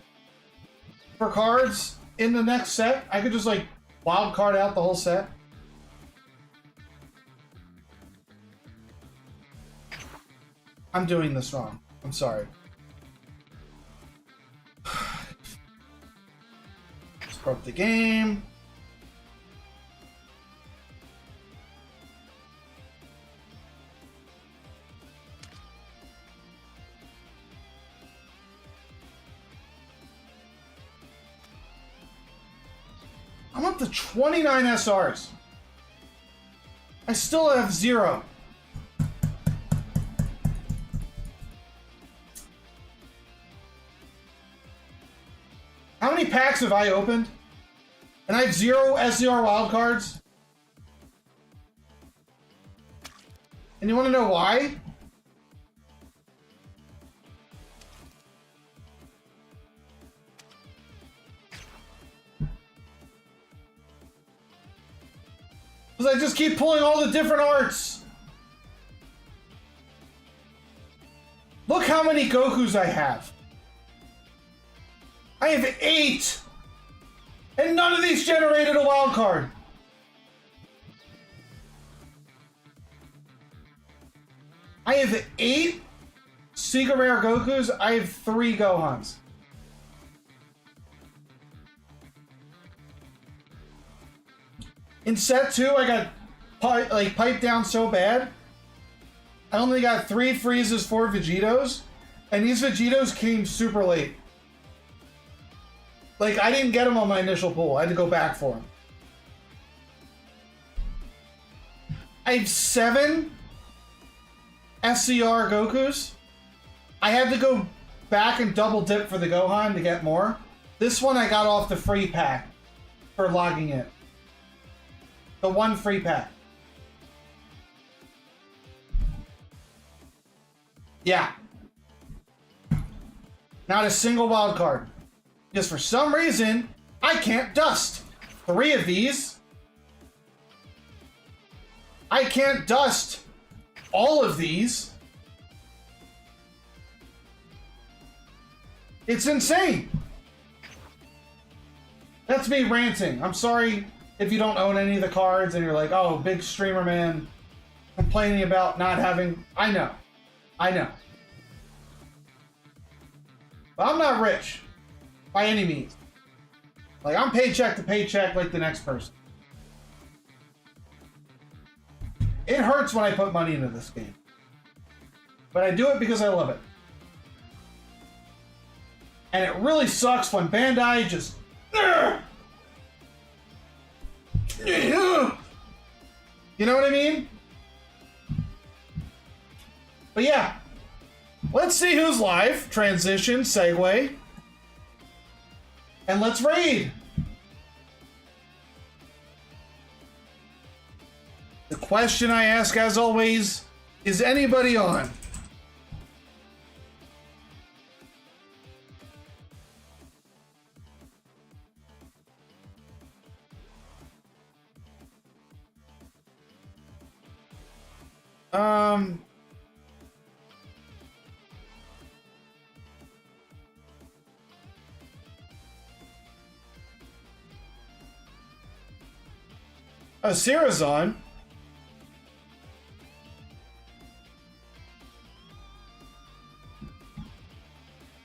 for cards in the next set. I could just like wild card out the whole set. I'm doing this wrong. I'm sorry. Scrub the game. I'm up to 29 SRs. I still have 0. How many packs have I opened? And I have 0 SCR wildcards? And you want to know why? Because I just keep pulling all the different arts. Look how many Gokus I have. I have 8. And none of these generated a wild card. I have 8 Secret Rare Gokus. I have 3 Gohans. In set 2, I got piped down so bad. I only got 3 freezes, 4 Vegetos, and these Vegetos came super late. Like, I didn't get them on my initial pull. I had to go back for them. I have 7 SCR Gokus. I had to go back and double dip for the Gohan to get more. This one I got off the free pack for logging it. The 1 free pack. Yeah. Not a single wild card. Because for some reason, I can't dust 3 of these. I can't dust all of these. It's insane. That's me ranting. I'm sorry if you don't own any of the cards and you're like, oh, big streamer man complaining about not having... I know. But I'm not rich by any means. Like, I'm paycheck to paycheck like the next person. It hurts when I put money into this game. But I do it because I love it. And it really sucks when Bandai just... You know what I mean? But yeah, Let's see who's live. Transition, segue. And let's raid. The question I ask, as always, is anybody on? Sierra's on.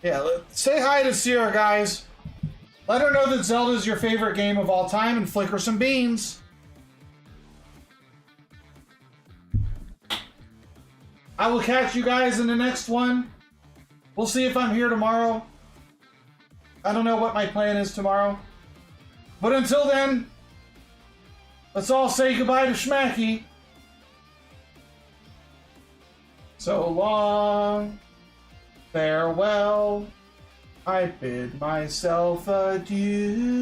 Yeah, say hi to Sierra, guys. Let her know that Zelda's your favorite game of all time and flick her some beans. I will catch you guys in the next one. We'll see if I'm here tomorrow. I don't know what my plan is tomorrow. But until then, let's all say goodbye to Schmacky. So long. Farewell. I bid myself adieu.